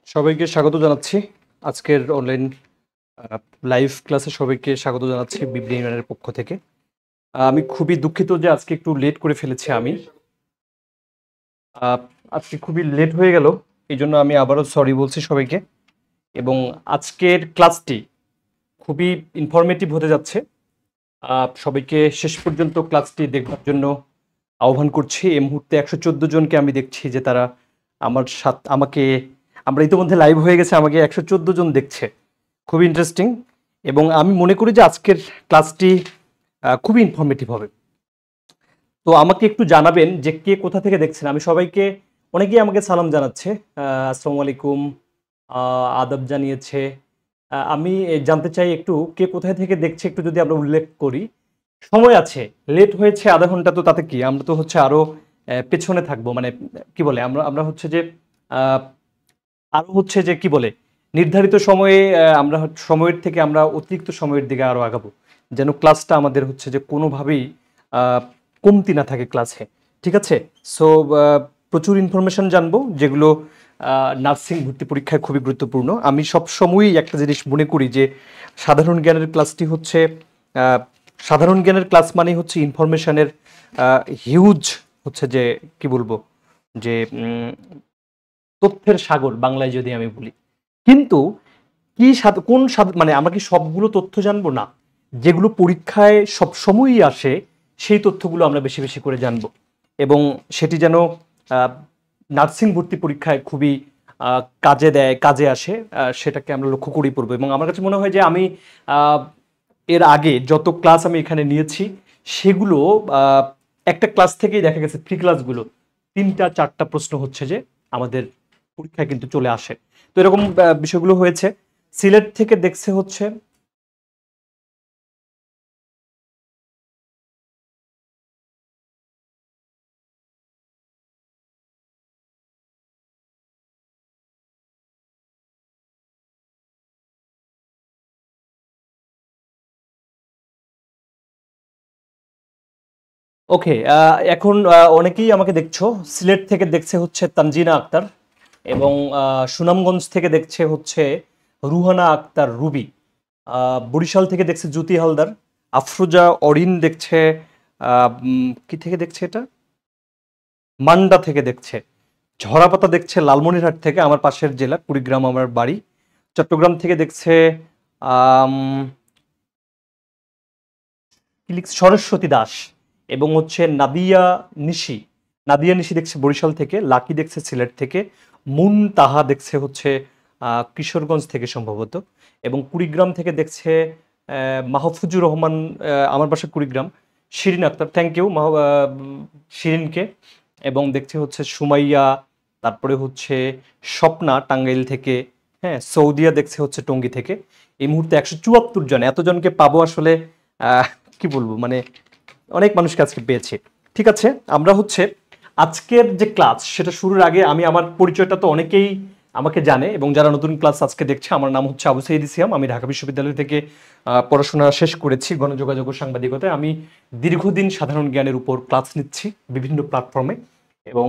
সবাইকে স্বাগত জানাচ্ছি আজকের অনলাইন লাইভ ক্লাসে সবাইকে স্বাগত জানাচ্ছি বিব্রেইনারের পক্ষ থেকে। আমি খুবই দুঃখিত যে আজকে একটু লেট করে ফেলেছি। আমি আজকে খুবই লেট হয়ে গেল, এই জন্য আমি আবারও সরি বলছি সবাইকে। এবং আজকের ক্লাসটি খুবই ইনফরমেটিভ হতে যাচ্ছে। সবাইকে শেষ পর্যন্ত ক্লাসটি দেখবার জন্য আহ্বান করছি। এই মুহূর্তে 114 জনকে আমি দেখছি যে তারা আমাকে আমরা ইতিমধ্যে লাইভ হয়ে গেছে, আমাকে 114 জন দেখছে। খুবই ইন্টারেস্টিং এবং আমি মনে করি যে আজকের ক্লাসটি খুবই ইনফরমেটিভ হবে। তো আমাকে একটু জানাবেন যে কে কোথা থেকে দেখছেন। আমি সবাইকে, অনেকেই আমাকে সালাম জানাচ্ছে, আসসালামু আলাইকুম, আদাব জানিয়েছে। আমি জানতে চাই একটু কে কোথায় থেকে দেখছে, একটু যদি আমরা উল্লেখ করি। সময় আছে, লেট হয়েছে আধা ঘন্টা, তো তাতে কি, আমরা তো হচ্ছে আরো পেছনে থাকবো, মানে কি বলে, আমরা আমরা হচ্ছে যে আরো হচ্ছে যে কি বলে নির্ধারিত সময়ে আমরা সময়ের থেকে আমরা অতিরিক্ত সময়ের দিকে আরো আগাবো, যেন ক্লাসটা আমাদের হচ্ছে যে কোনোভাবেই কমতি না থাকে ক্লাসে। ঠিক আছে? সো প্রচুর ইনফরমেশন জানবো, যেগুলো নার্সিং ভর্তি পরীক্ষায় খুবই গুরুত্বপূর্ণ। আমি সব সময়ই একটা জিনিস মনে করি যে সাধারণ জ্ঞানের ক্লাসটি হচ্ছে সাধারণ জ্ঞানের ক্লাস মানে হচ্ছে ইনফরমেশনের হিউজ হচ্ছে যে কি বলবো যে তথ্যের সাগর বাংলায় যদি আমি বলি। কিন্তু কি কোন মানে আমরা কি সবগুলো তথ্য জানবো না, যেগুলো পরীক্ষায় সব সময়ই আসে সেই তথ্যগুলো আমরা বেশি বেশি করে জানবো, এবং সেটি যেন নার্সিং ভর্তি পরীক্ষায় খুবই কাজে দেয়, কাজে আসে, সেটাকে আমরা লক্ষ্য করেই পড়বো। এবং আমার কাছে মনে হয় যে আমি এর আগে যত ক্লাস আমি এখানে নিয়েছি সেগুলো একটা ক্লাস থেকেই দেখা গেছে ফ্রি ক্লাসগুলো 3-4টা প্রশ্ন হচ্ছে যে আমাদের পরীক্ষায় কিন্তু চলে আসে। তো এরকম বিষয়গুলো হয়েছে। সিলেট থেকে দেখছে হচ্ছে ওকে। এখন অনেকেই আমাকে দেখছো। সিলেট থেকে দেখছে হচ্ছে তানজিনা আক্তার, এবং সুনামগঞ্জ থেকে দেখছে হচ্ছে রুহানা আক্তার রুবি, বরিশাল থেকে দেখছে জ্যোতি হালদার, আফরোজা অরিন দেখছে কি থেকে দেখছে এটা, মান্ডা থেকে দেখছে, ঝরাপাতা দেখছে লালমনিরহাট থেকে, আমার পাশের জেলা কুড়িগ্রাম আমার বাড়ি, চট্টগ্রাম থেকে দেখছে আম, সরস্বতী দাস, এবং হচ্ছে নাদিয়া নিশি দেখছে বরিশাল থেকে, লাকি দেখছে সিলেট থেকে, মুন তাহা দেখছে হচ্ছে কিশোরগঞ্জ থেকে সম্ভবত, এবং কুড়িগ্রাম থেকে দেখছে মাহফুজুর রহমান, আমার বাসা কুড়িগ্রাম, শিরিন আক্তার, থ্যাংক ইউ শিরিনকে, এবং দেখছে হচ্ছে সুমাইয়া, তারপরে হচ্ছে স্বপ্না টাঙ্গাইল থেকে, হ্যাঁ, সৌদিয়া দেখছে হচ্ছে টঙ্গী থেকে। এই মুহূর্তে 174 জন, এতজনকে পাবো আসলে কি বলবো, মানে অনেক মানুষকে আজকে পেয়েছি। ঠিক আছে, আমরা হচ্ছে আজকের যে ক্লাস সেটা শুরুর আগে আমি আমার পরিচয়টা তো অনেকেই আমাকে জানে, এবং যারা নতুন ক্লাস আজকে দেখছে, আমার নাম হচ্ছে আবু সাঈদ ইসিয়াম। আমি ঢাকা বিশ্ববিদ্যালয় থেকে পড়াশোনা শেষ করেছি গণযোগাযোগ ও সাংবাদিকতায়। আমি দীর্ঘদিন সাধারণ জ্ঞানের উপর ক্লাস নিচ্ছি বিভিন্ন প্ল্যাটফর্মে, এবং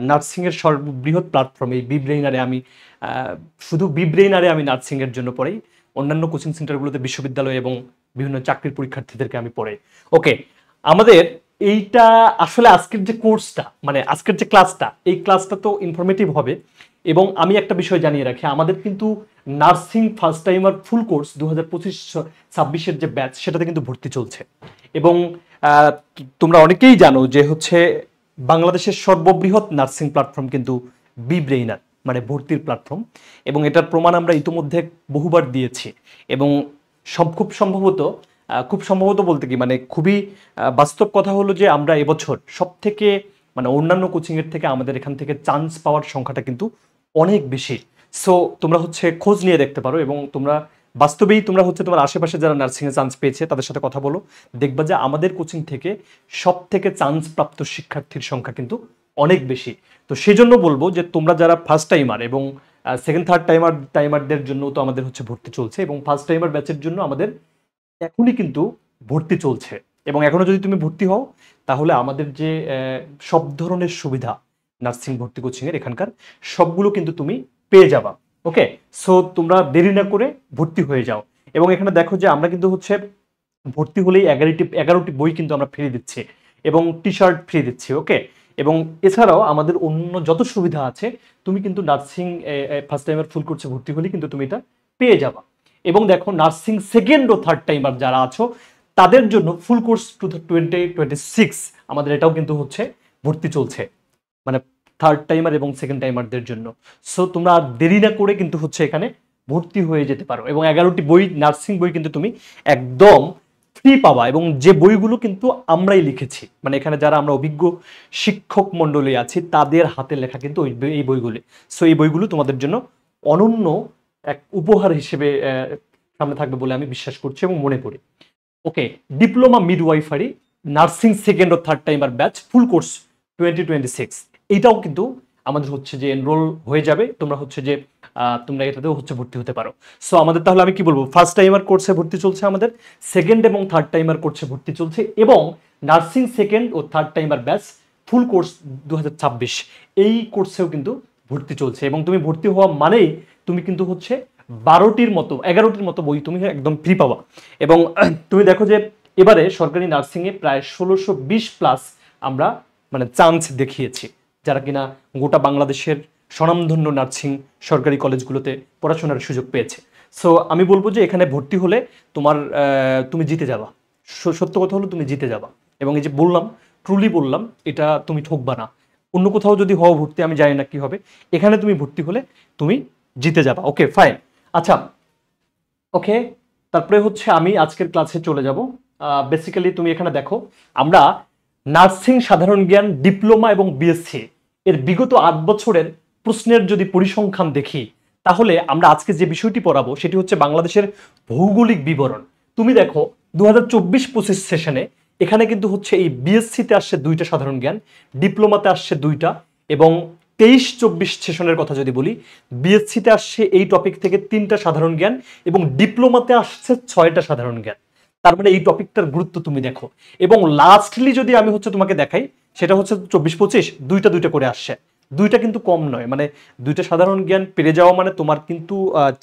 নার্সিংয়ের সর্ববৃহৎ প্ল্যাটফর্ম এই বিব্রেইনারে আমি শুধু বিব্রেইনারে আমি নার্সিংয়ের জন্য পড়াই। অন্যান্য কোচিং সেন্টারগুলোতে বিশ্ববিদ্যালয় এবং বিভিন্ন চাকরির পরীক্ষার্থীদেরকে আমি পড়াই। ওকে, আমাদের এইটা আসলে আজকের যে কোর্সটা, মানে আজকের যে ক্লাসটা, এই ক্লাসটা তো ইনফরমেটিভ হবে। এবং আমি একটা বিষয় জানিয়ে রাখি, আমাদের কিন্তু nursing first timer full course 2025-26-এর যে ব্যাচ, সেটাতে কিন্তু ভর্তি চলছে। এবং তোমরা অনেকেই জানো যে হচ্ছে বাংলাদেশের সর্ববৃহৎ নার্সিং প্ল্যাটফর্ম কিন্তু বিব্রেইনার, মানে ভর্তির প্ল্যাটফর্ম, এবং এটার প্রমাণ আমরা ইতিমধ্যে বহুবার দিয়েছি। এবং খুব সম্ভবত বলতে কি, মানে খুবই বাস্তব কথা হলো যে আমরা এবছর সব থেকে, মানে অন্যান্য কোচিংয়ের থেকে আমাদের এখান থেকে চান্স পাওয়ার সংখ্যাটা কিন্তু অনেক বেশি। সো তোমরা হচ্ছে খোঁজ নিয়ে দেখতে পারো, এবং তোমরা বাস্তবেই তোমরা হচ্ছে তোমার আশেপাশে যারা নার্সিংয়ে চান্স পেয়েছে তাদের সাথে কথা বলো, দেখবা যে আমাদের কোচিং থেকে সব থেকে চান্স প্রাপ্ত শিক্ষার্থীর সংখ্যা কিন্তু অনেক বেশি। তো সেই জন্য বলবো যে তোমরা যারা ফার্স্ট টাইমার এবং সেকেন্ড থার্ড টাইমারদের জন্য তো আমাদের হচ্ছে ভর্তি চলছে, এবং ফার্স্ট টাইমার ব্যাচের জন্য আমাদের এখনই কিন্তু ভর্তি চলছে। এবং এখনো যদি তুমি ভর্তি হও, তাহলে আমাদের যে সব ধরনের সুবিধা নার্সিং ভর্তি কোচিংয়ের এখানকার সবগুলো কিন্তু তুমি পেয়ে যাবা। ওকে, সো তোমরা দেরি না করে ভর্তি হয়ে যাও। এবং এখানে দেখো যে আমরা কিন্তু হচ্ছে ভর্তি হলেই 11টি বই কিন্তু আমরা ফ্রি দিচ্ছি এবং টি শার্ট ফ্রি দিচ্ছি। ওকে, এবং এছাড়াও আমাদের অন্য যত সুবিধা আছে তুমি কিন্তু নার্সিং ফার্স্ট টাইমার ফুল কোর্সে ভর্তি হলে কিন্তু তুমি এটা পেয়ে যাবা। এবং দেখো নার্সিং সেকেন্ড ও থার্ড টাইমার যারা আছো তাদের জন্য ফুল কোর্স 2026 আমাদের এটাও কিন্তু হচ্ছে ভর্তি চলছে, মানে থার্ড টাইমার এবং সেকেন্ড টাইমারদের জন্য। সো তোমরা আর দেরি না করে কিন্তু হচ্ছে এখানে ভর্তি হয়ে যেতে পারো। এবং 11টি বই নার্সিং বই কিন্তু তুমি একদম ফ্রি পাবা, এবং যে বইগুলো কিন্তু আমরাই লিখেছি, মানে এখানে যারা আমরা অভিজ্ঞ শিক্ষক মণ্ডলী আছি তাদের হাতে লেখা কিন্তু এই বইগুলি। সো এই বইগুলো তোমাদের জন্য অনন্য এক উপহার হিসেবে সামনে থাকবে বলে আমি বিশ্বাস করছি এবং মনে করি। Okay, diploma midwifery nursing second ও third timer batch full course 2026 এইটাও কিন্তু আমাদের হচ্ছে যে এনরোল হয়ে যাবে। তোমরা হচ্ছে যে তোমরা এটাতেও হচ্ছে ভর্তি হতে পারো। সো আমাদের তাহলে আমি কি বলবো, ফার্স্ট টাইমার কোর্সে ভর্তি চলছে, আমাদের সেকেন্ড এবং থার্ড টাইমার কোর্সে ভর্তি চলছে, এবং নার্সিং সেকেন্ড ও third timer batch full course 2026 এই কোর্সেও কিন্তু ভর্তি চলছে। এবং তুমি ভর্তি হওয়া মানেই তুমি কিন্তু হচ্ছে 11টির মতো বই তুমি একদম ফ্রি পাবা। এবং তুমি দেখো যে এবারে সরকারি নার্সিংয়ে প্রায় 1620 প্লাস আমরা মানে চান্স দেখিয়েছি, যারা কিনা গোটা বাংলাদেশের স্বনামধন্য নার্সিং সরকারি কলেজগুলোতে পড়াশোনার সুযোগ পেয়েছে। সো আমি বলবো যে এখানে ভর্তি হলে তোমার তুমি জিতে যাবা, সত্য কথা হলো তুমি জিতে যাবা। এবং এই যে বললাম, ট্রুলি বললাম, এটা তুমি ঠকবা না। অন্য কোথাও যদি হও ভর্তি আমি জানি না কি হবে, এখানে তুমি ভর্তি হলে তুমি জিতে যাবা। ওকে ফাইন, আচ্ছা ওকে, তারপরে হচ্ছে আমি আজকের ক্লাসে চলে যাব। বেসিক্যালি তুমি এখানে দেখো আমরা নার্সিং সাধারণ জ্ঞান ডিপ্লোমা এবং বিএসসি এর বিগত 8 বছরের প্রশ্নের যদি পরিসংখ্যান দেখি, তাহলে আমরা আজকে যে বিষয়টি পড়াবো সেটি হচ্ছে বাংলাদেশের ভৌগোলিক বিবরণ। তুমি দেখো 2024-25 সেশনে এখানে কিন্তু হচ্ছে এই বিএসসিতে আসছে 2টা সাধারণ জ্ঞান, ডিপ্লোমাতে আসছে 2টা, এবং 23-24 সেশনের কথা যদি বলি, বিএসসিতে আসছে এই টপিক থেকে 3টা সাধারণ জ্ঞান এবং ডিপ্লোমাতে আসছে 6টা সাধারণ জ্ঞান। তার মানে এই টপিকটার গুরুত্ব তুমি দেখো। এবং লাস্টলি যদি আমি হচ্ছে তোমাকে দেখাই, সেটা হচ্ছে 24-25 দুইটা করে আসছে, 2টা কিন্তু কম নয়, মানে 2টা সাধারণ জ্ঞান পেরে যাওয়া মানে তোমার কিন্তু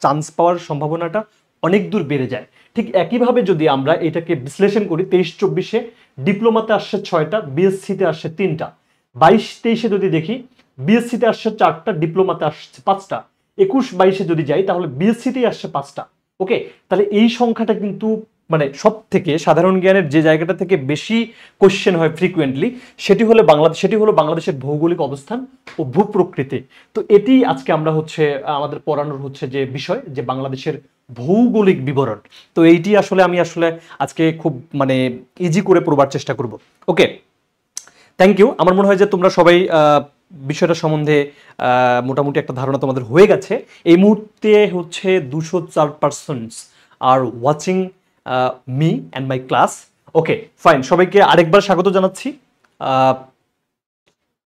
চান্স পাওয়ার সম্ভাবনাটা অনেক দূর বেড়ে যায়। ঠিক একইভাবে যদি আমরা এটাকে বিশ্লেষণ করি, 23-24-এ ডিপ্লোমাতে আসছে 6টা, বিএসসিতে আসছে 3টা, 22-23-এ যদি দেখি বিএসসিতে আসছে 4টা, ডিপ্লোমাতে আসছে 5টা, 21-22-এ যদি যাই তাহলে বিএসসিতেই আসছে 5টা। ওকে, তাহলে এই সংখ্যাটা কিন্তু মানে সব থেকে সাধারণ জ্ঞানের যে জায়গাটা থেকে বেশি কোশ্চেন হয় ফ্রিকুয়েন্টলি, সেটি হলো বাংলাদেশের ভৌগোলিক অবস্থান ও ভূপ্রকৃতি। তো এটি আজকে আমরা হচ্ছে আমাদের পড়ানোর হচ্ছে যে বিষয়, যে বাংলাদেশের ভৌগোলিক বিবরণ। তো এইটি আসলে আমি আজকে খুব মানে ইজি করে পড়বার চেষ্টা করব। ওকে, থ্যাংক ইউ। আমার মনে হয় যে তোমরা সবাই বিষয়টা সম্বন্ধে মোটামুটি একটা ধারণা তোমাদের হয়ে গেছে। এই মুহূর্তে হচ্ছে 204 persons are watching me and my class. Okay fine, সবাইকে আরেকবার স্বাগত জানাচ্ছি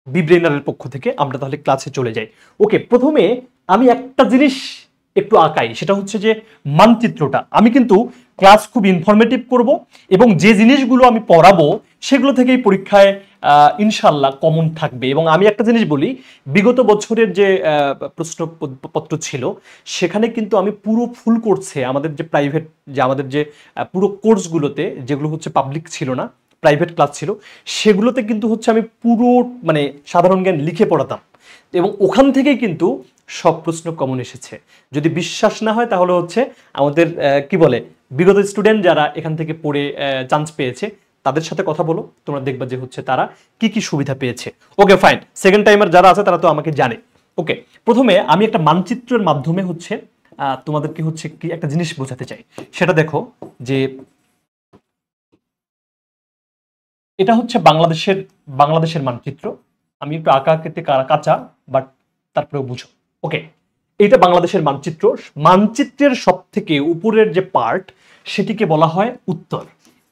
বিব্রেইনারের পক্ষ থেকে। আমরা তাহলে ক্লাসে চলে যাই। ওকে, প্রথমে আমি একটা জিনিস একটু আঁকাই, সেটা হচ্ছে যে মানচিত্রটা। আমি কিন্তু ক্লাস খুব ইনফরমেটিভ করব এবং যে জিনিসগুলো আমি পড়াবো সেগুলো থেকেই পরীক্ষায় ইনশাল্লাহ কমন থাকবে। এবং আমি একটা জিনিস বলি, বিগত বছরের যে প্রশ্নপত্র ছিল সেখানে কিন্তু আমি পুরো ফুল কোর্সে আমাদের যে পুরো কোর্সগুলোতে যেগুলো হচ্ছে পাবলিক ছিল না, প্রাইভেট ক্লাস ছিল, সেগুলোতে কিন্তু হচ্ছে আমি পুরো মানে সাধারণ জ্ঞান লিখে পড়াতাম এবং ওখান থেকেই কিন্তু সব প্রশ্ন কমন এসেছে। যদি বিশ্বাস না হয় তাহলে হচ্ছে আমাদের কি বলে বিগত স্টুডেন্ট যারা এখান থেকে পড়ে চান্স পেয়েছে তাদের সাথে কথা বলো, তোমরা দেখবা যে হচ্ছে তারা কি কি সুবিধা পেয়েছে। ওকে ফাইন, সেকেন্ড টাইমার যারা আছে তারা তো আমাকে জানে। ওকে, প্রথমে আমি একটা মানচিত্রের মাধ্যমে হচ্ছে তোমাদেরকে হচ্ছে কি একটা জিনিস বোঝাতে চাই। সেটা দেখো যে এটা হচ্ছে বাংলাদেশের মানচিত্র। আমি একটু আঁকাতে কাঁচা, বাট তারপরেও বুঝো। ওকে, এটা বাংলাদেশের মানচিত্র। মানচিত্রের সব থেকে উপরের যে পার্ট সেটিকে বলা হয় উত্তর।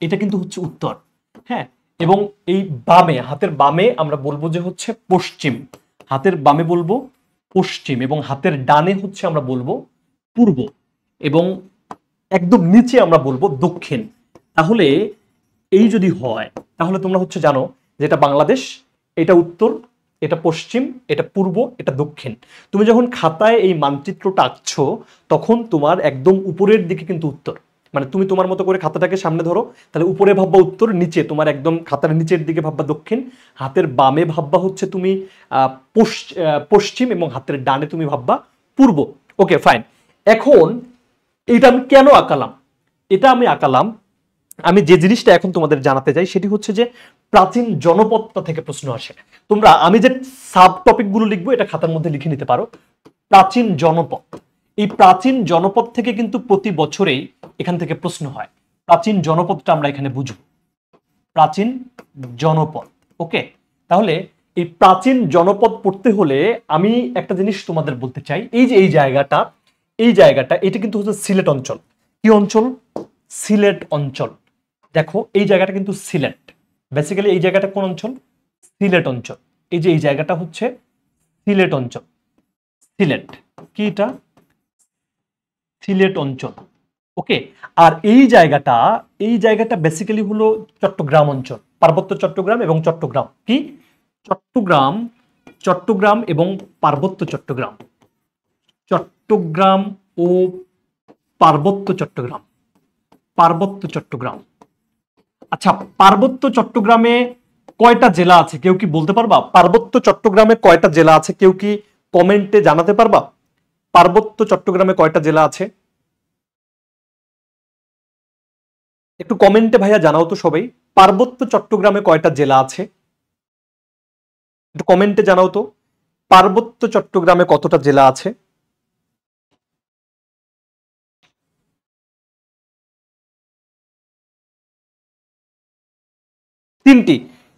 এটা কিন্তু হচ্ছে উত্তর, হ্যাঁ। এবং এই বামে, হাতের বামে আমরা বলবো যে হচ্ছে পশ্চিম, হাতের বামে বলবো পশ্চিম, এবং হাতের ডানে হচ্ছে আমরা বলবো পূর্ব, এবং একদম নিচে আমরা বলবো দক্ষিণ। তাহলে এই যদি হয় তাহলে তোমরা হচ্ছে জানো যে এটা বাংলাদেশ, এটা উত্তর, এটা পশ্চিম, এটা পূর্ব, এটা দক্ষিণ। তুমি যখন খাতায় এই মানচিত্রটা আঁকছো তখন তোমার একদম উপরের দিকে কিন্তু উত্তর, মানে তুমি তোমার মতো করে খাতাটাকে সামনে ধরো, তাহলে উপরে ভাববা উত্তর, নিচে তোমার একদম খাতার নিচের দিকে ভাববা দক্ষিণ, হাতের বামে ভাববা হচ্ছে তুমি পশ্চিম, এবং হাতের ডানে তুমি ভাববা পূর্ব। Okay fine. এখন এটা আমি কেন আঁকালাম? এটা আমি আঁকালাম, আমি যে জিনিসটা এখন তোমাদের জানাতে চাই সেটি হচ্ছে যে প্রাচীন জনপদটা থেকে প্রশ্ন আসে। তোমরা আমি যে সাব টপিকগুলো লিখবো এটা খাতার মধ্যে লিখে নিতে পারো। প্রাচীন জনপদ, এই প্রাচীন জনপদ থেকে কিন্তু প্রতি বছরেই এখান থেকে প্রশ্ন হয়। প্রাচীন জনপদটা আমরা এখানে বুঝবো, প্রাচীন জনপদ। ওকে, তাহলে এই প্রাচীন জনপদ পড়তে হলে আমি একটা জিনিস তোমাদের বলতে চাই, এই যে এই জায়গাটা এটা কিন্তু হচ্ছে সিলেট অঞ্চল। কি অঞ্চল? সিলেট অঞ্চল। দেখো এই জায়গাটা কিন্তু সিলেট, বেসিক্যালি এই জায়গাটা কোন অঞ্চল? সিলেট অঞ্চল। এই যে এই জায়গাটা হচ্ছে সিলেট অঞ্চল। সিলেট কি? এটা সিলেট অঞ্চল। ওকে, আর এই জায়গাটা বেসিক্যালি হলো চট্টগ্রাম অঞ্চল, পার্বত্য চট্টগ্রাম এবং চট্টগ্রাম। কি? চট্টগ্রাম এবং পার্বত্য চট্টগ্রাম, চট্টগ্রাম ও পার্বত্য চট্টগ্রাম। আচ্ছা, পার্বত্য চট্টগ্রামে কয়টা জেলা আছে কেউ কি বলতে পারবা? পার্বত্য চট্টগ্রামে কয়টা জেলা আছে কেউ কি কমেন্টে জানাতে পারবা? পার্বত্য চট্টগ্রামে কয়টা জেলা আছে একটু কমেন্টে ভাইয়া জানাও তো সবাই। পার্বত্য চট্টগ্রামে কয়টা জেলা আছে একটু কমেন্টে জানাও তো। পার্বত্য চট্টগ্রামে কতটা জেলা আছে?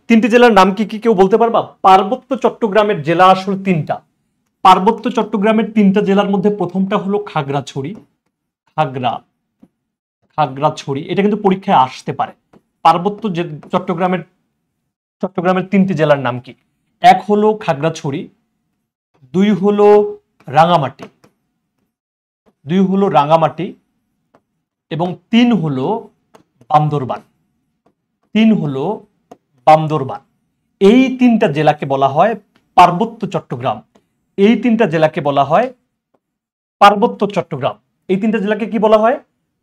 তিনটি জেলার নাম কি কি কেউ বলতে পারবা? পার্বত্য চট্টগ্রামের জেলা আসলে তিনটা। পার্বত্য চট্টগ্রামের তিনটা জেলার মধ্যে প্রথমটা হলো খাগড়াছড়ি। খাগড়াছড়ি এটা কিন্তু পরীক্ষায় আসতে পারে। পার্বত্য চট্টগ্রামের তিনটি জেলার নাম কি? এক হলো খাগড়াছড়ি, দুই হলো রাঙামাটি এবং তিন হলো বান্দরবান। এই তিনটা জেলাকে বলা হয় পার্বত্য চট্টগ্রাম। এই তিনটা জেলাকে বলা হয় পার্বত্য চট্টগ্রাম। এই তিনটা জেলাকে কি বলা হয়?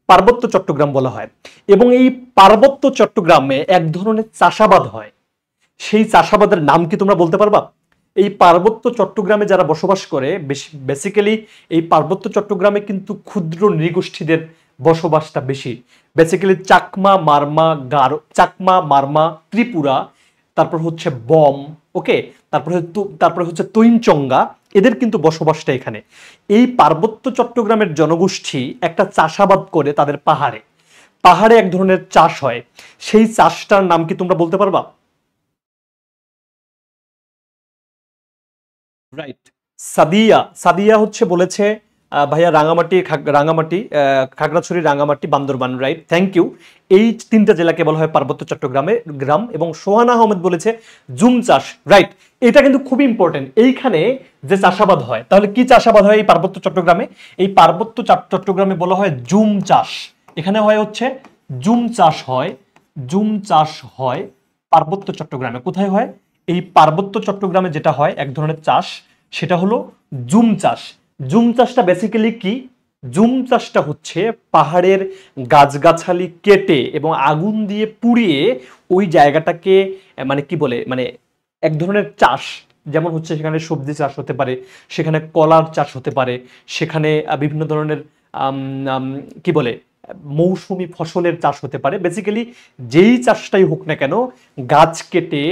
পার্বত্য চট্টগ্রাম বলা হয়। এবং এই পার্বত্য চট্টগ্রামে এক ধরনের চাষাবাদ হয়, সেই চাষাবাদের নাম কি তোমরা বলতে পারবা? এই পার্বত্য চট্টগ্রামে যারা বসবাস করে, বেসিক্যালি এই পার্বত্য চট্টগ্রামে কিন্তু ক্ষুদ্র নৃগোষ্ঠীদের বসবাসটা বেশি। বেসিক্যালি চাকমা, মারমা, ত্রিপুরা, তারপর হচ্ছে বম, ওকে, তারপরে হচ্ছে তৈনচঙ্গা, এদের কিন্তু বসবাসটা এখানে। এই পার্বত্য চট্টগ্রামের জনগোষ্ঠী একটা চাষাবাদ করে, তাদের পাহাড়ে এক ধরনের চাষ হয়, সেই চাষটার নাম কি তোমরা বলতে পারবা? রাইট, সাদিয়া হচ্ছে বলেছে ভাইয়া Rangamati, Khagrachhari, Rangamati, Bandarban. Right, thank you. এই তিনটা জেলাকে বলা হয় পার্বত্য গ্রাম। এবং সোহানা আহমেদ বলেছে জুম চাষ। রাইট, এটা কিন্তু খুবই ইম্পর্টেন্ট। এইখানে যে চাষাবাদ হয়, তাহলে কি চাষাবাদ হয় এই পার্বত্য চট্টগ্রামে? এই পার্বত্য চট্টগ্রামে বলা হয় জুম চাষ। এখানে হয় হচ্ছে জুম চাষ হয় পার্বত্য চট্টগ্রামে। কোথায় হয়? এই পার্বত্য চট্টগ্রামে যেটা হয় এক ধরনের চাষ, সেটা হলো জুম চাষ। জুম চাষটা বেসিক্যালি কি? জুম চাষটা হচ্ছে পাহাড়ের গাছগাছালি কেটে এবং আগুন দিয়ে পুড়িয়ে ওই জায়গাটাকে মানে কি বলে, মানে এক ধরনের চাষ, যেমন হচ্ছে সেখানে সবজি চাষ হতে পারে, সেখানে কলার চাষ হতে পারে, সেখানে বিভিন্ন ধরনের কি বলে মৌসুমী ফসলের চাষ হতে পারে। বেসিক্যালি যেই চাষটাই হোক না কেন, গাছ কেটে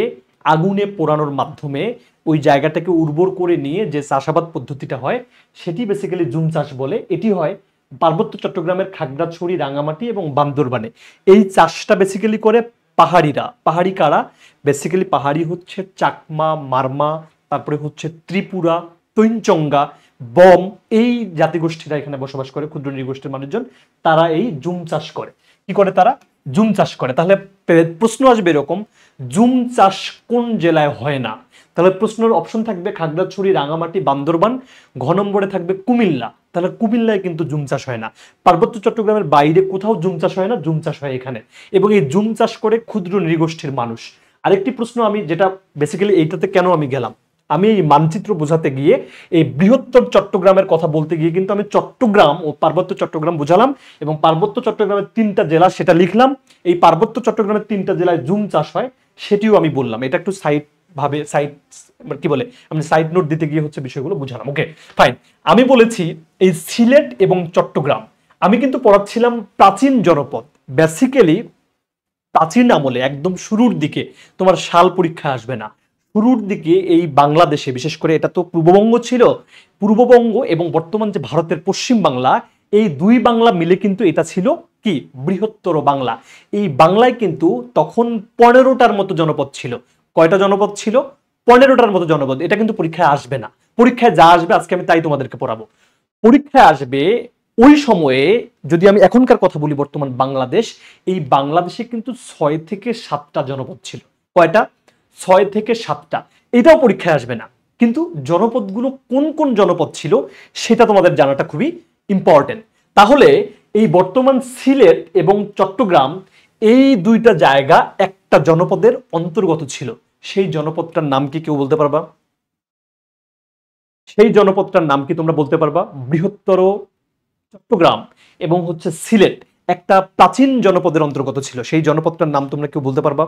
আগুনে পোড়ানোর মাধ্যমে ওই জায়গাটাকে উর্বর করে নিয়ে যে চাষাবাদ পদ্ধতিটা হয় সেটি বেসিক্যালি জুম চাষ বলে। এটি হয় পার্বত্য চট্টগ্রামের খাগড়াছড়ি, রাঙামাটি এবং বান্দরবানে। এই চাষটা বেসিক্যালি করে পাহাড়িরা। পাহাড়ি কারা? বেসিক্যালি পাহাড়ি হচ্ছে চাকমা, মারমা, তারপরে হচ্ছে ত্রিপুরা, তৈনচঙ্গা, বম, এই জাতিগোষ্ঠীরা এখানে বসবাস করে, ক্ষুদ্র নৃগোষ্ঠীর মানুষজন, তারা এই জুম চাষ করে। কি করে তারা? জুম চাষ করে। তাহলে প্রশ্ন আসবে এরকম, জুম চাষ কোন জেলায় হয় না? তাহলে প্রশ্নের অপশন থাকবে খাগড়াছড়ি, রাঙামাটি, বান্দরবান, ঘ নম্বরে থাকবে কুমিল্লা। তাহলে কুমিল্লায় কিন্তু জুম চাষ হয় না। পার্বত্য চট্টগ্রামের বাইরে কোথাও জুম চাষ হয় না, জুম চাষ হয় এখানে। এবং এই জুম চাষ করে ক্ষুদ্র নৃগোষ্ঠীর মানুষ। আরেকটি প্রশ্ন আমি যেটা বেসিক্যালি এইটাতে কেন আমি গেলাম, আমি এই মানচিত্র বোঝাতে গিয়ে এই বৃহত্তর চট্টগ্রামের কথা বলতে গিয়ে কিন্তু আমি চট্টগ্রাম ও পার্বত্য চট্টগ্রাম বোঝালাম এবং পার্বত্য চট্টগ্রামের 3টা জেলা সেটা লিখলাম। এই পার্বত্য চট্টগ্রামের 3টা জেলায় জুম চাষ হয় সেটিও আমি বললাম। এটা একটু সাইড ভাবে সাইড কি বলে আমি সাইড নোট দিতে গিয়ে হচ্ছে বিষয়গুলো বুঝালাম। Okay fine. আমি বলেছি এই সিলেট এবং চট্টগ্রাম আমি কিন্তু পড়াচ্ছিলাম প্রাচীন জনপদ। বেসিক্যালি প্রাচীন আমলে একদম শুরুর দিকে তোমার সাল পরীক্ষা আসবে না, শুরুর দিকে এই বাংলাদেশে বিশেষ করে এটা তো পূর্ববঙ্গ ছিল, পূর্ববঙ্গ এবং বর্তমান যে ভারতের পশ্চিম বাংলা এই দুই বাংলা মিলে কিন্তু এটা ছিল কি বৃহত্তর বাংলা। এই বাংলায় কিন্তু তখন 15টার মতো জনপদ ছিল। কয়টা জনপদ ছিল? 15টার মতো জনপদ। এটা কিন্তু পরীক্ষায় আসবে না। পরীক্ষায় যা আসবে আজকে আমি তাই তোমাদেরকে পড়াবো। পরীক্ষায় আসবে ওই সময়ে যদি আমি এখনকার কথা বলি বর্তমান বাংলাদেশ, এই বাংলাদেশে কিন্তু 6 থেকে 7টা জনপদ ছিল। কয়টা? 6 থেকে 7টা। এটাও পরীক্ষায় আসবে না, কিন্তু জনপদগুলো কোন কোন জনপদ ছিল সেটা তোমাদের জানাটা খুবই ইম্পর্টেন্ট। তাহলে এই বর্তমান সিলেট এবং চট্টগ্রাম এই দুইটা জায়গা একটা জনপদের অন্তর্গত ছিল। সেই জনপদটার নাম কি কেউ বলতে পারবা? সেই জনপদটার নাম কি তোমরা বলতে পারবা? বৃহত্তর চট্টগ্রাম এবং হচ্ছে সিলেট একটা প্রাচীন জনপদের অন্তর্গত ছিল। সেই জনপদটার নাম তোমরা কেউ বলতে পারবা?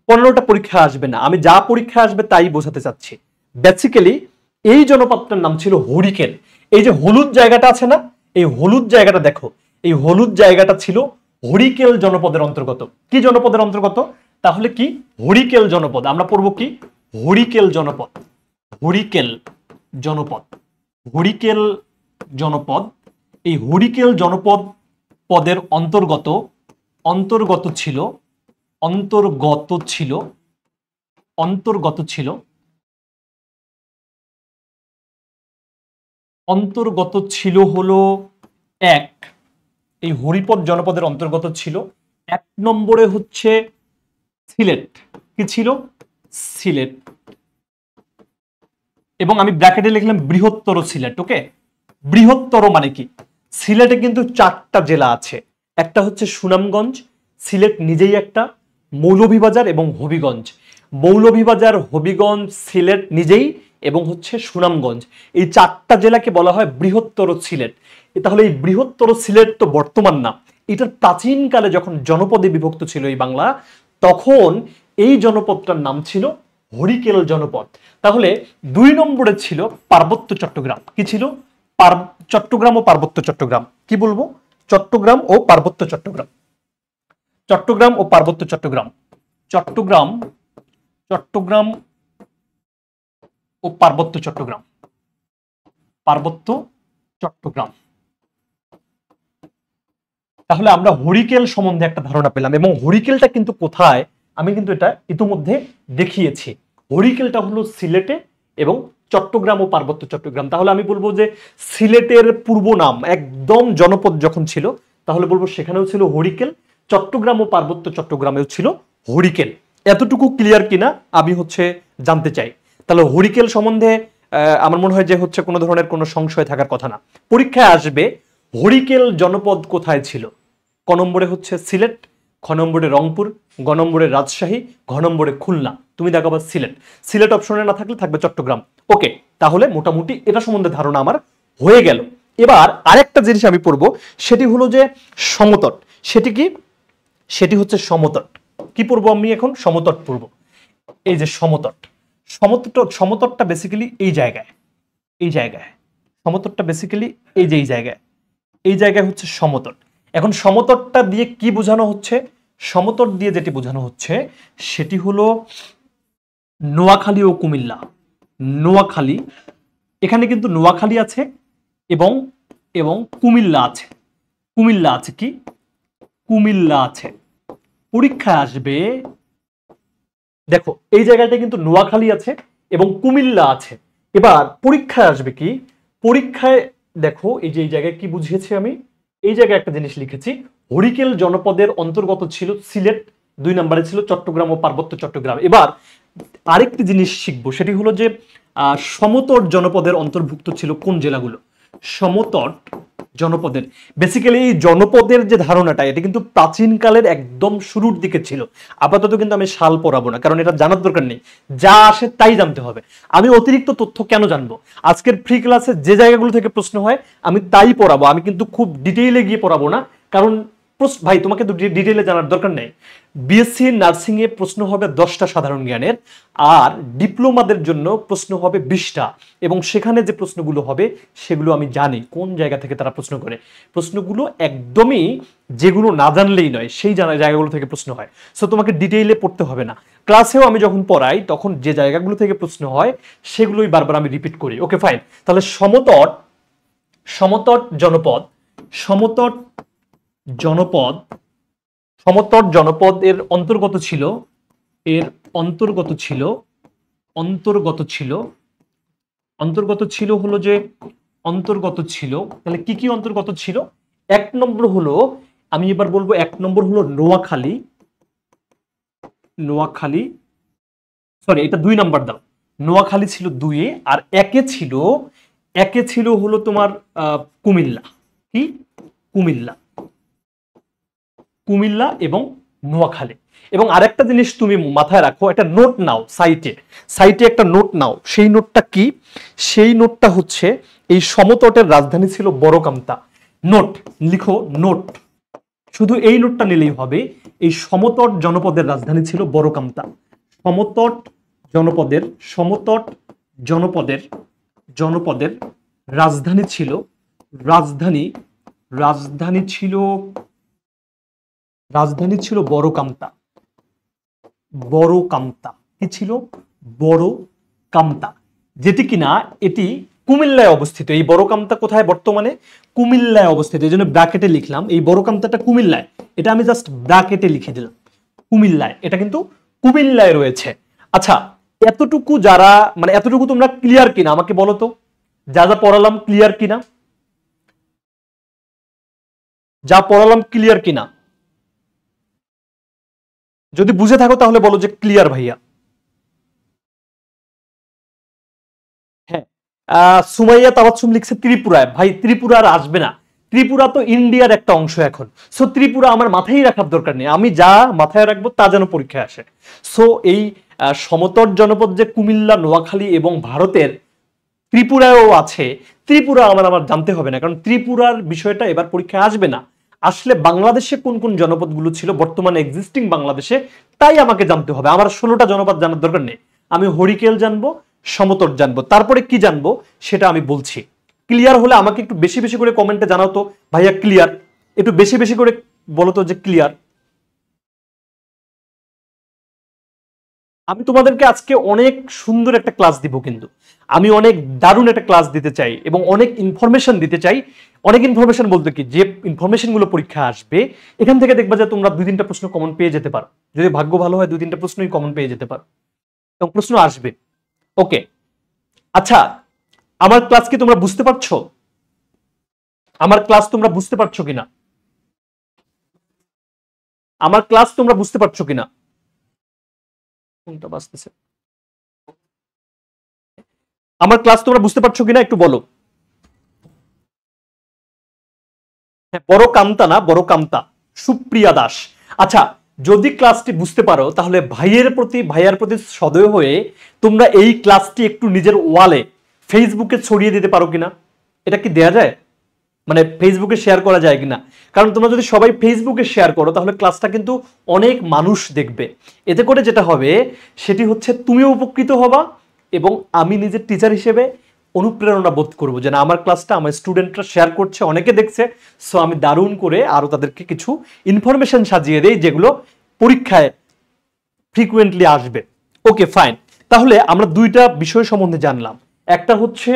পনেরোটা পরীক্ষা আসবে না, আমি যা পরীক্ষা আসবে তাই বোঝাতে চাচ্ছি। বেসিক্যালি এই জনপদটার নাম ছিল হরিকেল। এই যে হলুদ জায়গাটা আছে না, এই হলুদ জায়গাটা দেখো, এই হলুদ জায়গাটা ছিল হরিকেল জনপদের অন্তর্গত। কি জনপদের অন্তর্গত? তাহলে কি হরিকেল জনপদ। আমরা পড়বো কি হরিকেল জনপদ। হরিকেল জনপদ, হরিকেল জনপদ। এই হরিকেল জনপদ পদের অন্তর্গত অন্তর্গত ছিল অন্তর্গত ছিল অন্তর্গত ছিল অন্তর্গত ছিল হলো এক, এই হরিপদ জনপদের অন্তর্গত ছিল 1 নম্বরে হচ্ছে সিলেট। কি ছিল? সিলেট। এবং আমি ব্র্যাকেটে লিখলাম বৃহত্তর সিলেট। ওকে, বৃহত্তর মানে কি? সিলেটে কিন্তু 4টা জেলা আছে। একটা হচ্ছে সুনামগঞ্জ, সিলেট নিজেই একটা, মৌলভীবাজার এবং হবিগঞ্জ। মৌলভীবাজার, হবিগঞ্জ, সিলেট নিজেই এবং হচ্ছে সুনামগঞ্জ, এই 4টা জেলাকে বলা হয় বৃহত্তর সিলেট। তাহলে এই বৃহত্তর সিলেট তো বর্তমান না, এটার প্রাচীনকালে যখন জনপদে বিভক্ত ছিল এই বাংলা, তখন এই জনপদটার নাম ছিল হরিকেল জনপদ। তাহলে 2 নম্বরে ছিল পার্বত্য চট্টগ্রাম। কি ছিল? চট্টগ্রাম ও পার্বত্য চট্টগ্রাম। কি বলবো? চট্টগ্রাম ও পার্বত্য চট্টগ্রাম। চট্টগ্রাম ও পার্বত্য চট্টগ্রাম। চট্টগ্রাম চট্টগ্রাম ও পার্বত্য চট্টগ্রাম। পার্বত্য চট্টগ্রাম। তাহলে আমরা হরিকেল সম্বন্ধে একটা ধারণা পেলাম, এবং হরিকেলটা কিন্তু কোথায় আমি কিন্তু এটা ইতিমধ্যে দেখিয়েছি। হরিকেলটা হলো সিলেটে এবং চট্টগ্রাম ও পার্বত্য চট্টগ্রাম। তাহলে আমি বলবো যে সিলেটের পূর্ব নাম একদম জনপদ যখন ছিল তাহলে বলবো সেখানেও ছিল হরিকেল, চট্টগ্রাম ও পার্বত্য চট্টগ্রামেও ছিল হরিকেল। এতটুকু ক্লিয়ার কিনা আমি হচ্ছে জানতে চাই। তাহলে হরিকেল সম্বন্ধে আমার মনে হয় যে হচ্ছে কোনো ধরনের কোনো সংশয় থাকার কথা না। পরীক্ষায় আসবে হরিকেল জনপদ কোথায় ছিল। ক নম্বরে হচ্ছে সিলেট, খ নম্বরে রংপুর, গ নম্বরে রাজশাহী, ঘ নম্বরে খুলনা। তুমি দেখাবা সিলেট। সিলেট অপশনে না থাকলে থাকবে চট্টগ্রাম। ওকে, তাহলে মোটামুটি এটা সম্বন্ধে ধারণা আমার হয়ে গেল। এবার আরেকটা জিনিস আমি পড়বো, সেটি হলো যে সমতট। সেটি কি? সেটি হচ্ছে সমতট। কি পড়বো আমি এখন? সমতট পড়বো। এই যে সমতট, সমতটটা বেসিক্যালি এই জায়গায়, এই জায়গায় সমতটটা বেসিক্যালি এই যে এই জায়গায় হচ্ছে সমতট। এখন সমতটটা দিয়ে কি বোঝানো হচ্ছে? সমতট দিয়ে যেটি বোঝানো হচ্ছে সেটি হলো নোয়াখালী ও কুমিল্লা। নোয়াখালী, এখানে কিন্তু নোয়াখালী আছে এবং এবং কুমিল্লা আছে। কুমিল্লা আছে, কি? কুমিল্লা আছে। পরীক্ষায় আসবে দেখো এই জায়গাটা কিন্তু নোয়াখালী আছে এবং কুমিল্লা আছে। এবার পরীক্ষায় আসবে কি? পরীক্ষায় দেখো এই যে এই জায়গায় কি বুঝিয়েছি আমি, এই জায়গায় একটা জিনিস লিখেছি, হরিকেল জনপদের অন্তর্গত ছিল সিলেট, 2 নম্বরে ছিল চট্টগ্রাম ও পার্বত্য চট্টগ্রাম। এবার আরেকটি জিনিস শিখবো, সেটি হলো যে সমতট জনপদের অন্তর্ভুক্ত ছিল কোন জেলাগুলো। সমতট জনপদের। বেসিক্যালি এই জনপদের যে ধারণাটা, এটা কিন্তু প্রাচীনকালের একদম শুরুর দিকে ছিল। আপাতত কিন্তু আমি সাল পড়াবো না, কারণ এটা জানার দরকার নেই, যা আসে তাই জানতে হবে। আমি অতিরিক্ত তথ্য কেন জানবো? আজকের ফ্রি ক্লাসে যে জায়গাগুলো থেকে প্রশ্ন হয় আমি তাই পড়াবো, আমি কিন্তু খুব ডিটেইলে গিয়ে পড়াবো না, কারণ ভাই তোমাকে তো ডিটেইলে জানার দরকার নেই। বিএসসি নার্সিং এ প্রশ্ন হবে 10টা সাধারণ জ্ঞানের, আর ডিপ্লোমাদের জন্য প্রশ্ন হবে 20টা, এবং সেখানে যে প্রশ্নগুলো হবে সেগুলো আমি জানি কোন জায়গা থেকে তারা প্রশ্ন করে। প্রশ্নগুলো একদমই যেগুলো না জানলেই নয়, সেই জায়গাগুলো থেকে প্রশ্ন হয়। সো তোমাকে ডিটেইলে পড়তে হবে না। ক্লাসেও আমি যখন পড়াই তখন যে জায়গাগুলো থেকে প্রশ্ন হয় সেগুলোই বারবার আমি রিপিট করি। Okay fine. তাহলে সমতট জনপদ, সমতট জনপদ, সমতট জনপদ এর অন্তর্গত ছিল, এর অন্তর্গত ছিল, অন্তর্গত ছিল, অন্তর্গত ছিল হলো যে অন্তর্গত ছিল। তাহলে কি কি অন্তর্গত ছিল? এক নম্বর হলো, আমি এবার বলবো, এক নম্বর হলো নোয়াখালী, নোয়াখালী, সরি এটা 2 নাম্বার দাও। নোয়াখালী ছিল 2-এ, আর একে ছিল হলো তোমার কুমিল্লা। কি? কুমিল্লা, কুমিল্লা এবং নোয়াখালী। এবং আরেকটা জিনিস তুমি মাথায় রাখো, একটা নোট নাও, সাইটে একটা নোট নাও। সেই নোটটা কি? সেই নোটটা হচ্ছে এই সমতটের রাজধানী ছিল বড়কামতা। নোট লিখো, নোট, শুধু এই নোটটা নিলেই হবে। এই সমতট জনপদের রাজধানী ছিল বড়কামতা। সমতট জনপদের, সমতট জনপদের, জনপদের রাজধানী ছিল, রাজধানী ছিল, রাজধানী ছিল বড়কামতা। বড়কামতা কি ছিল? বড়কামতা, যেটি কিনা এটি কুমিল্লায় অবস্থিত। এই বড়কামতা কোথায়? বর্তমানে কুমিল্লায় অবস্থিত। এই জন্য ব্র্যাকেটে লিখলাম এই বড়কামতাটা কুমিল্লায়। এটা আমি জাস্ট ব্র্যাকেটে লিখে দিলাম কুমিল্লায়, এটা কিন্তু কুমিল্লায় রয়েছে। আচ্ছা, এতটুকু যারা, মানে এতটুকু তোমরা ক্লিয়ার কিনা আমাকে বলো তো? যা যা পড়ালাম ক্লিয়ার কিনা? যা পড়ালাম ক্লিয়ার কিনা? যদি বুঝে থাকো তাহলে বলো যে ক্লিয়ার ভাইয়া। হ্যাঁ, সুমাইয়া তাবাসসুম লিখছে ত্রিপুরায়। ভাই ত্রিপুরা আর আসবে না, ত্রিপুরা তো ইন্ডিয়ার একটা অংশ এখন। সো ত্রিপুরা আমার মাথায় রাখার দরকার নেই, আমি যা মাথায় রাখবো তা যেন পরীক্ষায় আসে। সো এই সমতট জনপদ যে কুমিল্লা, নোয়াখালী এবং ভারতের ত্রিপুরায়ও আছে, ত্রিপুরা আমার জানতে হবে না, কারণ ত্রিপুরার বিষয়টা এবার পরীক্ষায় আসবে না। আসলে বাংলাদেশে কোন কোন জনপদগুলো ছিল বর্তমানে এক্সিস্টিং বাংলাদেশে, তাই আমাকে জানতে হবে। আমার 16টা জনপদ জানার দরকার নেই, আমি হরিকেল জানবো, সমতট জানবো, তারপরে কি জানবো সেটা আমি বলছি। ক্লিয়ার হলে আমাকে একটু বেশি বেশি করে কমেন্টে জানাও তো ভাইয়া ক্লিয়ার, একটু বেশি বেশি করে বলো তো যে ক্লিয়ার। আমি তোমাদেরকে আজকে অনেক সুন্দর একটা ক্লাস দিব, কিন্তু আমি অনেক দারুণ একটা ক্লাস দিতে চাই এবং অনেক ইনফরমেশন দিতে চাই। অনেক ইনফরমেশন বলতে কি, যে ইনফরমেশন গুলো পরীক্ষা আসবে এখান থেকে দেখবা যে তোমরা 2-3টা প্রশ্ন কমন পেয়ে যেতে পারো। যদি ভাগ্য ভালো হয় 2-3টা প্রশ্নই কমন পেয়ে যেতে পারো, এবং প্রশ্ন আসবে। ওকে, আচ্ছা, আমার ক্লাস কি তোমরা বুঝতে পারছো? আমার ক্লাস তোমরা বুঝতে পারছো কিনা? আমার ক্লাস তোমরা বুঝতে পারছো কিনা? কোনটা বাজতেছে? আমার ক্লাস তোমরা বুঝতে পারছো কিনা একটু বলো। হ্যাঁ, বড় কামতা না, বড় কামতা, সুপ্রিয়া দাস। আচ্ছা, যদি ক্লাসটি বুঝতে পারো তাহলে ভাইয়ার প্রতি সদয় হয়ে তোমরা এই ক্লাসটি একটু নিজের ওয়ালে, ফেসবুকে ছড়িয়ে দিতে পারো কিনা? এটা কি দেয়া যায়? মানে ফেসবুকে শেয়ার করা যায় কিনা? কারণ তোমরা যদি সবাই ফেসবুকে শেয়ার করো তাহলে ক্লাসটা কিন্তু অনেক মানুষ দেখবে। এতে করে যেটা হবে সেটি হচ্ছে তুমিও উপকৃত হবা, এবং আমি নিজের টিচার হিসেবে অনুপ্রেরণা বোধ করবো যে না, আমার ক্লাসটা আমার স্টুডেন্টরা শেয়ার করছে, অনেকে দেখছে। সো আমি দারুণ করে আরো তাদেরকে কিছু ইনফরমেশন সাজিয়ে দেই যেগুলো পরীক্ষায় ফ্রিকুয়েন্টলি আসবে। Okay fine. তাহলে আমরা 2টা বিষয় সম্বন্ধে জানলাম। একটা হচ্ছে,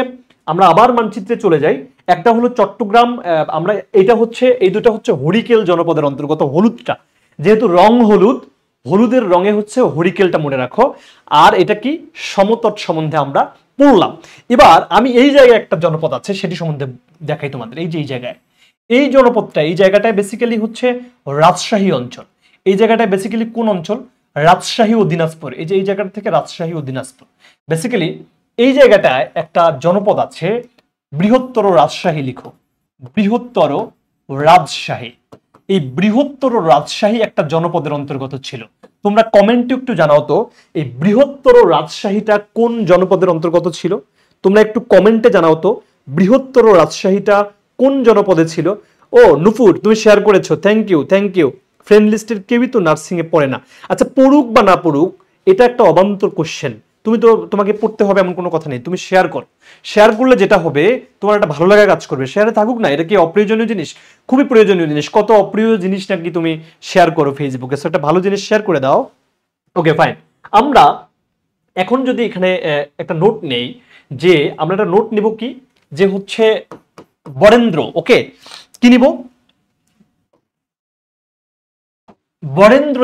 আমরা আবার মানচিত্রে চলে যাই, একটা হলো চট্টগ্রাম। আমরা এটা হচ্ছে, এই দুটো হচ্ছে হরিকেল জনপদের অন্তর্গত। হলুদটা যেহেতু রং হলুদ, হলুদের রঙে হচ্ছে হরিকেলটা মনে রাখো। আর এটা কি? সমতট সম্বন্ধে আমরা পড়লাম। এবার আমি এই জায়গায় একটা জনপদ আছে সেটি সম্বন্ধে দেখাই তোমাদের। এই যে এই জায়গায়, এই জনপদটা, এই জায়গাটায় বেসিক্যালি হচ্ছে রাজশাহী অঞ্চল। এই জায়গাটায় বেসিক্যালি কোন অঞ্চল? রাজশাহী ও দিনাজপুর। এই যে এই জায়গাটা থেকে রাজশাহী ও দিনাজপুর। বেসিক্যালি এই জায়গাটায় একটা জনপদ আছে, বৃহত্তর রাজশাহী লিখো, বৃহত্তর রাজশাহী। এই বৃহত্তর রাজশাহী একটা জনপদের অন্তর্গত ছিল। তোমরা কমেন্টে একটু জানাও তো এই বৃহত্তর রাজশাহীটা কোন জনপদের অন্তর্গত ছিল। তোমরা একটু কমেন্টে জানাও তো বৃহত্তর রাজশাহীটা কোন জনপদে ছিল। ও নুপুর তুমি শেয়ার করেছো, thank you thank you. Friend লিস্টের কেউই তো নার্সিং এ পড়ে না। আচ্ছা পড়ুক বা না পড়ুক এটা একটা অবান্তর কোশ্চেন, তোমাকে পড়তে হবে এমন কোনো কথা নেই। তুমি শেয়ার করো, শেয়ার করলে যেটা হবে তোমার একটা ভালো লাগা কাজ করবে। শেয়ারে থাকুক না, এটা কি অপ্রয়োজনীয় জিনিস? খুবই প্রয়োজনীয় জিনিস। কত অপ্রিয় জিনিস নাকি তুমি শেয়ার করো ফেসবুকে, একটা ভালো জিনিস শেয়ার করে দাও। Okay fine. আমরা এখন যদি এখানে একটা নোট নেই, যে আমরা একটা নোট নিব কি, যে হচ্ছে বরেন্দ্র। ওকে কি নিব? বরেন্দ্র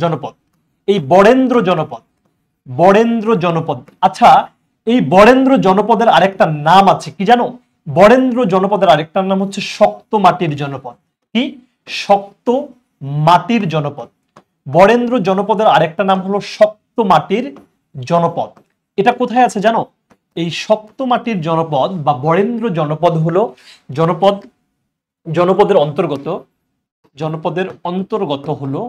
জনপদ। এই বরেন্দ্র জনপদ, বরেন্দ্র জনপদ। আচ্ছা এই বরেন্দ্র জনপদের আরেকটা নাম আছে কি জানো? বরেন্দ্র জনপদের আরেকটা নাম হচ্ছে শক্ত মাটির জনপদ। কি? শক্ত মাটির জনপদ। বরেন্দ্র জনপদের আরেকটা নাম হলো শক্ত মাটির জনপদ। এটা কোথায় আছে জানো? এই শক্ত মাটির জনপদ বা বরেন্দ্র জনপদ হলো জনপদের অন্তর্গত, জনপদের অন্তর্গত হলো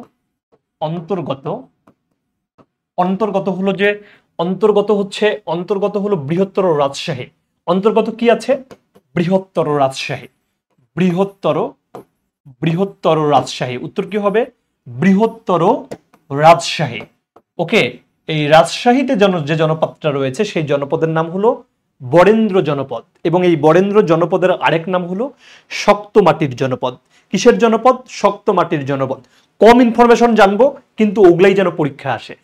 যে অন্তর্গত হলো বৃহত্তর রাজশাহী। অন্তর্গত কি আছে? বৃহত্তর রাজশাহী। বৃহত্তর রাজশাহী। উত্তর কি হবে? বৃহত্তর রাজশাহী। ওকে এই রাজশাহীতে যে জনপদটা রয়েছে সেই জনপদের নাম হলো বরেন্দ্র জনপদ, এবং এই বরেন্দ্র জনপদের আরেক নাম হলো শক্ত মাটির জনপদ। কিসের জনপদ? শক্ত মাটির জনপদ। কম ইনফরমেশন জানবো কিন্তু ওগুলাই যেন পরীক্ষা আসে।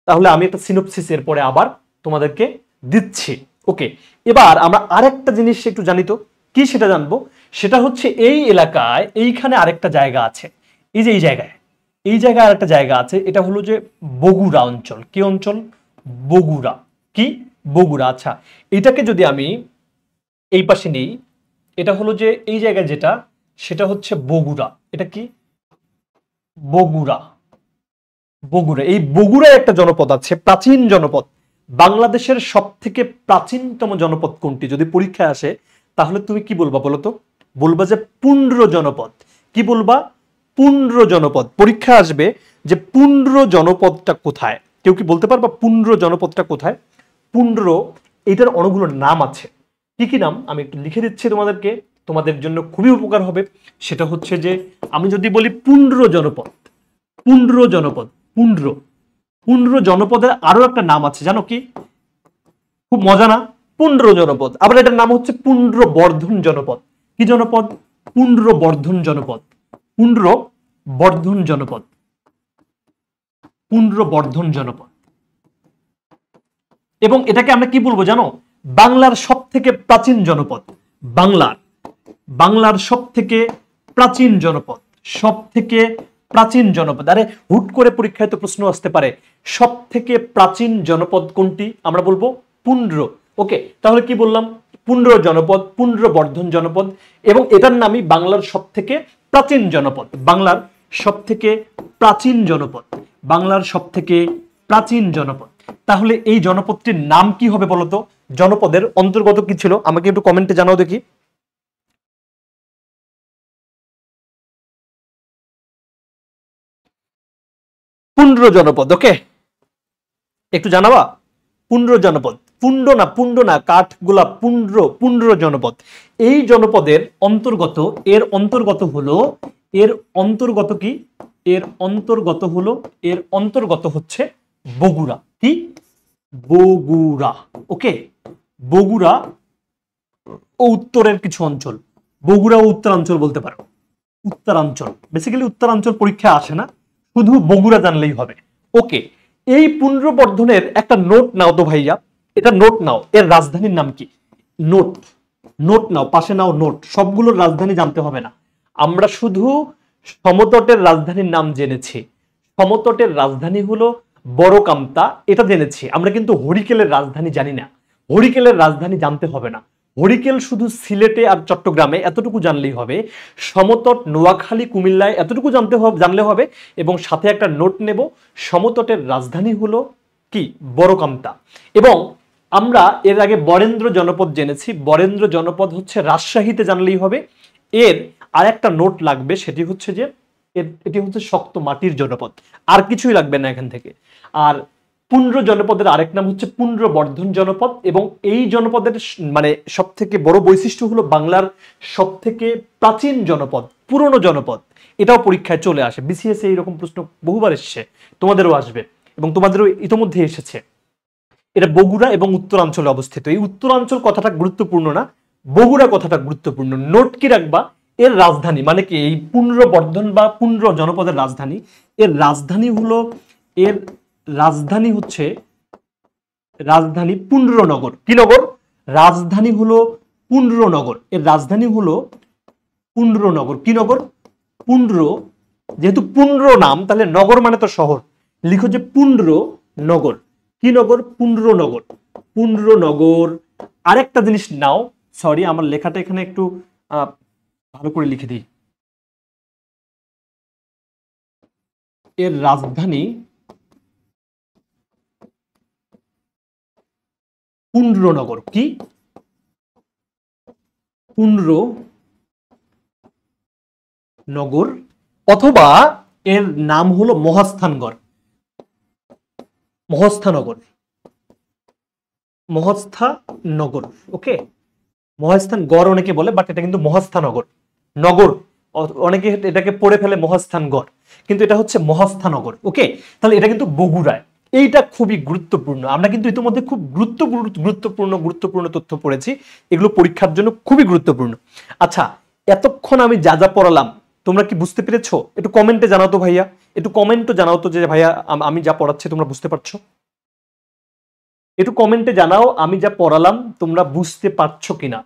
তাহলে আমি একটা সিনোপসিস এর পরে আবার তোমাদেরকে দিচ্ছি। ওকে এবার আমরা আরেকটা জিনিস একটু জানি তো, কি সেটা জানবো। সেটা হচ্ছে এই এলাকায় এইখানে আরেকটা জায়গা আছে। এই যে এই জায়গায় আরেকটা জায়গা আছে, এটা হলো যে বগুড়া অঞ্চল। কি অঞ্চল? বগুড়া। কি? বগুড়া। আচ্ছা এটাকে যদি আমি এই পাশে নেই, এটা হলো যে এই জায়গায় যেটা, সেটা হচ্ছে বগুড়া। এটা কি? বগুড়া। বগুড়া। এই বগুড়ায় একটা জনপদ আছে, প্রাচীন জনপদ। বাংলাদেশের সব থেকে প্রাচীনতম জনপদ কোনটি যদি পরীক্ষায় আসে তাহলে তুমি কি বলবা বলো তো? বলবা যে পুন্ড্র জনপদ। কি বলবা? পুন্ড্র জনপদ। পরীক্ষা আসবে যে পুন্ড্র জনপদটা কোথায়। কেউ কি বলতে পারবা পুন্ড্র জনপদটা কোথায়? পুন্ড্র এটার অনেকগুলো নাম আছে। কি কি নাম আমি একটু লিখে দিচ্ছি তোমাদেরকে, তোমাদের জন্য খুবই উপকার হবে। সেটা হচ্ছে যে আমি যদি বলি পুন্ড্র জনপদ, পুন্ড্র জনপদ, পুন্ড্র জনপদের আরো একটা নাম আছে জানো কি? খুব মজা না? পুন্ড্র জনপদ। আবার এটার নাম হচ্ছে পুন্ড্র বর্ধন জনপদ। কি জনপদ? পুন্ড্র বর্ধন জনপদ। পুন্ড্র বর্ধন জনপদ। পুন্ড্র বর্ধন জনপদ। এবং এটাকে আমরা কি বলবো জানো? বাংলার সব থেকে প্রাচীন জনপদ। বাংলার সব থেকে প্রাচীন জনপদ। সব থেকে প্রাচীন জনপদ। আরে হুট করে পরীক্ষায় তো প্রশ্ন আসতে পারে সব থেকে প্রাচীন জনপদ কোনটি? আমরা বলবো পুন্ড্র। ওকে তাহলে কি বললাম? পুন্ড্র জনপদ, পুন্ড্র বর্ধন জনপদ, এবং এটার নামই বাংলার সব থেকে প্রাচীন জনপদ। বাংলার সব থেকে প্রাচীন জনপদ। বাংলার সব থেকে প্রাচীন জনপদ। তাহলে এই জনপদটির নাম কি হবে বলতো? জনপদের অন্তর্গত কি ছিল আমাকে একটু কমেন্টে জানাও দেখি। পুন্ড্র জনপদ। ওকে একটু জানাবা পুন্ড্র জনপদ। পুন্ড না কাঠগোলা, পুন্ড্র জনপদ। এই জনপদের অন্তর্গত, এর অন্তর্গত হলো, এর অন্তর্গত কি? এর অন্তর্গত হচ্ছে বগুড়া। কি? বগুড়া। ওকে বগুড়া ও উত্তরের কিছু অঞ্চল। বগুড়া ও উত্তরাঞ্চল বলতে পারো। উত্তরাঞ্চল বেসিক্যালি উত্তরাঞ্চল পরীক্ষা আসে না, শুধু বগুড়া জানলেই হবে। ওকে এই পুনর্বর্ধনের একটা নোট নাও তো ভাইয়া, এটা নোট নাও। এর রাজধানীর নাম কি? নোট নাও, পাশে নাও নোট। সবগুলোর রাজধানী জানতে হবে না, আমরা শুধু সমতটের রাজধানীর নাম জেনেছি। সমতটের রাজধানী হলো বড়কামতা, এটা জেনেছি আমরা, কিন্তু হরিকেলের রাজধানী জানি না। হরিকেলের রাজধানী জানতে হবে না। হরিকেল শুধু সিলেটে আর চট্টগ্রামে, এতটুকু জানলেই হবে। সমতট নোয়াখালী কুমিল্লায় এতটুকু জানলে হবে। এবং সাথে একটা নোট নেব, সমতটের রাজধানী হলো কি? বড়কামতা। এবং আমরা এর আগে বরেন্দ্র জনপদ জেনেছি, বরেন্দ্র জনপদ হচ্ছে রাজশাহীতে, জানলেই হবে। এর আর একটা নোট লাগবে, সেটি হচ্ছে যে এটি হচ্ছে শক্ত মাটির জনপদ, আর কিছুই লাগবে না এখান থেকে। আর পুন্ড্র জনপদের আরেক নাম হচ্ছে পুন্ড্রবর্ধন জনপদ, এবং এই জনপদের মানে সব থেকে বড় বৈশিষ্ট্য হলো বাংলার সব থেকে প্রাচীন জনপদ, পুরনো জনপদ। এটাও পরীক্ষায় চলে আসে, বিসিএস এইরকম প্রশ্ন বহুবার এসেছে, তোমাদেরও আসবে এবং তোমাদেরও ইতোমধ্যে এসেছে। এটা বগুড়া এবং উত্তরাঞ্চলে অবস্থিত। এই উত্তরাঞ্চল কথাটা গুরুত্বপূর্ণ না, বগুড়া কথাটা গুরুত্বপূর্ণ। নোট কি রাখবা, এর রাজধানী মানে কি, এই পুন্ড্রবর্ধন বা পুন্ড্র জনপদের রাজধানী, এর রাজধানী হচ্ছে রাজধানী পুন্ড্রনগর। কি নগর? রাজধানী হলো পুন্ড্রনগর। এর রাজধানী হলো পুন্ড্রনগর। কি নগর? পুন্ড্র। যেহেতু পুন্ড্র নাম, তাহলে নগর মানে তো শহর, লিখো যে পুন্ড্রনগর। কি নগর? পুন্ড্রনগর। পুন্ড্রনগর। আরেকটা জিনিস নাও, সরি আমার লেখাটা এখানে একটু ভালো করে লিখে দিই। এর রাজধানী পুন্ড্রনগর। কি? পুন্ড্রনগর, অথবা এর নাম হলো মহাস্থানগড়। মহস্থানগর। মহস্থানগর। ওকে, মহাস্থানগড় অনেকে বলে, বাট এটা কিন্তু মহাস্থানগর। নগর অনেকে এটাকে পড়ে ফেলে মহাস্থানগড়, কিন্তু এটা হচ্ছে মহাস্থানগর। ওকে, তাহলে এটা কিন্তু বগুড়ায়। এইটা খুবই গুরুত্বপূর্ণ। আমরা কিন্তু ইতিমধ্যে খুব গুরুত্বপূর্ণ তথ্য পড়েছি, এগুলো পরীক্ষার জন্য খুবই গুরুত্বপূর্ণ। আচ্ছা, এতক্ষণ আমি যা যা পড়ালাম তোমরা কি বুঝতে পেরেছো? একটু কমেন্টে জানাও তো ভাইয়া, একটু কমেন্টে জানাও তো যে ভাইয়া আমি যা পড়াচ্ছি তোমরা বুঝতে পারছো? একটু কমেন্টে জানাও আমি যা পড়ালাম তোমরা বুঝতে পারছো কিনা।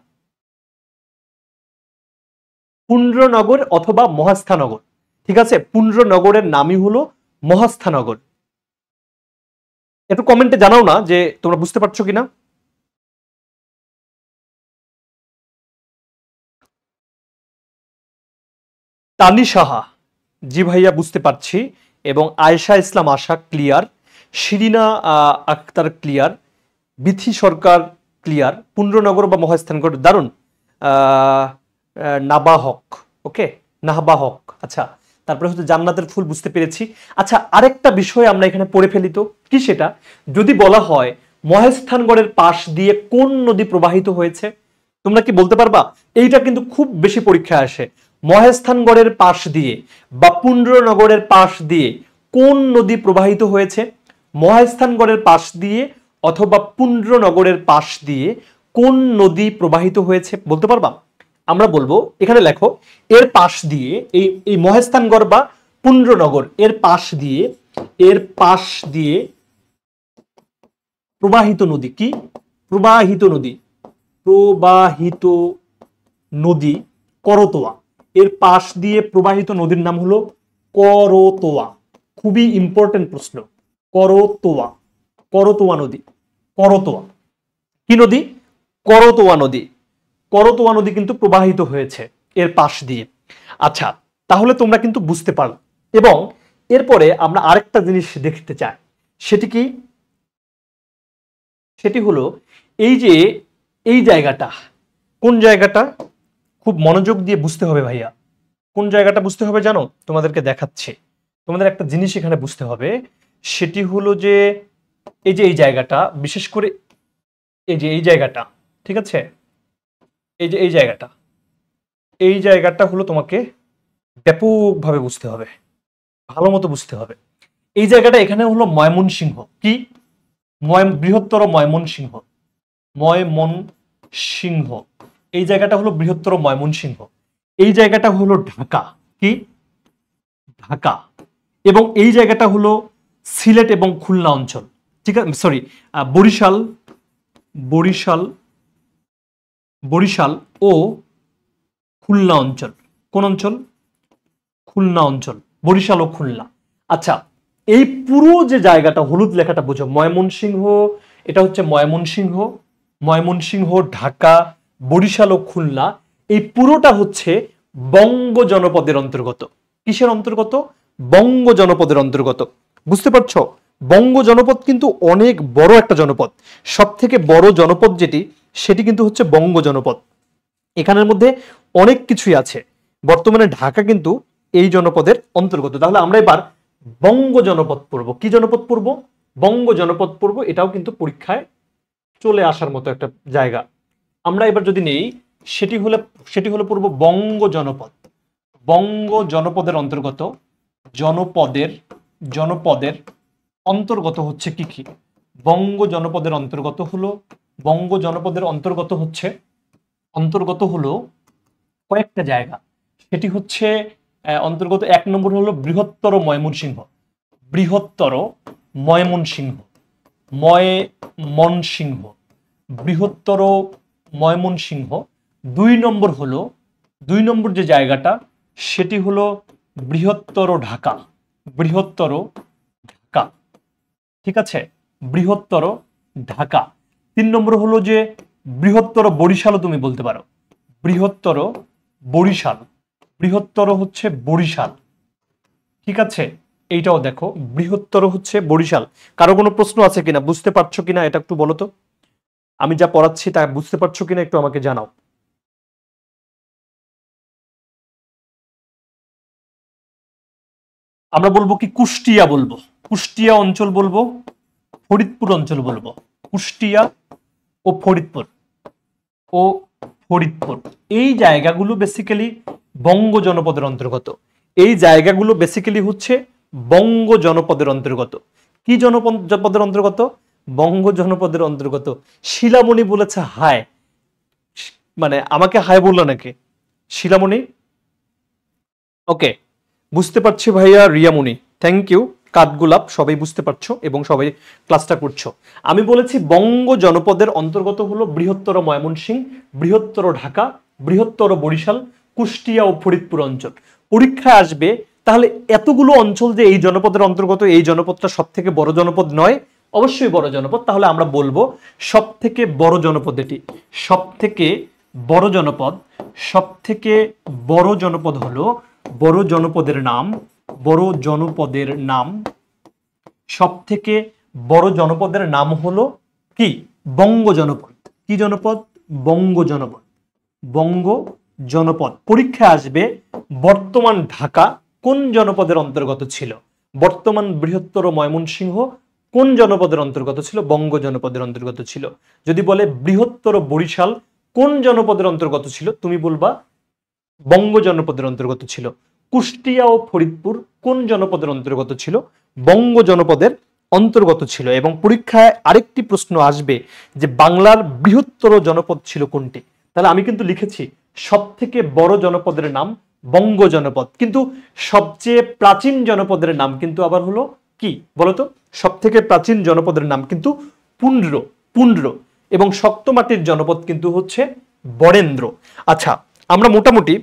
পুন্ড্রনগর অথবা মহাস্থানগর, ঠিক আছে? পুন্ড্রনগরের নামই হলো মহাস্থানগর। একটু কমেন্টে জানাও না যে তোমরা বুঝতে পারছো কিনা। তানি সাহা, জি ভাইয়া বুঝতে পারছি, এবং আয়েশা ইসলাম আশা ক্লিয়ার, শিরিনা আক্তার ক্লিয়ার, বিথি সরকার ক্লিয়ার। পুন্ড্রনগর বা মহাস্থানগর, দারুণ। নাবাহক, ওকে, নাহবাহক। আচ্ছা, তারপরে হচ্ছে জান্নাতের ফুল, বুঝতে পেরেছি। আচ্ছা, আরেকটা বিষয় আমরা এখানে পড়ে ফেলি তো, কি সেটা? যদি বলা হয় মহেস্থানগড়ের পাশ দিয়ে কোন নদী প্রবাহিত হয়েছে, তোমরা কি বলতে পারবা? এইটা কিন্তু খুব বেশি পরীক্ষায় আসে। মহেস্থানগড়ের পাশ দিয়ে বা পুন্ড্রনগরের পাশ দিয়ে কোন নদী প্রবাহিত হয়েছে? মহেস্থানগড়ের পাশ দিয়ে অথবা পুন্ড্রনগরের পাশ দিয়ে কোন নদী প্রবাহিত হয়েছে বলতে পারবা? আমরা বলবো, এখানে লেখো, এর পাশ দিয়ে, এই মহেস্থানগড় বা পুন্ড্রনগর এর পাশ দিয়ে প্রবাহিত নদী। কি? প্রবাহিত নদী করতোয়া। এর পাশ দিয়ে প্রবাহিত নদীর নাম হলো করতোয়া। খুবই ইম্পর্টেন্ট প্রশ্ন। করতোয়া নদী। করতোয়া কি নদী? করতোয়া নদী। করতোয়া নদী কিন্তু প্রবাহিত হয়েছে এর পাশ দিয়ে। আচ্ছা, তাহলে তোমরা কিন্তু বুঝতে পারো। এবং এরপরে আমরা আরেকটা জিনিস দেখতে চাই, সেটি কি? সেটি হলো এই যে এই জায়গাটা, কোন জায়গাটা? খুব মনোযোগ দিয়ে বুঝতে হবে ভাইয়া। কোন জায়গাটা বুঝতে হবে জানো? তোমাদেরকে দেখাচ্ছি। তোমাদের একটা জিনিস এখানে বুঝতে হবে, সেটি হলো যে এই জায়গাটা, বিশেষ করে এই জায়গাটা, ঠিক আছে? এই জায়গাটা হলো তোমাকে ব্যাপকভাবে বুঝতে হবে, ভালো মতো বুঝতে হবে। এই জায়গাটা এখানে হলো ময়মনসিংহ। কি? বৃহত্তর ময়মনসিংহ। এই জায়গাটা হলো বৃহত্তর ময়মনসিংহ। এই জায়গাটা হলো ঢাকা। কি? ঢাকা। এবং এই জায়গাটা হলো সিলেট এবং খুলনা অঞ্চল, ঠিক আছে? সরি, বরিশাল ও খুলনা অঞ্চল। কোন অঞ্চল? খুলনা অঞ্চল, বরিশাল ও খুলনা। আচ্ছা, এই পুরো যে জায়গাটা, হলুদ লেখাটা বুঝো, ময়মনসিংহ, এটা হচ্ছে ময়মনসিংহ, ঢাকা, বরিশাল ও খুলনা, এই পুরোটা হচ্ছে বঙ্গ জনপদের অন্তর্গত। কিসের অন্তর্গত? বঙ্গ জনপদের অন্তর্গত। বুঝতে পারছো? বঙ্গ জনপদ কিন্তু অনেক বড় একটা জনপদ, সব থেকে বড় জনপদ যেটি সেটি কিন্তু হচ্ছে বঙ্গ জনপদ। এখানের মধ্যে অনেক কিছুই আছে। বর্তমানে ঢাকা কিন্তু এই জনপদের অন্তর্গত। তাহলে আমরা এবার বঙ্গ জনপদ পড়ব। কি জনপদ পড়ব? বঙ্গ জনপদ পড়ব। এটাও কিন্তু পরীক্ষায় চলে আসার মতো একটা জায়গা। আমরা এবার যদি নেই, সেটি হলো পড়ব বঙ্গ জনপদ। বঙ্গ জনপদের অন্তর্গত, জনপদের অন্তর্গত হচ্ছে কি কি? বঙ্গ জনপদের অন্তর্গত হলো কয়েকটা জায়গা। সেটি হচ্ছে অন্তর্গত 1 নম্বর হলো বৃহত্তর ময়মনসিংহ। বৃহত্তর ময়মনসিংহ। 2 নম্বর যে জায়গাটা সেটি হলো বৃহত্তর ঢাকা। ঠিক আছে, বৃহত্তর ঢাকা। 3 নম্বর হলো যে বৃহত্তর বরিশালও তুমি বলতে পারো। বৃহত্তর হচ্ছে বরিশাল। ঠিক আছে, এইটাও দেখো, বৃহত্তর হচ্ছে বরিশাল। কারো কোনো প্রশ্ন আছে কিনা, বুঝতে পারছো কিনা এটা একটু বলো তো। আমি যা পড়াচ্ছি তা বুঝতে পারছো কিনা একটু আমাকে জানাও। আমরা বলবো কি কুষ্টিয়া বলবো, কুষ্টিয়া অঞ্চল বলবো, ফরিদপুর অঞ্চল বলবো। কুষ্টিয়া ও ফরিদপুর এই জায়গাগুলো বেসিক্যালি বঙ্গ জনপদের অন্তর্গত। এই জায়গাগুলো বেসিক্যালি হচ্ছে বঙ্গ জনপদের অন্তর্গত। কি জনপদের অন্তর্গত? বঙ্গ জনপদের অন্তর্গত। শিলামণি বলেছে হায়, মানে আমাকে হায় বললো নাকি শিলামণি? ওকে, বুঝতে পারছি ভাইয়া। Riyamoni, thank you. কাঠগোলাপ, সবাই বুঝতে পারছো এবং সবাই ক্লাসটা করছো। আমি বলেছি বঙ্গ জনপদের অন্তর্গত হলো বৃহত্তর ময়মনসিংহ, বৃহত্তর ঢাকা, বৃহত্তর বরিশাল, কুষ্টিয়া ও ফরিদপুর অঞ্চল। পরীক্ষায় আসবে তাহলে এতগুলো অঞ্চল যে এই জনপদের অন্তর্গত, এই জনপদটা সব থেকে বড় জনপদ নয়? অবশ্যই বড় জনপদ। তাহলে আমরা বলবো সব থেকে বড় জনপদ এটি। সব থেকে বড় জনপদ হলো বড় জনপদের নাম সব থেকে বড় জনপদের নাম হলো কি? বঙ্গ জনপদ। কি জনপদ? বঙ্গ জনপদ। পরীক্ষায় আসবে বর্তমান ঢাকা কোন জনপদের অন্তর্গত ছিল? বর্তমান বৃহত্তর ময়মনসিংহ কোন জনপদের অন্তর্গত ছিল? বঙ্গ জনপদের অন্তর্গত ছিল। যদি বলে বৃহত্তর বরিশাল কোন জনপদের অন্তর্গত ছিল? তুমি বলবা বঙ্গ জনপদের অন্তর্গত ছিল। কুষ্টিয়া ও ফরিদপুর কোন জনপদের অন্তর্গত ছিল? বঙ্গ জনপদের অন্তর্গত ছিল। এবং পরীক্ষায় আরেকটি প্রশ্ন আসবে যে বাংলার বৃহত্তর জনপদ ছিল কোনটি? তাহলে আমি কিন্তু লিখেছি সব থেকে বড় জনপদের নাম বঙ্গ জনপদ, কিন্তু সবচেয়ে প্রাচীন জনপদের নাম কিন্তু আবার হলো কি বলতো? সব থেকে প্রাচীন জনপদের নাম কিন্তু পুন্ড্র এবং শক্ত মাটির জনপদ কিন্তু হচ্ছে বরেন্দ্র। আচ্ছা, আমরা মোটামুটি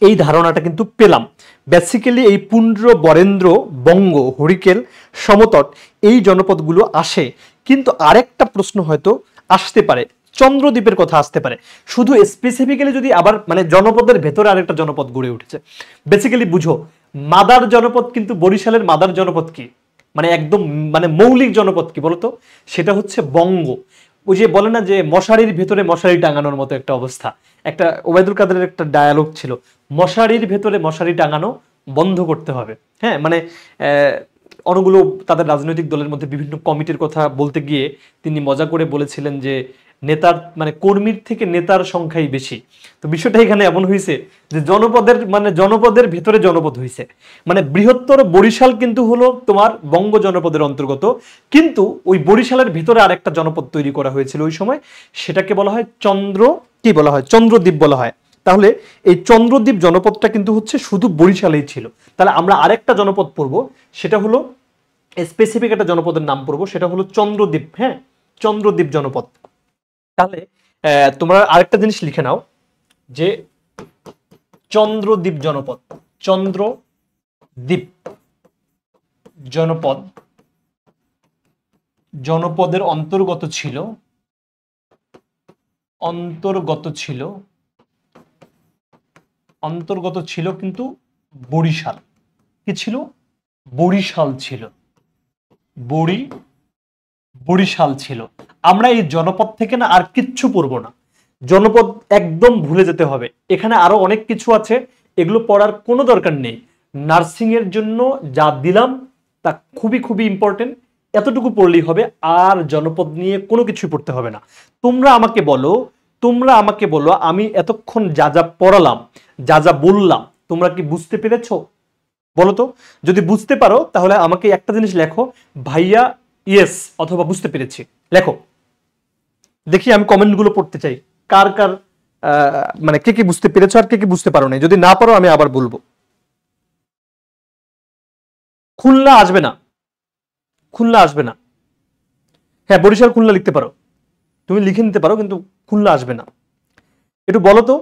এই ধারণাটা কিন্তু পেলাম। বেসিক্যালি এই পুন্ড্র, বরেন্দ্র, বঙ্গ, হরিকেল, সমতট এই জনপদগুলো আসে। কিন্তু আরেকটা প্রশ্ন হয়তো আসতে পারে, চন্দ্রদ্বীপের কথা আসতে পারে। শুধু স্পেসিফিক্যালি যদি আবার মানে জনপদের ভেতরে আরেকটা জনপদ গড়ে উঠেছে। বেসিক্যালি বুঝো, মাদার জনপদ কিন্তু বরিশালের মাদার জনপদ কি, মানে একদম মানে মৌলিক জনপদ কি বলতো? সেটা হচ্ছে বঙ্গ। ওই যে বলে না যে মশারির ভেতরে মশারি টাঙানোর মতো একটা অবস্থা। একটা ওবায়দুল কাদেরের একটা ডায়ালগ ছিল, মশারির ভেতরে মশারি টাঙানো বন্ধ করতে হবে। হ্যাঁ, মানে অনেকগুলো তাদের রাজনৈতিক দলের মধ্যে বিভিন্ন কমিটির কথা বলতে গিয়ে তিনি মজা করে বলেছিলেন যে নেতার মানে কর্মীর থেকে নেতার সংখ্যাই বেশি। তো বিষয়টা এখানে এমন হয়েছে যে জনপদের ভেতরে জনপদ হয়েছে। মানে বৃহত্তর বরিশাল কিন্তু হলো তোমার বঙ্গ জনপদের অন্তর্গত, কিন্তু ওই বরিশালের ভেতরে আরেকটা জনপদ তৈরি করা হয়েছিল ওই সময়, সেটাকে বলা হয় চন্দ্রদ্বীপ বলা হয়। তাহলে এই চন্দ্রদ্বীপ জনপদটা কিন্তু হচ্ছে শুধু বরিশালেই ছিল। তাহলে আমরা আরেকটা জনপদ পড়বো, সেটা হলো স্পেসিফিক একটা জনপদের নাম পড়বো, সেটা হলো চন্দ্রদ্বীপ। হ্যাঁ, চন্দ্রদ্বীপ জনপদ। তাহলে তোমরা আরেকটা জিনিস লিখে নাও যে চন্দ্রদ্বীপ জনপদের অন্তর্গত ছিল কিন্তু বরিশাল। কি ছিল? বরিশাল ছিল। বরিশাল ছিল। আমরা এই জনপদ থেকে না আর কিচ্ছু পড়বো না, জনপদ একদম ভুলে যেতে হবে। এখানে আরো অনেক কিছু আছে, এগুলো পড়ার কোনো দরকার নেই। নার্সিং এর জন্য যা দিলাম তা খুবই খুবই ইম্পর্টেন্ট, এতটুকু পড়লেই হবে, আর জনপদ নিয়ে কোনো কিছু পড়তে হবে না। তোমরা আমাকে বলো আমি এতক্ষণ যা যা পড়ালাম, যা যা বললাম, তোমরা কি বুঝতে পেরেছো? বলো তো। যদি বুঝতে পারো তাহলে আমাকে একটা জিনিস লেখো, ভাইয়া ইয়েস অথবা বুঝতে পেরেছি লেখো। দেখি আমি কমেন্টগুলো পড়তে চাই, কার কার মানে কে কি বুঝতে পেরেছো আর কে কি বুঝতে পারো না। যদি না পারো আমি আবার বলবো। খুলনা আসবে না, খুলনা আসবে না। হ্যাঁ বরিশাল খুলনা লিখতে পারো, তুমি লিখে নিতে পারো, কিন্তু খুলনা আসবে না। একটু বলো তো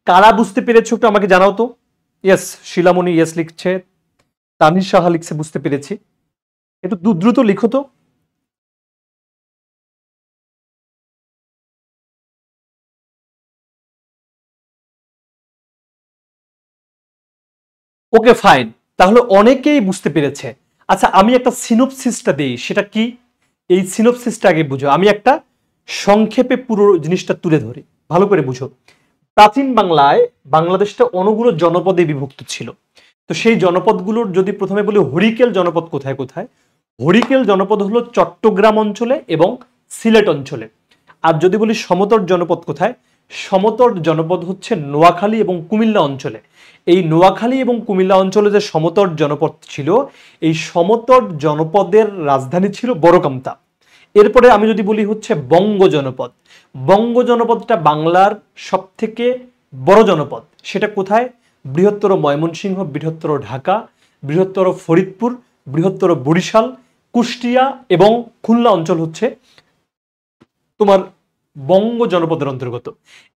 কারা বুঝতে পেরেছো, একটু আমাকে জানাও তো। ইয়েস, শিলামণি ইয়েস লিখছে, তানির সাহা লিখছে বুঝতে পেরেছি। একটু দ্রুত লিখো তো। ওকে ফাইন, তাহলে অনেকেই বুঝতে পেরেছে। আচ্ছা আমি একটা সিনোপসিসটা দেই, সেটা কি? এই সিনোপসিসটা আগে বুঝো, আমি একটা সংক্ষেপে পুরো জিনিসটা তুলে ধরি, ভালো করে বুঝো। প্রাচীন বাংলায় বাংলাদেশটা অনেকগুলো জনপদে বিভক্ত ছিল। তো সেই জনপদগুলোর যদি প্রথমে বলি হরিকেল জনপদ কোথায় কোথায়, হরিকেল জনপদ হলো চট্টগ্রাম অঞ্চলে এবং সিলেট অঞ্চলে। আর যদি বলি সমতট জনপদ কোথায়, সমতট জনপদ হচ্ছে নোয়াখালী এবং কুমিল্লা অঞ্চলে। এই নোয়াখালী এবং কুমিল্লা অঞ্চলে যে সমতট জনপদ ছিল, এই সমতট জনপদের রাজধানী ছিল বড়কামতা। এরপরে আমি যদি বলি হচ্ছে বঙ্গ জনপদ, বঙ্গ জনপদটা বাংলার সব থেকে বড় জনপদ। সেটা কোথায়? বৃহত্তর ময়মনসিংহ, বৃহত্তর ঢাকা, বৃহত্তর ফরিদপুর, বৃহত্তর বরিশাল, কুষ্টিয়া এবং খুলনা অঞ্চল হচ্ছে তোমার বঙ্গ জনপদের অন্তর্গত।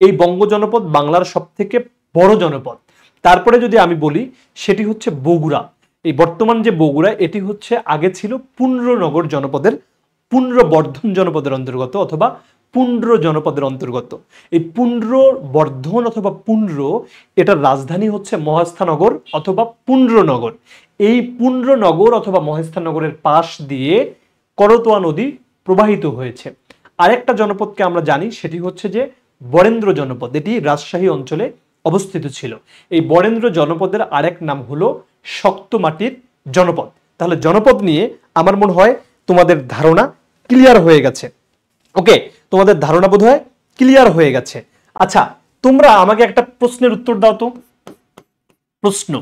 এই বঙ্গ জনপদ বাংলার সব থেকে বড় জনপদ। তারপরে যদি আমি বলি সেটি হচ্ছে বগুড়া। এই বর্তমান যে বগুড়া, এটি হচ্ছে আগে ছিল পুন্ড্রনগর জনপদের, পুন্ড্রবর্ধন জনপদের অন্তর্গত অথবা পুন্ড্র জনপদের অন্তর্গত। এই পুন্ড্রবর্ধন অথবা পুন্ড্র, এটার রাজধানী হচ্ছে মহাস্থানগর অথবা পুন্ড্রনগর। এই পুন্ড্রনগর অথবা মহাস্থানগরের পাশ দিয়ে করতোয়া নদী প্রবাহিত হয়েছে। আরেকটা জনপদকে আমরা জানি, সেটি হচ্ছে যে বরেন্দ্র জনপদ, এটি রাজশাহী অঞ্চলে অবস্থিত ছিল। এই বরেন্দ্র জনপদের আরেক নাম হলো শক্ত মাটির জনপদ। তাহলে জনপদ নিয়ে আমার মনে হয় তোমাদের ধারণা ক্লিয়ার হয়ে গেছে। ওকে, তোমাদের ধারণা বোধহয় ক্লিয়ার হয়ে গেছে। আচ্ছা তোমরা আমাকে একটা প্রশ্নের উত্তর দাও তো। প্রশ্ন,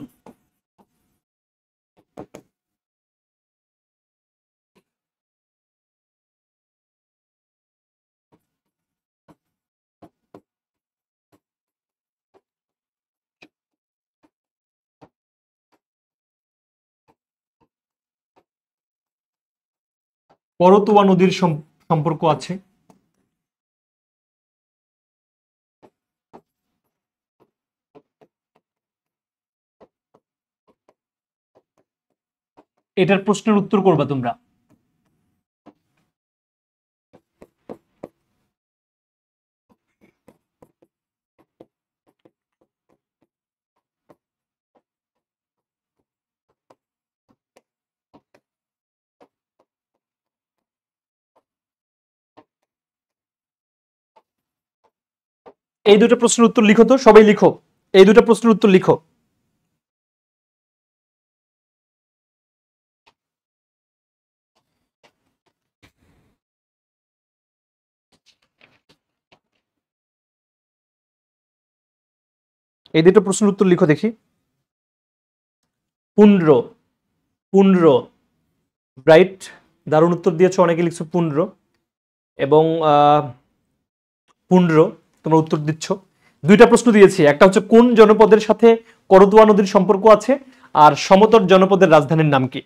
করতোয়া নদীর সম্পর্ক আছে। এটার প্রশ্নের উত্তর করবা তোমরা। এই দুটো প্রশ্নের উত্তর লিখো তো, সবাই লিখো, এই দুটো প্রশ্নের উত্তর লিখো। এই দুটো প্রশ্নের উত্তর লিখো দেখি। পুন্ড্র, পুন্ড্র, রাইট, দারুণ উত্তর দিয়েছো, অনেকে লিখছো পুন্ড্র এবং পুন্ড্র, তোমরা উত্তর দিচ্ছ। দুইটা প্রশ্ন দিয়েছি, একটা হচ্ছে কোন জনপদের সাথে করতোয়া নদীর সম্পর্ক আছে, আর সমতট জনপদের রাজধানীর নাম কি?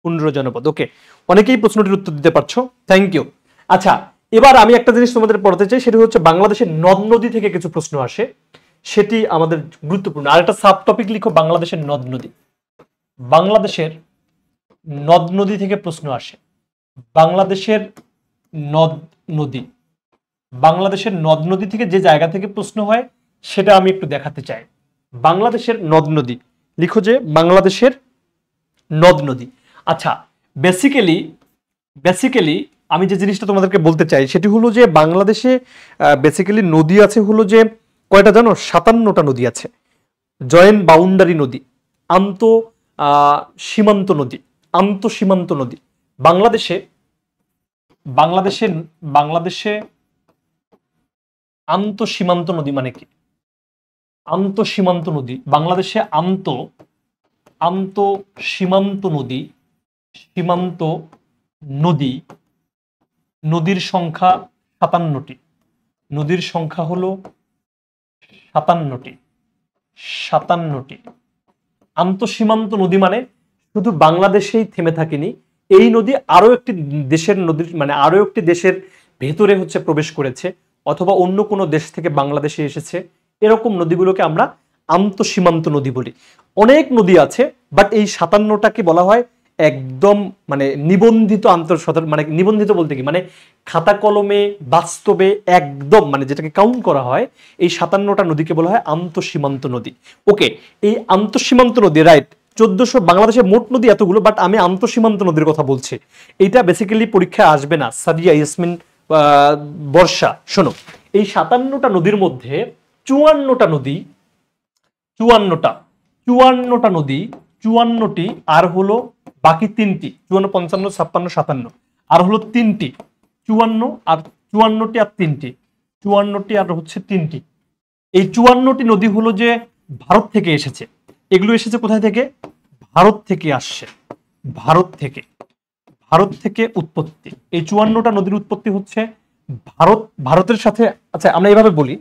পুন্ড্র জনপদ। ওকে, অনেকেই প্রশ্নটির উত্তর দিতে পারছো, থ্যাংক ইউ। আচ্ছা এবার আমি একটা জিনিস তোমাদের পড়াতে চাই, সেটা হচ্ছে বাংলাদেশের নদ নদী থেকে কিছু প্রশ্ন আসে, সেটি আমাদের গুরুত্বপূর্ণ। আর একটা সাব টপিক লিখো, বাংলাদেশের নদ নদী। বাংলাদেশের নদ নদী থেকে প্রশ্ন আসে, বাংলাদেশের নদ নদী, বাংলাদেশের নদ নদী থেকে যে জায়গা থেকে প্রশ্ন হয় সেটা আমি একটু দেখাতে চাই। বাংলাদেশের নদ নদী লিখো যে বাংলাদেশের নদ নদী। আচ্ছা, বেসিক্যালি আমি যে জিনিসটা তোমাদেরকে বলতে চাই সেটি হলো যে বাংলাদেশে বেসিক্যালি নদী আছে হলো যে কয়টা জানো? 57টা নদী আছে। জয়েন্ট বাউন্ডারি নদী, আন্ত সীমান্ত নদী, আন্তঃসীমান্ত নদী। বাংলাদেশে বাংলাদেশে বাংলাদেশে আন্তঃসীমান্ত নদী মানে কি? আন্তঃসীমান্ত নদী বাংলাদেশে আন্তঃসীমান্ত নদী, সীমান্ত নদী, নদীর সংখ্যা 57টি। নদীর সংখ্যা হলো 57টি। আন্তঃসীমান্ত নদী মানে শুধু বাংলাদেশেই থেমে থাকেনি, এই নদী আরো একটি দেশের নদীর মানে আরো একটি দেশের ভেতরে হচ্ছে প্রবেশ করেছে, অথবা অন্য কোনো দেশ থেকে বাংলাদেশে এসেছে। এরকম নদীগুলোকে আমরা আন্তঃসীমান্ত নদী বলি। অনেক নদী আছে, বাট এই 57টাকে বলা হয় একদম মানে নিবন্ধিত মানে নিবন্ধিত বলতে কি মানে খাতা কলমে বাস্তবে একদম মানে যেটাকে কাউন্ট করা হয়, এই 57টা নদীকে বলা হয় আন্তঃসীমান্ত নদী। ওকে, এই আন্তঃসীমান্ত নদী রাইট 1400, বাংলাদেশের মোট নদী এতগুলো, বাট আমি আন্তঃসীমান্ত নদীর কথা বলছি। এটা বেসিক্যালি পরীক্ষায় আসবে না। সাদিয়া, ইয়াসমিন, বর্ষা, শোনো, এই 57টা নদীর মধ্যে 54টা নদী 54টি আর হলো বাকি 3টি 54, 55, 56, 57 আর হলো 3টি 54 আর 54টি আর 3টি 54টি আর হচ্ছে 3টি। এই 54টি নদী হলো যে ভারত থেকে এসেছে। এগুলো এসেছে কোথায় থেকে? ভারত থেকে আসছে। ভারত থেকে উৎপত্তি। এই 54টা নদীর উৎপত্তি হচ্ছে ভারতের সাথে। আচ্ছা, আমরা এইভাবে বলি,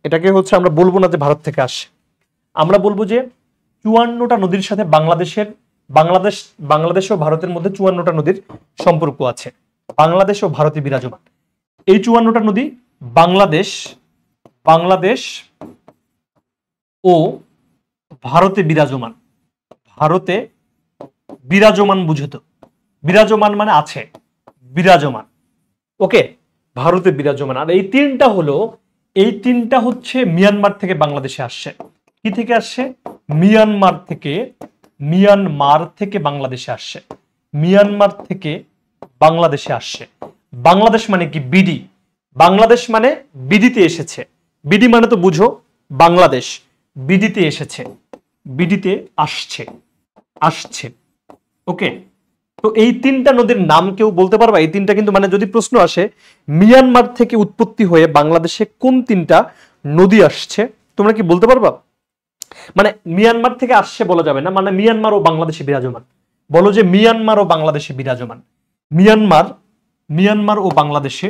এটাকে হচ্ছে আমরা বলবো না যে ভারত থেকে আসে, আমরা বলবো যে 54টা নদীর সাথে বাংলাদেশ ও ভারতের মধ্যে 54টা নদীর সম্পর্ক আছে। বাংলাদেশ ও ভারতে বিরাজমান এই 54টা নদী বাংলাদেশ ও ভারতে বিরাজমান বুঝো তো? বিরাজমান মানে আছে, বিরাজমান। ওকে, ভারতে বিরাজমান। আর এই তিনটা হচ্ছে মিয়ানমার থেকে বাংলাদেশে আসছে। কি থেকে আসছে? মিয়ানমার থেকে বাংলাদেশে আসছে। মিয়ানমার থেকে বাংলাদেশে আসছে। বাংলাদেশ মানে কি? বিডি। বাংলাদেশ মানে বিডিতে এসেছে। বিডি মানে তো বুঝো, বাংলাদেশ বিডিতে এসেছে, বিডিতে আসছে। ওকে, তো এই 3টা নদীর নাম কেউ বলতে পারবা? এই 3টা কিন্তু মানে যদি প্রশ্ন আসে মিয়ানমার থেকে উৎপত্তি হয়ে বাংলাদেশে কোন 3টা নদী আসছে, তোমরা কি বলতে পারবা? মানে মিয়ানমার থেকে আসছে বলা যাবে না, মানে মিয়ানমার ও বাংলাদেশে বিরাজমান। বলো যে মিয়ানমার ও বাংলাদেশে বিরাজমান। মিয়ানমার ও বাংলাদেশে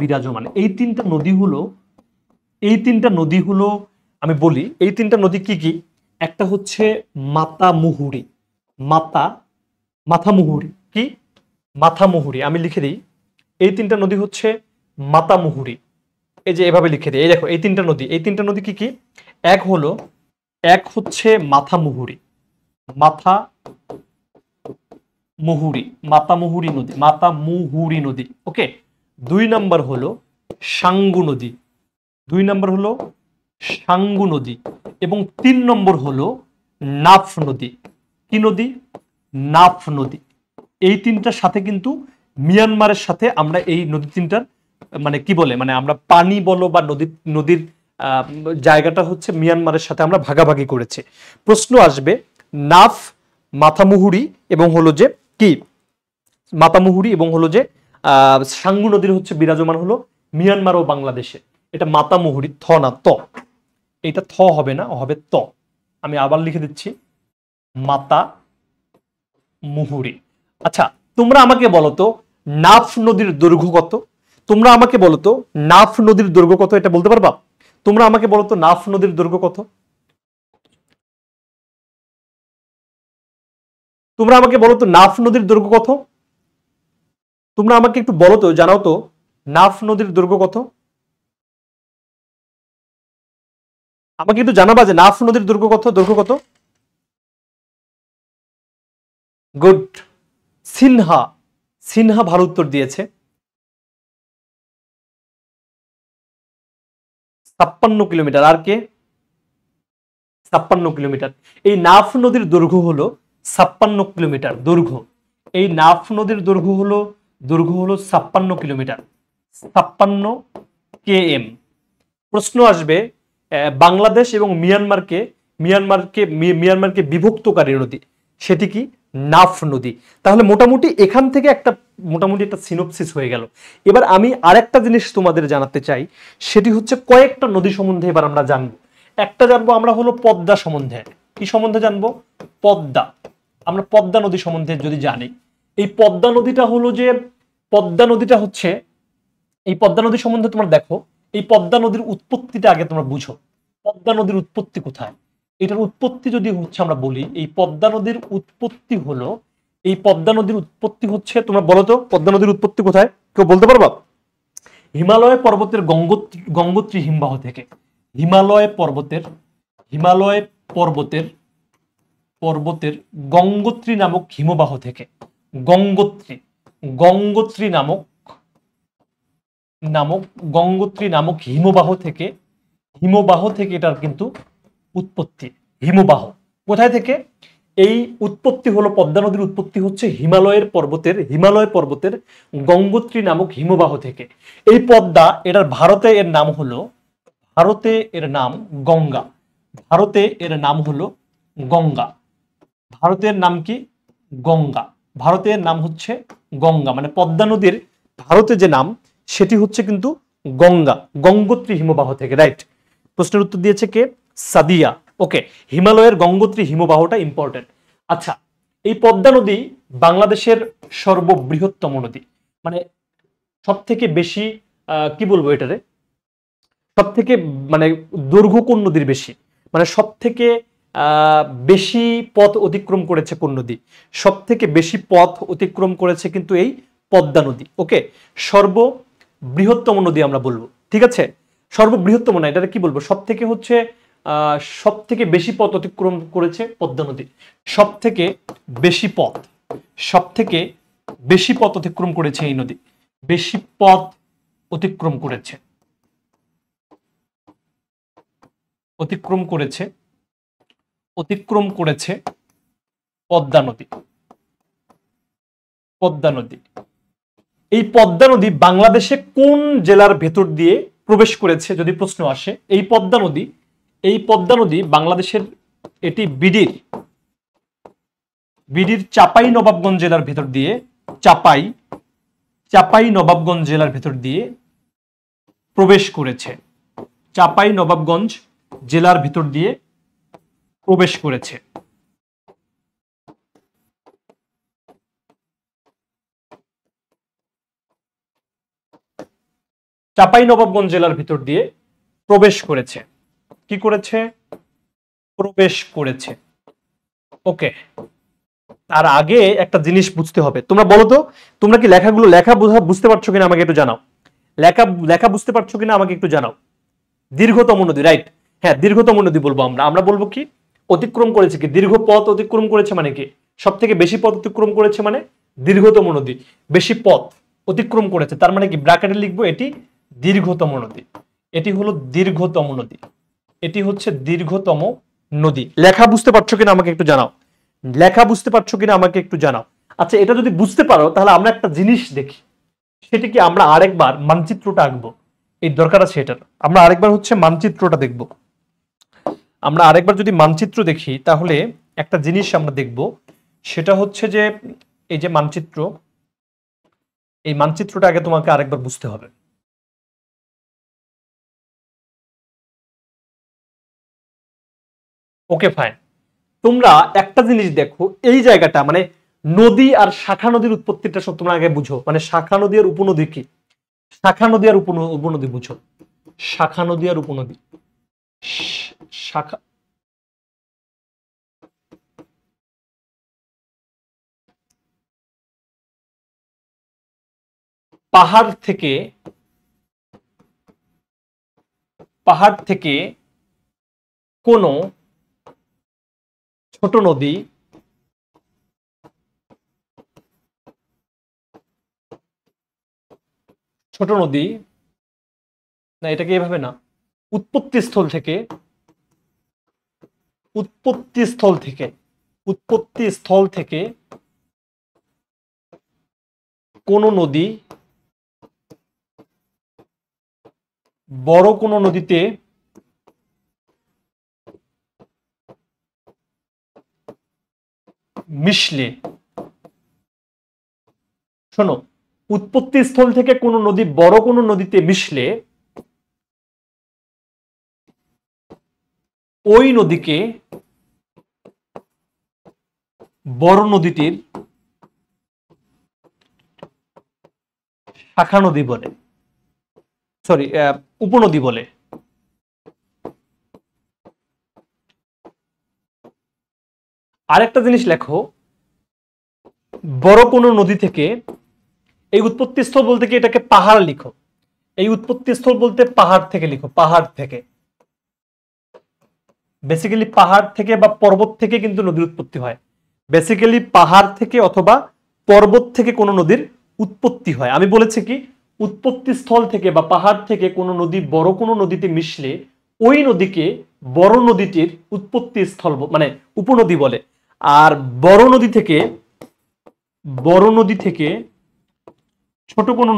বিরাজমান। এই 3টা নদী হলো আমি বলি, এই 3টা নদী কি কি? একটা হচ্ছে মাতামুহুরী। মাথামুহুরী আমি লিখে দিই। এই 3টা নদী হচ্ছে মাতামুহুরী। এই যে এভাবে লিখে দিই। এই দেখো এই 3টা নদী কি কি? এক হচ্ছে মাথামুহুরী নদী। ওকে, 2 নম্বর হলো সাঙ্গু নদী। এবং 3 নম্বর হলো নাফ নদী। কি নদী? নাফ নদী। এই 3টার সাথে কিন্তু মিয়ানমারের সাথে আমরা এই নদী 3টার মানে কি বলে মানে আমরা পানি বলো বা নদীর জায়গাটা হচ্ছে মিয়ানমারের সাথে আমরা ভাগাভাগি করেছি। প্রশ্ন আসবে নাফ, মাথামুহুরী এবং হলো যে কি সাঙ্গু নদীর হচ্ছে বিরাজমান হলো মিয়ানমার ও বাংলাদেশে। এটা মাতামুহুরী, থ না ত, এটা থ হবে না, হবে ত। আমি আবার লিখে দিচ্ছি মাতামুহুরী। আচ্ছা, তোমরা আমাকে বলো তো নাফ নদীর দৈর্ঘ্য কত? এটা বলতে পারবা? তোমরা আমাকে বলো তো নাফ নদীর দৈর্ঘ্য কত? তোমরা আমাকে একটু বলো তো, জানাও তো নাফ নদীর দৈর্ঘ্য কত? আমাকে একটু জানাবা যে নাফ নদীর দৈর্ঘ্য কত? গুড। সিনহা ভালো উত্তর দিয়েছে। 56 কিলোমিটার। আর কে? 56 কিলোমিটার। এই নাফ নদীর দৈর্ঘ্য হলো 56 কিলোমিটার দৈর্ঘ্য। এই নাফ নদীর দৈর্ঘ্য হলো 56 কিলোমিটার, 56 km। প্রশ্ন আসবে বাংলাদেশ এবং মিয়ানমারকে বিভক্তকারী নদী, সেটি কি? নাফ নদী। তাহলে মোটামুটি এখান থেকে একটা সিনোপসিস হয়ে গেল। এবার আমি আরেকটা জিনিস তোমাদের জানাতে চাই, সেটি হচ্ছে কয়েকটা নদী সম্বন্ধে এবার আমরা জানবো। একটা জানবো আমরা হলো পদ্মা সম্বন্ধে। কি সম্বন্ধে জানবো? পদ্মা। আমরা পদ্মা নদী সম্বন্ধে যদি জানি, এই পদ্মা নদীটা হলো যে পদ্মা নদীটা হচ্ছে এই পদ্মা নদী সম্বন্ধে তোমরা দেখো, এই পদ্মা নদীর উৎপত্তিটা আগে তোমরা বুঝো। পদ্মা নদীর উৎপত্তি কোথায়? এটার উৎপত্তি যদি হচ্ছে আমরা বলি, এই পদ্মা নদীর উৎপত্তি হলো, এই পদ্মা নদীর উৎপত্তি হচ্ছে, তোমরা বলো তো পদ্মা নদীর উৎপত্তি কোথায়? কেউ বলতে পারবা? হিমালয় পর্বতের গঙ্গোত্রী হিমবাহ থেকে। হিমালয় পর্বতের গঙ্গোত্রী নামক হিমবাহ থেকে। গঙ্গোত্রী নামক হিমবাহ থেকে এটার কিন্তু উৎপত্তি। হিমবাহ কোথায় থেকে? এই উৎপত্তি হলো, পদ্মা নদীর উৎপত্তি হচ্ছে হিমালয় পর্বতের গঙ্গোত্রী নামক হিমবাহ থেকে। এই পদ্মা, এটার ভারতে এর নাম গঙ্গা। ভারতের নাম কি? গঙ্গা। ভারতের নাম হচ্ছে গঙ্গা, মানে পদ্মা নদীর ভারতে যে নাম সেটি হচ্ছে কিন্তু গঙ্গা, গঙ্গোত্রী হিমবাহ থেকে। রাইট। প্রশ্নের উত্তর দিয়েছে কে? সাদিয়া। ওকে, হিমালয়ের গঙ্গোত্রী হিমবাহটা ইম্পর্টেন্ট। আচ্ছা, এই পদ্মা নদী বাংলাদেশের সর্ববৃহত্তম নদী, মানে সব থেকে বেশি কি বলবো এটারে, সব থেকে মানে দৈর্ঘ্য কোন নদীর বেশি, মানে সব থেকে বেশি পথ অতিক্রম করেছে কোন নদী? সব থেকে বেশি পথ অতিক্রম করেছে কিন্তু এই পদ্মা নদী। ওকে, সর্ববৃহত্তম নদী আমরা বলবো, ঠিক আছে? সর্ববৃহত্তম না, এটা কি বলবো, সব থেকে হচ্ছে সব থেকে বেশি পথ অতিক্রম করেছে পদ্মা নদী। সব থেকে বেশি পথ অতিক্রম করেছে এই নদী, বেশি পথ অতিক্রম করেছে পদ্মা নদী। এই পদ্মা নদী বাংলাদেশে কোন জেলার ভেতর দিয়ে প্রবেশ করেছে যদি প্রশ্ন আসে? এই পদ্মা নদী বাংলাদেশের, এটি বিডির চাপাই নবাবগঞ্জ জেলার ভেতর দিয়ে, চাপাই নবাবগঞ্জ জেলার ভেতর দিয়ে প্রবেশ করেছে। চাপাই নবাবগঞ্জ জেলার ভিতর দিয়ে প্রবেশ করেছে। চাপাই নবাবগঞ্জ জেলার ভিতর দিয়ে প্রবেশ করেছে। কি করেছে? প্রবেশ করেছে। ওকে, তার আগে একটা জিনিস বুঝতে হবে। তোমরা বলো তো, তোমরা কি লেখা বুঝতে পারছো কিনা আমাকে একটু জানাও। লেখা বুঝতে পারছো কিনা আমাকে একটু জানাও। দীর্ঘতম নদী, রাইট। হ্যাঁ, দীর্ঘতম নদী বলবো আমরা বলবো কি? অতিক্রম করেছে কি? দীর্ঘ পথ অতিক্রম করেছে মানে কি? সব থেকে বেশি পথ অতিক্রম করেছে মানে দীর্ঘতম নদী। বেশি পথ অতিক্রম করেছে তার মানে কি? ব্র্যাকেটে লিখবো এটি দীর্ঘতম নদী। এটি হলো দীর্ঘতম নদী, এটি হচ্ছে দীর্ঘতম নদী। লেখা বুঝতে পারছো কিনা আমাকে একটু জানাও। আচ্ছা, এটা যদি বুঝতে পারো তাহলে আমরা একটা জিনিস দেখি, সেটি কি? আমরা আরেকবার মানচিত্রটা আঁকবো, এই দরকার আছে এটার। আমরা আরেকবার হচ্ছে মানচিত্রটা দেখব। আমরা আরেকবার যদি মানচিত্র দেখি তাহলে একটা জিনিস আমরা দেখব, সেটা হচ্ছে যে এই যে মানচিত্র, এই মানচিত্রটা আগে তোমাকে আরেকবার বুঝতে হবে। ওকে, ফাইন। তোমরা একটা জিনিস দেখো, এই জায়গাটা মানে নদী আর শাখা নদীর উৎপত্তিটা সব তোমরা আগে বুঝো। মানে শাখা নদী আর উপনদী কি? শাখা নদী আর উপনদী বুঝো। শাখা নদী আর উপনদী, শাখা পাহাড় থেকে কোনো ছোট নদী না, এটাকে এভাবে না, উৎপত্তিস্থল থেকে কোন নদী বড় কোন নদীতে মিশলে, শোনো, উৎপত্তিস্থল থেকে কোন নদী বড় কোন নদীতে মিশলে ওই নদীকে বড় নদীটির শাখা নদী বলে, সরি উপনদী বলে। আরেকটা জিনিস লেখো, বড় কোনো নদী থেকে, এই উৎপত্তিস্থল বলতে কি এটাকে পাহাড় লিখো, এই উৎপত্তিস্থল বলতে পাহাড় থেকে লিখো, পাহাড় থেকে, বেসিক্যালি পাহাড় থেকে বা পর্বত থেকে কিন্তু নদীর উৎপত্তি হয়, বেসিক্যালি পাহাড় থেকে অথবা পর্বত থেকে কোনো নদীর উৎপত্তি হয়। আমি বলেছি কি উৎপত্তিস্থল থেকে বা পাহাড় থেকে কোনো নদী বড় কোনো নদীতে মিশলে ওই নদীকে বড় নদীটির উৎপত্তি স্থল মানে উপনদী বলে। আর বড় নদী থেকে ছোট কোনো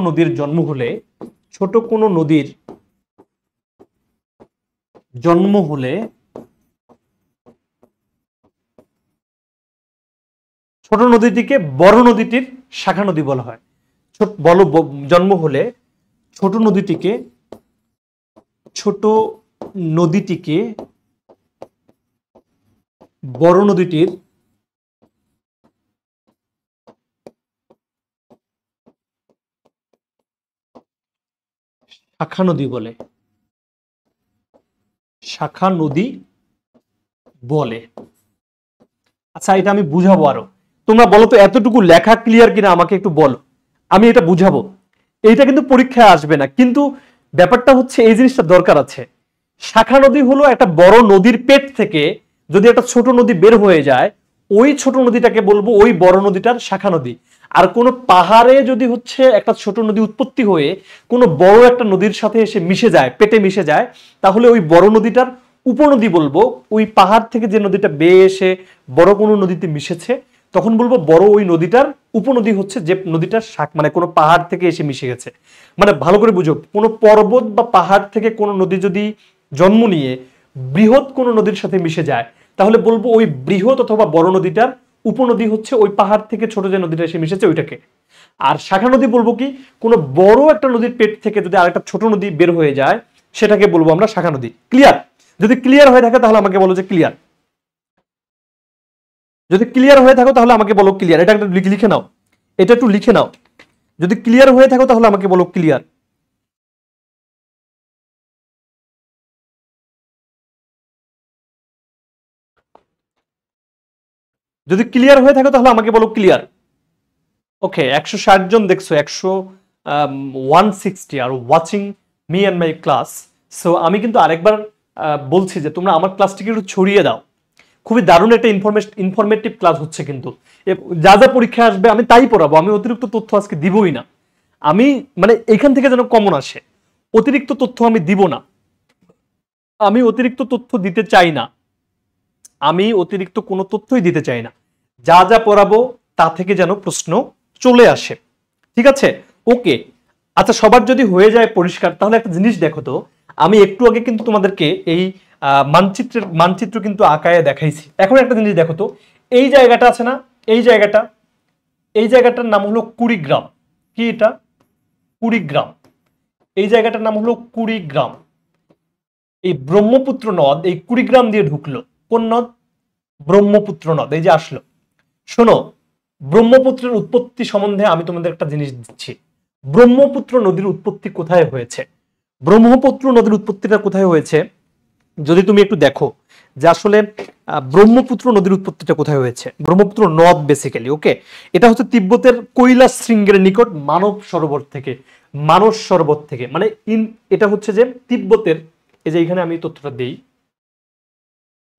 নদীর জন্ম হলে, ছোট কোনো নদীর জন্ম হলে ছোট নদীটিকে বড় নদীটির শাখা নদী বলা হয়। জন্ম হলে ছোট নদীটিকে বড় নদীটির শাখা নদী বলে, শাখা নদী বলে। আচ্ছা, এটা আমি বুঝাবো আরো। তোমরা বলো তো এতটুকু লেখা ক্লিয়ার কিনা আমাকে একটু বলো, আমি এটা বুঝাবো। এইটা কিন্তু পরীক্ষায় আসবে না, কিন্তু ব্যাপারটা হচ্ছে এই জিনিসটা দরকার আছে। শাখা নদী হলো একটা বড় নদীর পেট থেকে যদি একটা ছোট নদী বের হয়ে যায়, ওই ছোট নদীটাকে বলবো ওই বড় নদীটার শাখা নদী। আর কোন পাহাড়ে যদি হচ্ছে একটা ছোট নদী উৎপত্তি হয়ে কোনো বড় একটা নদীর সাথে এসে মিশে যায়, পেটে মিশে যায়, তাহলে ওই বড় নদীটার উপনদী বলবো। ওই পাহাড় থেকে যে নদীটা বেয়ে এসে বড় কোনো নদীতে মিশেছে, তখন বলবো বড় ওই নদীটার উপনদী হচ্ছে যে নদীটার মানে কোনো পাহাড় থেকে এসে মিশে গেছে। মানে ভালো করে বুঝো, কোনো পর্বত বা পাহাড় থেকে কোনো নদী যদি জন্ম নিয়ে বৃহৎ কোনো নদীর সাথে মিশে যায়, তাহলে বলবো ওই বৃহৎ অথবা বড় নদীটার উপনদী হচ্ছে ওই পাহাড় থেকে ছোট যে নদীটা এসে মিশেছে ওইটাকে। আর শাখা নদী বলবো কি কোনো বড় একটা নদীর পেট থেকে যদি আরেকটা ছোট নদী বের হয়ে যায়, সেটাকে বলবো আমরা শাখা নদী। ক্লিয়ার? যদি ক্লিয়ার হয়ে থাকে তাহলে আমাকে বলো যে ক্লিয়ার। যদি ক্লিয়ার হয়ে থাকো তাহলে আমাকে বলো ক্লিয়ার। এটা একটু লিখে নাও, এটা একটু লিখে নাও। যদি ক্লিয়ার হয়ে থাকো তাহলে আমাকে বলো ক্লিয়ার। যদি ক্লিয়ার হয়ে থাকো তাহলে আমাকে বলো ক্লিয়ার। ওকে, 160 জন দেখছো, 160 আর watching me and my class. So আমি কিন্তু আরেকবার বলছি যে তোমরা আমার ক্লাসটিকে একটু ছড়িয়ে দাও। খুবই দারুণ একটা ইনফরমেটিভ ক্লাস হচ্ছে, কিন্তু যা যা পরীক্ষা আসবে আমি তাই পড়াবো। আমি অতিরিক্ত তথ্য আজকে দিবই না। আমি মানে এখান থেকে যেন কমন আসে, অতিরিক্ত তথ্য আমি দিব না। আমি অতিরিক্ত তথ্য দিতে চাই না, আমি অতিরিক্ত কোনো তথ্যই দিতে চাই না। যা যা পড়াবো তা থেকে যেন প্রশ্ন চলে আসে, ঠিক আছে? ওকে, আচ্ছা, সবার যদি হয়ে যায় পরিষ্কার, তাহলে একটা জিনিস দেখো তো, আমি একটু আগে কিন্তু তোমাদেরকে এই মানচিত্র কিন্তু আঁকায় দেখাইছি। এখন একটা জিনিস দেখো তো, এই জায়গাটা আছে না, এই জায়গাটার নাম হলো কুড়িগ্রাম। কি এটা? কুড়িগ্রাম। এই জায়গাটার নাম হলো কুড়িগ্রাম। এই ব্রহ্মপুত্র নদ এই কুড়িগ্রাম দিয়ে ঢুকলো। কোন নদ? ব্রহ্মপুত্র নদ। এই যে আসলো। শোনো, ব্রহ্মপুত্রের উৎপত্তি সম্বন্ধে আমি তোমাদের একটা জিনিস দিচ্ছি। ব্রহ্মপুত্র নদীর উৎপত্তি কোথায় হয়েছে? ব্রহ্মপুত্র নদীর উৎপত্তিটা কোথায় হয়েছে যদি তুমি একটু দেখো যে আসলে ব্রহ্মপুত্র নদীর উৎপত্তিটা কোথায় হয়েছে। ব্রহ্মপুত্র নদ বেসিক্যালি, ওকে, এটা হচ্ছে তিব্বতের কৈলাস শৃঙ্গের নিকট মানস সরোবর থেকে, মানে এটা হচ্ছে যে তিব্বতের, এই যে এখানে আমি তথ্যটা দেই,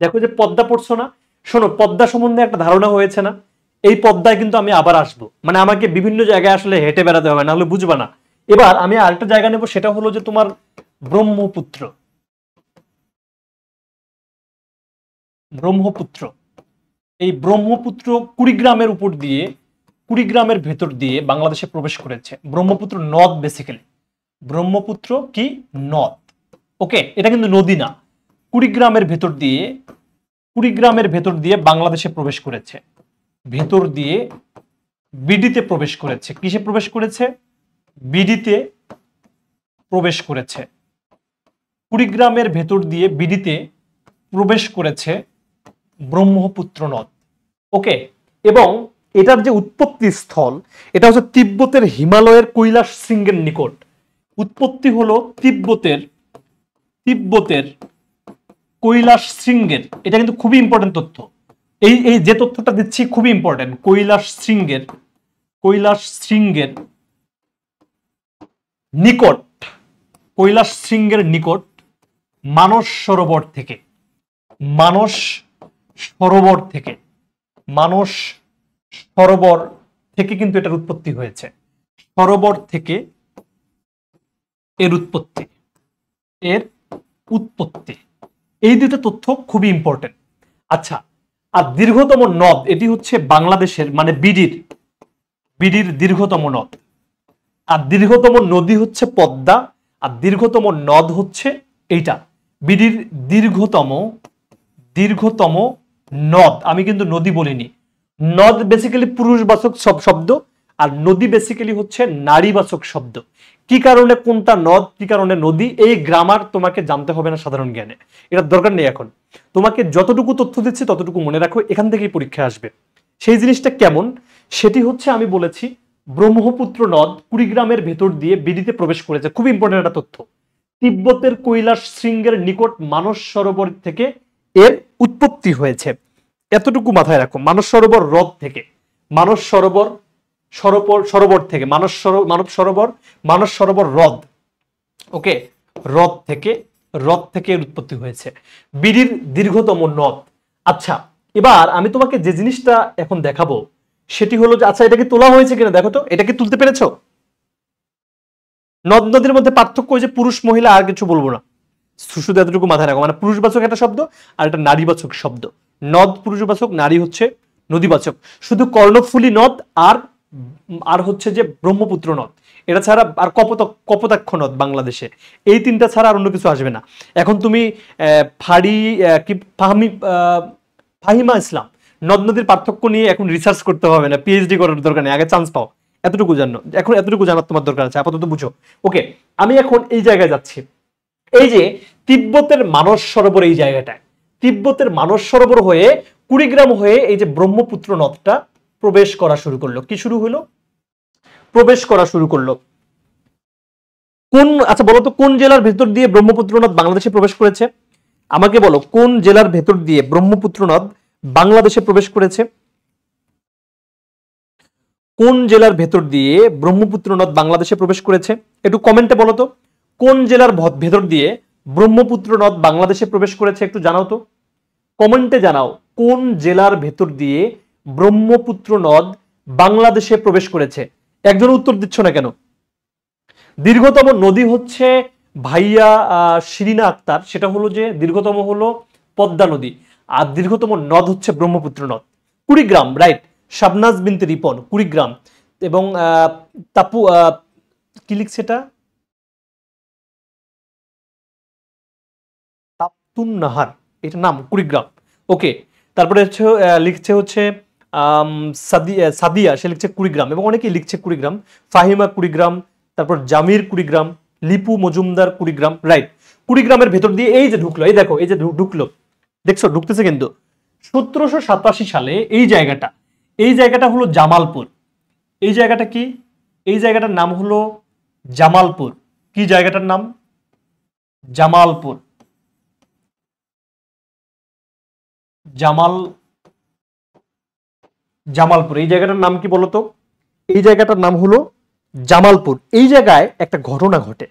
দেখো যে পদ্মা পড়ছো না? শোনো, পদ্মা সম্বন্ধে একটা ধারণা হয়েছে না? এই পদ্মায় কিন্তু আমি আবার আসবো, মানে আমাকে বিভিন্ন জায়গায় আসলে হেঁটে বেড়াতে হবে, না হলে বুঝবা না। এবার আমি আরেকটা জায়গা নেব, সেটা হলো যে তোমার ব্রহ্মপুত্র। ব্রহ্মপুত্র, এই ব্রহ্মপুত্র কুড়িগ্রামের উপর দিয়ে, কুড়িগ্রামের ভেতর দিয়ে বাংলাদেশে প্রবেশ করেছে। ব্রহ্মপুত্র নদ, বেসিক্যালি ব্রহ্মপুত্র কি নদ। ওকে, এটা কিন্তু নদী না। কুড়িগ্রামের ভেতর দিয়ে, কুড়িগ্রামের ভেতর দিয়ে বাংলাদেশে প্রবেশ করেছে, ভেতর দিয়ে বিডিতে প্রবেশ করেছে। কিসে প্রবেশ করেছে? বিডিতে প্রবেশ করেছে। কুড়িগ্রামের ভেতর দিয়ে বিডিতে প্রবেশ করেছে ব্রহ্মপুত্র নদ। ওকে, এবং এটার যে উৎপত্তি স্থল, এটা হচ্ছে তিব্বতের হিমালয়ের কৈলাস শৃঙ্গের নিকট। উৎপত্তি হলো তিব্বতের কৈলাস শৃঙ্গের। এটা কিন্তু খুবই ইম্পর্টেন্ট তথ্য। এই যে তথ্যটা দিচ্ছি খুবই ইম্পর্টেন্ট। কৈলাস শৃঙ্গের নিকট, কৈলাস শৃঙ্গের নিকট মানস সরোবর থেকে, মানস সরোবর থেকে কিন্তু এটার উৎপত্তি হয়েছে। সরোবর থেকে এর উৎপত্তি। এই দুটো তথ্য খুবই ইম্পর্টেন্ট। আচ্ছা, আর দীর্ঘতম নদ, এটি হচ্ছে বাংলাদেশের মানে বিডির দীর্ঘতম নদ। আর দীর্ঘতম নদী হচ্ছে পদ্মা, আর দীর্ঘতম নদ হচ্ছে এইটা বিডির দীর্ঘতম নদ। আমি কিন্তু নদী বলিনি। নদ বেসিক্যালি পুরুষবাচক শব্দ, আর নদী বেসিক্যালি হচ্ছে নারীবাচক শব্দ। কি কারণে কোনটা নদ, কি কারণে নদী, এই গ্রামার তোমাকে জানতে হবে না সাধারণ জ্ঞানে, এটার দরকার নেই এখন। তোমাকে যতটুকু তথ্য দিচ্ছি ততটুকু মনে রাখো, এখান থেকেই পরীক্ষা আসবে। সেই জিনিসটা কেমন, সেটি হচ্ছে আমি বলেছি ব্রহ্মপুত্র নদ কুড়িগ্রামের ভেতর দিয়ে বিডিতে প্রবেশ করেছে। খুব ইম্পর্টেন্ট একটা তথ্য। তিব্বতের কৈলাস শৃঙ্গের নিকট মানস সরোবর থেকে এর উৎপত্তি হয়েছে, এতটুকু মাথায় রাখো। মানস সরোবর হ্রদ থেকে, মানস সরোবর থেকে, মানস সরোবর হ্রদ। ওকে, হ্রদ থেকে এর উৎপত্তি হয়েছে। বিডির দীর্ঘতম নদ। আচ্ছা, এবার আমি তোমাকে যে জিনিসটা এখন দেখাবো সেটি হলো যে, আচ্ছা এটা কি তোলা হয়েছে কিনা দেখো তো, এটা কি তুলতে পেরেছো? নদ নদীর মধ্যে পার্থক্য যে পুরুষ মহিলা, আর কিছু বলবো না, শুধু এতটুকু মাথায় রাখো। মানে পুরুষবাচক একটা শব্দ আর একটা নারীবাচক শব্দ। নদ পুরুষবাচক, নারী হচ্ছে নদীবাচক। শুধু কর্ণফুলী নদ আর হচ্ছে যে ব্রহ্মপুত্র নদ, এটা ছাড়া আর কপোতাক্ষ নদ বাংলাদেশে, এই তিনটা ছাড়া আর অন্য কিছু আসবে না। এখন তুমি ফাহিমা ইসলাম নদ নদীর পার্থক্য নিয়ে এখন রিসার্চ করতে হবে না, পিএইচডি করার দরকার নেই, আগে চান্স পাও। এতটুকু জানো, এখন এতটুকু জানার তোমার দরকার আছে, আপাতত বুঝো। ওকে, আমি এখন এই জায়গায় যাচ্ছি। এই যে তিব্বতের মানস সরোবর, এই জায়গাটায় তিব্বতের মানস সরোবর হয়ে কুড়িগ্রাম হয়ে এই যে ব্রহ্মপুত্র নদটা প্রবেশ করা শুরু করলো। কি শুরু হলো? প্রবেশ করা শুরু করলো। আচ্ছা বলো তো, কোন জেলার ভেতর দিয়ে ব্রহ্মপুত্র নদ বাংলাদেশে প্রবেশ করেছে? আমাকে বলো, কোন জেলার ভেতর দিয়ে ব্রহ্মপুত্র নদ বাংলাদেশে প্রবেশ করেছে? কোন জেলার ভেতর দিয়ে ব্রহ্মপুত্র নদ বাংলাদেশে প্রবেশ করেছে? একটু কমেন্টে বলো তো, কোন জেলার ভেতর দিয়ে ব্রহ্মপুত্র নদ বাংলাদেশে প্রবেশ করেছে, একটু জানাও তো, কমেন্টে জানাও কোন জেলার ভেতর দিয়ে ব্রহ্মপুত্র নদ বাংলাদেশে প্রবেশ করেছে। একজন উত্তর দিচ্ছ না কেন? দীর্ঘতম নদী হচ্ছে ভাইয়া শিরিনা আক্তার, সেটা হলো যে দীর্ঘতম হলো পদ্মা নদী, আর দীর্ঘতম নদ হচ্ছে ব্রহ্মপুত্র নদ। কুড়িগ্রাম, রাইট। শাবনাজ বিনতে রিপন, কুড়িগ্রাম। এবং তাপু কি লিখছে এটা, তাপ্তুন নাহার, এটা নাম কুড়িগ্রাম। ওকে, তারপরে হচ্ছে লিখছে হচ্ছে সাদিয়া, সে লিখছে কুড়িগ্রাম, এবং অনেকেই লিখছে কুড়িগ্রাম। ফাহিমা কুড়িগ্রাম, তারপর জামির কুড়িগ্রাম, লিপু মজুমদার কুড়িগ্রাম, রাইট। কুড়িগ্রামের ভেতর দিয়ে এই যে ঢুকলো, এই দেখো এই যে ঢুকলো, দেখছো ঢুকতেছে কিন্তু। 1787 সালে এই জায়গাটা হলো জামালপুর। এই জায়গাটা কি? এই জায়গাটার নাম হলো জামালপুর। কি জায়গাটার নাম? জামালপুর। জামালপুর, এই জায়গাটার নাম কি বলতো? এই জায়গাটার নাম হলো জামালপুর। এই জায়গায় একটা ঘটনা ঘটে,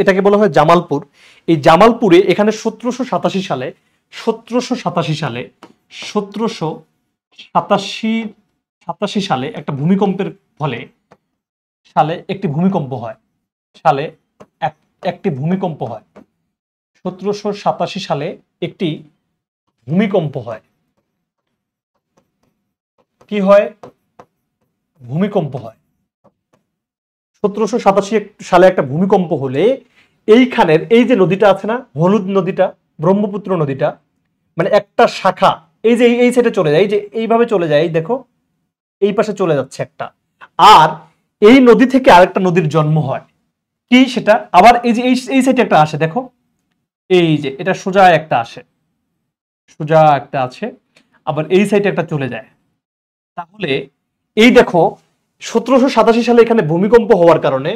এটাকে বলা হয় জামালপুর। এই জামালপুরে এখানে 1787 সালে একটা ভূমিকম্পের ফলে সালে একটি ভূমিকম্প হয়, সালে একটি ভূমিকম্প হয়, 1787 সালে একটি ভূমিকম্প হয়। কি হয়? ভূমিকম্প হয়। 1787 সালে একটা ভূমিকম্প হলে এইখানের এই যে নদীটা আছে না, হলুদ নদীটা, ব্রহ্মপুত্র নদীটা, মানে একটা শাখা এই যে এই সাইডে চলে যায়, এই যে এইভাবে চলে যায়, এই দেখো এই পাশে চলে যাচ্ছে একটা, আর এই নদী থেকে আরেকটা নদীর জন্ম হয়। কি সেটা? আবার এই যে এই সাইডে একটা আসে, দেখো এই যে এটা সোজা একটা আসে, সোজা একটা আছে, আবার এই সাইডে একটা চলে যায়। তাহলে এই দেখো 1787 সালে এখানে ভূমিকম্প হওয়ার কারণে,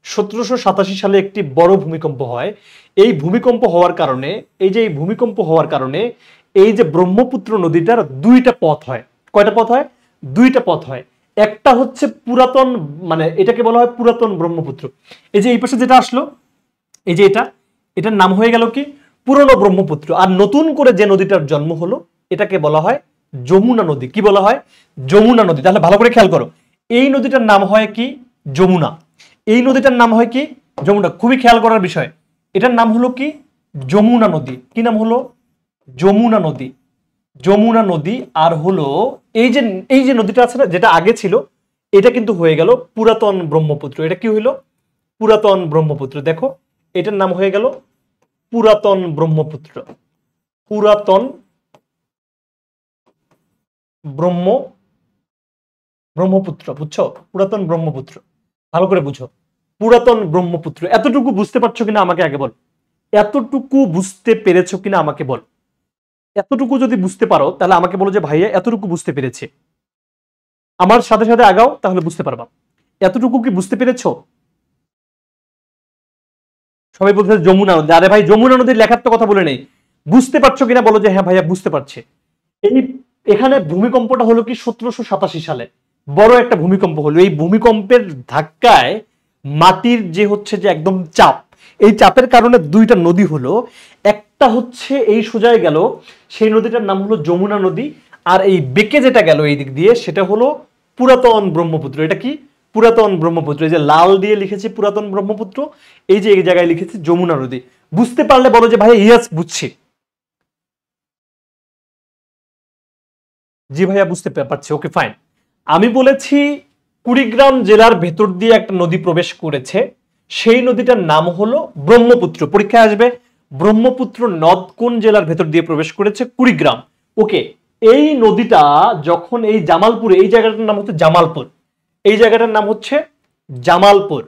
1787 সালে একটি বড় ভূমিকম্প হয়। এই ভূমিকম্প হওয়ার কারণে, এই যে এই ভূমিকম্প হওয়ার কারণে এই যে ব্রহ্মপুত্র নদীটার দুইটা পথ হয়। কয়টা পথ হয়? দুইটা পথ হয়। একটা হচ্ছে পুরাতন, মানে এটাকে বলা হয় পুরাতন ব্রহ্মপুত্র। এই যে এই পাশে যেটা আসলো, এই যে এটার নাম হয়ে গেল কি? পুরনো ব্রহ্মপুত্র। আর নতুন করে যে নদীটার জন্ম হলো এটাকে বলা হয় যমুনা নদী। কি বলা হয়? যমুনা নদী। তাহলে ভালো করে খেয়াল করো, এই নদীটার নাম হয় কি? যমুনা। এই নদীটার নাম হয় কি? যমুনা। খুবই খেয়াল করার বিষয়, এটার নাম হলো কি? যমুনা নদী। কি নাম হলো? যমুনা নদী। যমুনা নদী। আর হলো এই যে নদীটা আছে না, যেটা আগে ছিল, এটা কিন্তু হয়ে গেল পুরাতন ব্রহ্মপুত্র। এটা কি হইলো? পুরাতন ব্রহ্মপুত্র। দেখো এটার নাম হয়ে গেল পুরাতন ব্রহ্মপুত্র। পুরাতন ব্রহ্মপুত্র। বুঝছো? পুরাতন ব্রহ্মপুত্র। ভালো করে বুঝো, পুরাতন ব্রহ্মপুত্র। এতটুকু বুঝতে পারছো কিনা আমাকে আগে বল। এতটুকু বুঝতে পেরেছো কিনা আমাকে বল। এতটুকু যদি বুঝতে পারো তাহলে আমাকে বলো যে ভাইয়া এতটুকু বুঝতে পেরেছে। আমার সাথে সাথে আগাও, তাহলে বুঝতে পারবা। এতটুকু কি বুঝতে পেরেছো? সবাই বলছে যমুনা নদী। আরে ভাই, যমুনা নদীর লেখার তো কথা বলে নেই, বুঝতে পারছো কিনা বলো যে হ্যাঁ ভাইয়া বুঝতে পারছে। এই এখানে ভূমিকম্পটা হলো কি 1787 সালে বড় একটা ভূমিকম্প হলো। এই ভূমিকম্পের ধাক্কায় মাটির যে হচ্ছে যে একদম চাপ, এই চাপের কারণে দুইটা নদী হলো। একটা হচ্ছে এই সোজায় গেল, সেই নদীটার নাম হলো যমুনা নদী। আর এই বেঁকে যেটা গেল এই দিক দিয়ে, সেটা হলো পুরাতন ব্রহ্মপুত্র। এটা কি? পুরাতন ব্রহ্মপুত্র। এই যে লাল দিয়ে লিখেছি পুরাতন ব্রহ্মপুত্র, এই যে এই জায়গায় লিখেছি যমুনা নদী। বুঝতে পারলে বলো যে ভাই ইয়েস বুঝছি। জি ভাইয়া বুঝতে পারছি, ওকে ফাইন। আমি বলেছি কুড়িগ্রাম জেলার ভেতর দিয়ে একটা নদী প্রবেশ করেছে, সেই নদীটার নাম হলো ব্রহ্মপুত্র। পরীক্ষায় আসবে ব্রহ্মপুত্র নদ কোন জেলার ভেতর দিয়ে প্রবেশ করেছে? কুড়িগ্রাম। ওকে, এই নদীটা যখন এই জামালপুরে, এই জায়গাটার নাম হচ্ছে জামালপুর, এই জায়গাটার নাম হচ্ছে জামালপুর।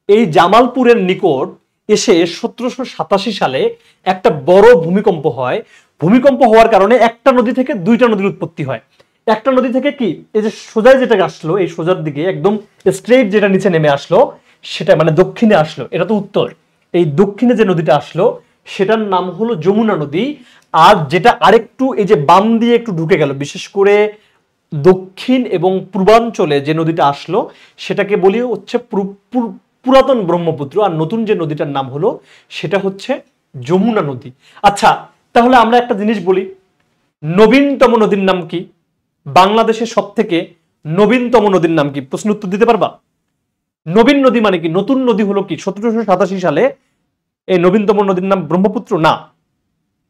এই জামালপুরের নিকট এসে 1787 সালে একটা বড় ভূমিকম্প হয়। ভূমিকম্প হওয়ার কারণে একটা নদী থেকে দুইটা নদীর উৎপত্তি হয়। একটা নদী থেকে কি, এই যে সোজা যেটা আসলো, এই সোজার দিকে একদম স্ট্রেট যেটা নিচে নেমে আসলো, সেটা মানে দক্ষিণে আসলো, এটা তো উত্তর। এই দক্ষিণে যে নদীটা আসলো সেটার নাম হলো যমুনা নদী। আর যেটা আরেকটু এই যে বাম দিয়ে একটু ঢুকে গেল, বিশেষ করে দক্ষিণ এবং পূর্বাঞ্চলে যে নদীটা আসলো সেটাকে বলি হচ্ছে পুরাতন ব্রহ্মপুত্র। আর নতুন যে নদীটার নাম হলো সেটা হচ্ছে যমুনা নদী। আচ্ছা, তাহলে আমরা একটা জিনিস বলি, নবীনতম নদীর নাম কি? বাংলাদেশের সব থেকে নবীনতম নদীর নাম কি? প্রশ্ন উত্তর দিতে পারবা? নবীন নদী মানে কি? নতুন নদী হলো কি? 1787 সালে এই নবীনতম নদীর নাম ব্রহ্মপুত্র না।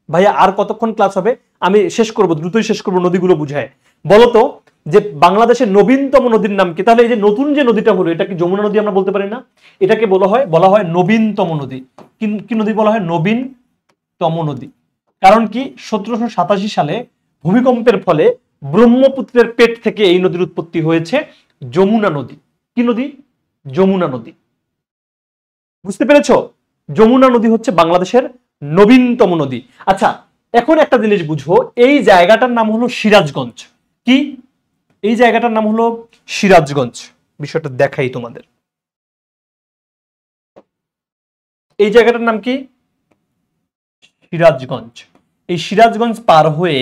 ভাইয়া আর কতক্ষণ ক্লাস হবে? আমি শেষ করব, দ্রুতই শেষ করব, নদীগুলো বুঝায়। বলতো যে বাংলাদেশের নবীনতম নদীর নাম কি? তাহলে এই যে নতুন যে নদীটা হলো, এটা কি যমুনা নদী আমরা বলতে পারি না? এটাকে বলা হয় নবীনতম নদী। কি নদী বলা হয়? নবীনতম নদী। কারণ কি? 1787 সালে ভূমিকম্পের ফলে ব্রহ্মপুত্রের পেট থেকে এই নদীর উৎপত্তি হয়েছে যমুনা নদী। কি নদী? যমুনা নদী। বুঝতে পেরেছো? যমুনা নদী হচ্ছে বাংলাদেশের নবীনতম নদী। আচ্ছা, এখন একটা জিনিস বুঝো, এই জায়গাটার নাম হলো সিরাজগঞ্জ। কি? এই জায়গাটার নাম হলো সিরাজগঞ্জ। বিষয়টা দেখাই তোমাদের। এই জায়গাটার নাম কি? সিরাজগঞ্জ। এই সিরাজগঞ্জ পার হয়ে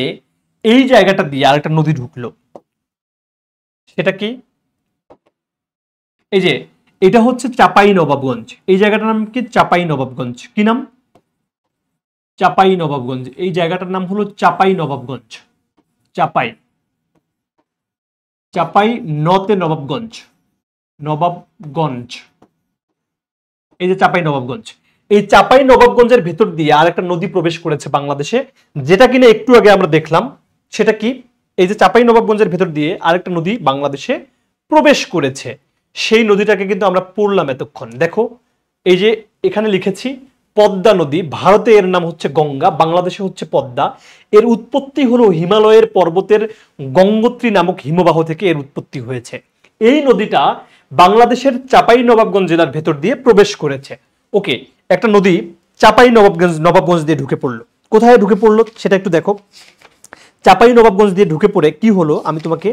এই জায়গাটা দিয়ে আরেকটা নদী ঢুকলো, সেটা কি? এই যে এটা হচ্ছে চাপাই নবাবগঞ্জ। এই জায়গাটার নাম কি? চাপাই নবাবগঞ্জ। কি নাম? চাপাই নবাবগঞ্জ। এই জায়গাটার নাম হলো চাপাই নবাবগঞ্জ। চাপাই, চাপাই নতে নবাবগঞ্জ। নবাবগঞ্জ, এই যে চাঁপাই নবাবগঞ্জ, এই চাঁপাই নবাবগঞ্জের ভেতর দিয়ে আরেকটা নদী প্রবেশ করেছে বাংলাদেশে, যেটা কিনা একটু আগে আমরা দেখলাম। সেটা কি? এই যে চাঁপাই নবাবগঞ্জের ভেতর দিয়ে আরেকটা নদী বাংলাদেশে প্রবেশ করেছে, সেই নদীটাকে কিন্তু আমরা পড়লাম এতক্ষণ। দেখো এই যে এখানে লিখেছি পদ্মা নদী, ভারতে এর নাম হচ্ছে গঙ্গা, বাংলাদেশে হচ্ছে পদ্মা। এর উৎপত্তি হলো হিমালয়ের পর্বতের গঙ্গোত্রী নামক হিমবাহ থেকে এর উৎপত্তি হয়েছে। এই নদীটা বাংলাদেশের চাঁপাই নবাবগঞ্জ জেলার ভেতর দিয়ে প্রবেশ করেছে। ওকে, একটা নদী চাঁপাই নবাবগঞ্জ দিয়ে ঢুকে পড়লো। কোথায় ঢুকে পড়লো সেটা একটু দেখো। চাঁপাই নবাবগঞ্জ দিয়ে ঢুকে পড়ে কি হলো, আমি তোমাকে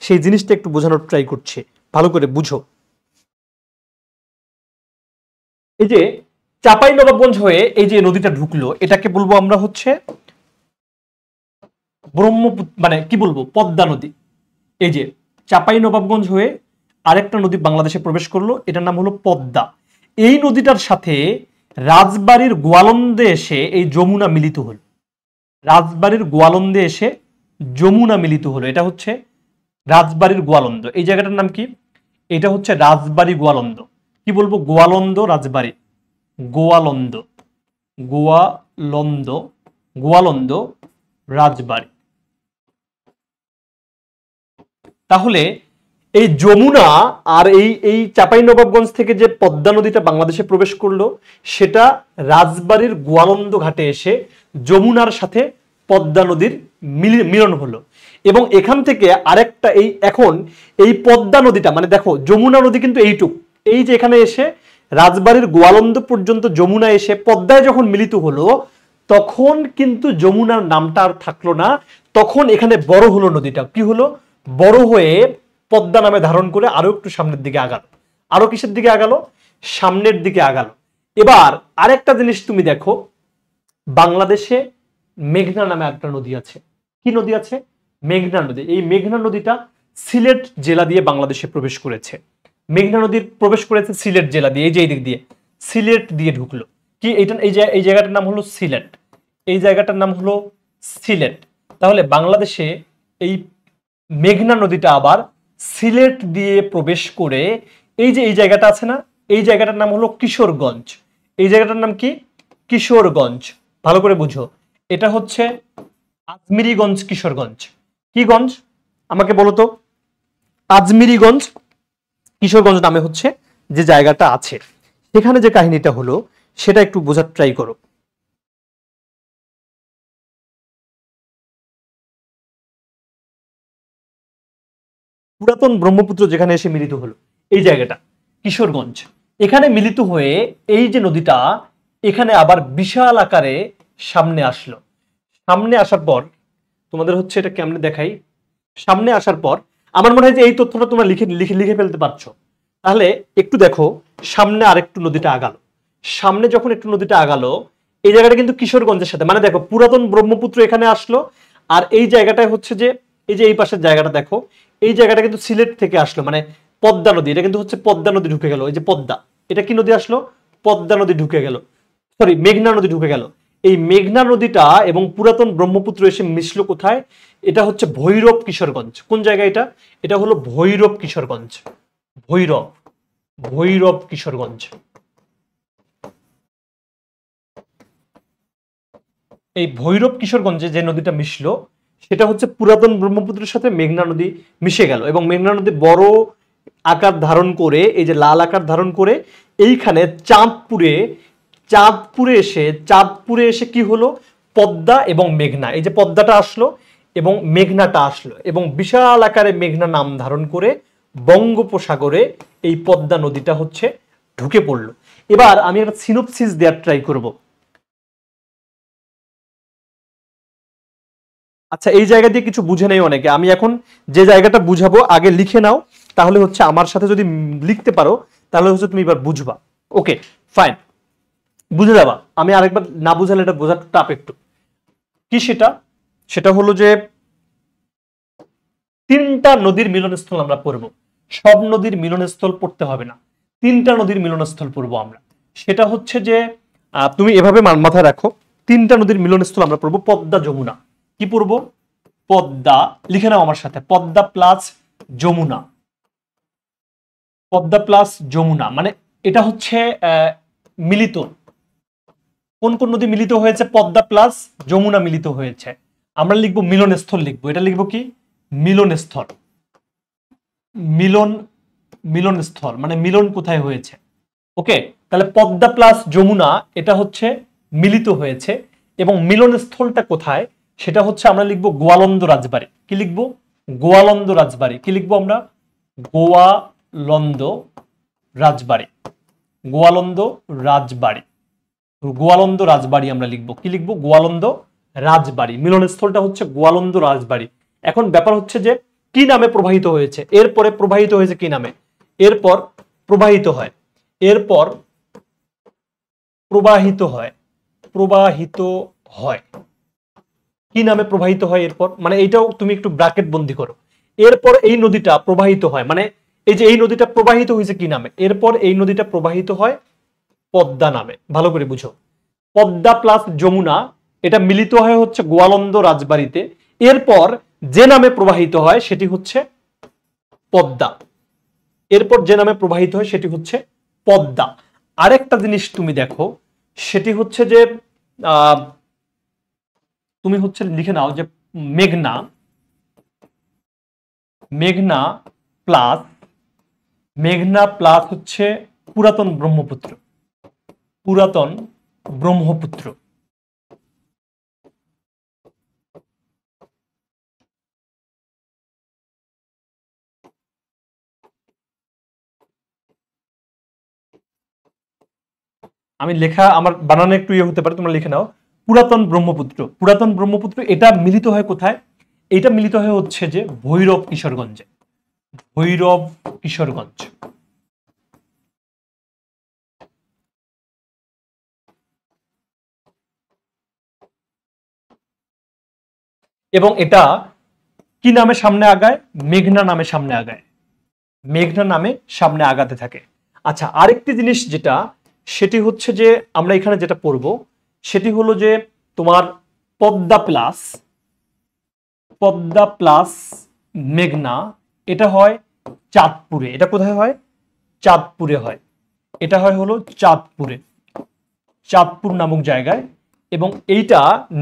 সেই জিনিসটা একটু বোঝানোর ট্রাই করছি, ভালো করে বুঝো। এই যে চাঁপাই নবাবগঞ্জ হয়ে এই যে নদীটা ঢুকলো, এটাকে বলবো আমরা হচ্ছে ব্রহ্মপুত্র, মানে কি বলবো, পদ্মা নদী। এই যে চাঁপাই নবাবগঞ্জ হয়ে আরেকটা নদী বাংলাদেশে প্রবেশ করলো, এটার নাম হলো পদ্মা। এই নদীটার সাথে রাজবাড়ির গোয়ালন্দে এসে এই যমুনা মিলিত হলো। রাজবাড়ির গোয়ালন্দে এসে যমুনা মিলিত হলো, এটা হচ্ছে রাজবাড়ির গোয়ালন্দ। এই জায়গাটার নাম কি? এটা হচ্ছে রাজবাড়ি গোয়ালন্দ। কি বলবো? গোয়ালন্দ রাজবাড়ি, গোয়ালন্দ, গোয়ালন্দ, গোয়ালন্দ রাজবাড়ি। তাহলে এই যমুনা আর এই চাঁপাই নবাবগঞ্জ থেকে যে পদ্মা নদীটা বাংলাদেশে প্রবেশ করলো, সেটা রাজবাড়ির গোয়ালন্দ ঘাটে এসে যমুনার সাথে পদ্মা নদীর মিলন হলো। এবং এখান থেকে আরেকটা, এই এখন এই পদ্মা নদীটা, মানে দেখো যমুনা নদী কিন্তু এইটুক, এই যে এখানে এসে রাজবাড়ির গোয়ালন্দ পর্যন্ত যমুনা এসে পদ্মায় যখন মিলিত হলো, তখন কিন্তু যমুনার নামটা আর থাকলো না, তখন এখানে বড় হলো নদীটা। কি হলো? বড় হয়ে পদ্মা নামে ধারণ করে আরো একটু সামনের দিকে আগালো। আরো কিসের দিকে আগালো? সামনের দিকে আগালো। এবার আরেকটা জিনিস তুমি দেখো, বাংলাদেশে মেঘনা নামে একটা নদী আছে। কি নদী আছে? মেঘনা নদী। এই মেঘনা নদীটা সিলেট জেলা দিয়ে বাংলাদেশে প্রবেশ করেছে। মেঘনা নদীর প্রবেশ করেছে সিলেট জেলা দিয়ে, এই যে এই দিক দিয়ে সিলেট দিয়ে ঢুকলো। কি এইটা, এই জায়গাটার নাম হলো সিলেট, এই জায়গাটার নাম হলো সিলেট। তাহলে বাংলাদেশে এই মেঘনা নদীটা আবার সিলেট দিয়ে প্রবেশ করে এই যে এই জায়গাটা আছে না, এই জায়গাটার নাম হলো কিশোরগঞ্জ। এই জায়গাটার নাম কি? কিশোরগঞ্জ। ভালো করে বুঝো, এটা হচ্ছে আজমিরিগঞ্জ, কিশোরগঞ্জ। কি গঞ্জ আমাকে বলো তো? আজমিরিগঞ্জ, কিশোরগঞ্জ নামে হচ্ছে যে জায়গাটা আছে। সেখানে যে কাহিনীটা হলো সেটা একটু বোঝার ট্রাই করো। পুরাতন ব্রহ্মপুত্র যেখানে এসে মিলিত হলো, এই জায়গাটা কিশোরগঞ্জ, এখানে মিলিত হয়ে এই যে নদীটা এখানে আবার বিশাল আকারে সামনে আসলো। সামনে আসার পর তোমাদের হচ্ছে এটা কেমনে দেখাই, সামনে আসার পর আমার মনে হয় যে এই তথ্যটা তোমরা লিখে লিখে লিখে ফেলতে পারছো। তাহলে একটু দেখো, সামনে আরেকটু নদীটা আগালো। সামনে যখন একটু নদীটা আগালো, এই জায়গাটা কিন্তু কিশোরগঞ্জের সাথে, মানে দেখো পুরাতন ব্রহ্মপুত্র এখানে আসলো, আর এই জায়গাটায় হচ্ছে যে এই যে এই পাশের জায়গাটা দেখো, এই জায়গাটা কিন্তু সিলেট থেকে আসলো, মানে পদ্মা নদী, এটা কিন্তু হচ্ছে পদ্মা নদী ঢুকে গেল। এই যে পদ্মা, এটা কি নদী আসলো? পদ্মা নদী ঢুকে গেল, সরি মেঘনা নদী ঢুকে গেল। এই মেঘনা নদীটা এবং পুরাতন ব্রহ্মপুত্র এসে মিশলো কোথায়? এটা হচ্ছে ভৈরব কিশোরগঞ্জ। কোন জায়গা এটা? এটা হলো ভৈরব কিশোরগঞ্জ, ভৈরব, ভৈরব কিশোরগঞ্জ। এই ভৈরব কিশোরগঞ্জে যে নদীটা মিশলো, সেটা হচ্ছে পুরাতন ব্রহ্মপুত্রের সাথে মেঘনা নদী মিশে গেল, এবং মেঘনা নদী বড় আকার ধারণ করে, এই যে লাল আকার ধারণ করে এইখানে চাঁদপুরে, চাঁদপুরে এসে কি হলো? পদ্মা এবং মেঘনা, এই যে পদ্মাটা আসলো এবং মেঘনাটা আসলো, এবং বিশাল আকারে মেঘনা নাম ধারণ করে বঙ্গোপসাগরে এই পদ্মা নদীটা হচ্ছে ঢুকে পড়লো। এবার আমি একটা সিনোপসিস দেওয়ার ট্রাই করব। আচ্ছা, এই জায়গা দিয়ে কিছু বুঝে নেই অনেকে, আমি এখন যে জায়গাটা বুঝাবো আগে লিখে নাও, তাহলে হচ্ছে আমার সাথে যদি লিখতে পারো তাহলে হচ্ছে তুমি এবার বুঝবা। ওকে ফাইন, বুঝে যাবা। আমি আরেকবার না বুঝালে এটা বোঝার টাপ একটু। কি সেটা? সেটা হলো যে তিনটা নদীর মিলনস্থল আমরা পড়বো। সব নদীর মিলনস্থল পড়তে হবে না, তিনটা নদীর মিলনস্থল পড়বো আমরা। সেটা হচ্ছে যে তুমি এভাবে মাথায় রাখো, তিনটা নদীর মিলনস্থল আমরা পড়বো। পদ্মা যমুনা। কি পড়বো? পদ্মা, লিখে নাও আমার সাথে, পদ্মা প্লাস যমুনা। পদ্মা প্লাস যমুনা, মানে এটা হচ্ছে মিলিত। কোন কোন নদী মিলিত হয়েছে? পদ্মা প্লাস যমুনা মিলিত হয়েছে। আমরা লিখবো মিলনস্থল, লিখবো এটা, লিখবো কি? মিলনস্থল। মিলনস্থল মানে মিলন কোথায় হয়েছে। ওকে, তাহলে পদ্মা প্লাস যমুনা এটা হচ্ছে মিলিত হয়েছে, এবং মিলনস্থলটা কোথায় সেটা হচ্ছে আমরা লিখবো গোয়ালন্দ রাজবাড়ী। কি লিখবো? গোয়ালন্দ রাজবাড়ী। কি লিখবো আমরা? গোয়ালন্দ রাজবাড়ী। গোয়ালন্দ রাজবাড়ী। গোয়ালন্দ রাজবাড়ী আমরা লিখবো। কি লিখবো? গোয়ালন্দ রাজবাড়ী। মিলনস্থলটা হচ্ছে গোয়ালন্দ রাজবাড়ী। এখন ব্যাপার হচ্ছে যে কি নামে প্রবাহিত হয়েছে, এরপরে প্রবাহিত হয়েছে কি নামে, এরপর প্রবাহিত হয়, এরপর প্রবাহিত হয়, প্রবাহিত হয় কি নামে প্রবাহিত হয় এরপর, মানে এইটাও তুমি একটু ব্র্যাকেট বন্দি করো। এরপর এই নদীটা প্রবাহিত হয়, মানে এই যে এই নদীটা প্রবাহিত হয়েছে কি নামে, এরপর এই নদীটা প্রবাহিত হয় পদ্মা নামে। ভালো করে বুঝো, পদ্মা প্লাস যমুনা এটা মিলিত হয়ে হচ্ছে গোয়ালন্দ রাজবাড়িতে, এরপর যে নামে প্রবাহিত হয় সেটি হচ্ছে পদ্মা। এরপর যে নামে প্রবাহিত হয় সেটি হচ্ছে পদ্মা। আরেকটা জিনিস তুমি দেখো, সেটি হচ্ছে যে তুমি হচ্ছে লিখে নাও যে মেঘনা, মেঘনা প্লাস, মেঘনা প্লাস হচ্ছে পুরাতন ব্রহ্মপুত্র, পুরাতন ব্রহ্মপুত্র। আমি লেখা আমার বানানো একটু ইয়ে হতে পারে, তোমরা লিখে নাও পুরাতন ব্রহ্মপুত্র। পুরাতন ব্রহ্মপুত্র এটা মিলিত হয় কোথায়? এটা মিলিত হয়ে হচ্ছে যে ভৈরব কিশোরগঞ্জে, ভৈরব কিশোরগঞ্জ। এবং এটা কি নামে সামনে আগায়? মেঘনা নামে সামনে আগায়, মেঘনা নামে সামনে আগাতে থাকে। আচ্ছা, আরেকটি জিনিস যেটা, সেটি হচ্ছে যে আমরা এখানে যেটা পড়ব সেটি হলো যে তোমার পদ্মা প্লাস, পদ্মা প্লাস মেঘনা এটা হয় চাঁদপুরে। এটা কোথায় হয়? চাঁদপুরে হয়। এটা হয় হলো চাঁদপুরে, চাঁদপুর নামক জায়গায়। এবং এইটা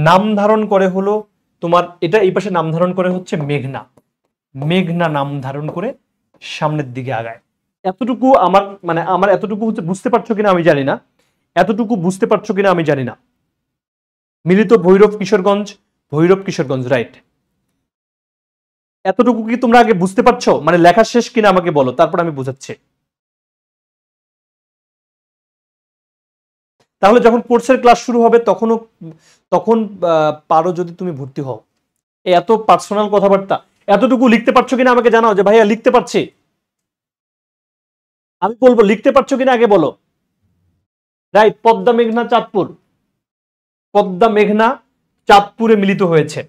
নাম ধারণ করে হলো তোমার, এটা এই পাশে নাম ধারণ করে হচ্ছে মেঘনা, মেঘনা নাম ধারণ করে সামনের দিকে আগায়। এতটুকু আমার মানে আমার এতটুকু হচ্ছে বুঝতে পারছো কিনা আমি জানি না, এতটুকু বুঝতে পারছো কিনা আমি জানি না। মিলিত ভৈরব কিশোরগঞ্জ, ভৈরব কিশোরগঞ্জ, রাইট। এতটুকু কি তোমরা আগে বুঝতে পারছো? মানে লেখা শেষ কিনা আমাকে বলো, তারপর আমি বুঝাচ্ছি। তাহলে যখন কোর্সের ক্লাস শুরু হবে তখন পারো যদি তুমি ভর্তি হও। এত পার্সোনাল কথাবার্তা, এতটুকু লিখতে পারছো কিনা আমাকে জানাও যে ভাইয়া লিখতে পারছি। আমি বলবো লিখতে পারছো কিনা আগে বলো। রাইট, পদ্মা মেঘনা চাঁদপুর, পদ্মা মেঘনা চাঁদপুরে মিলিত হয়েছে,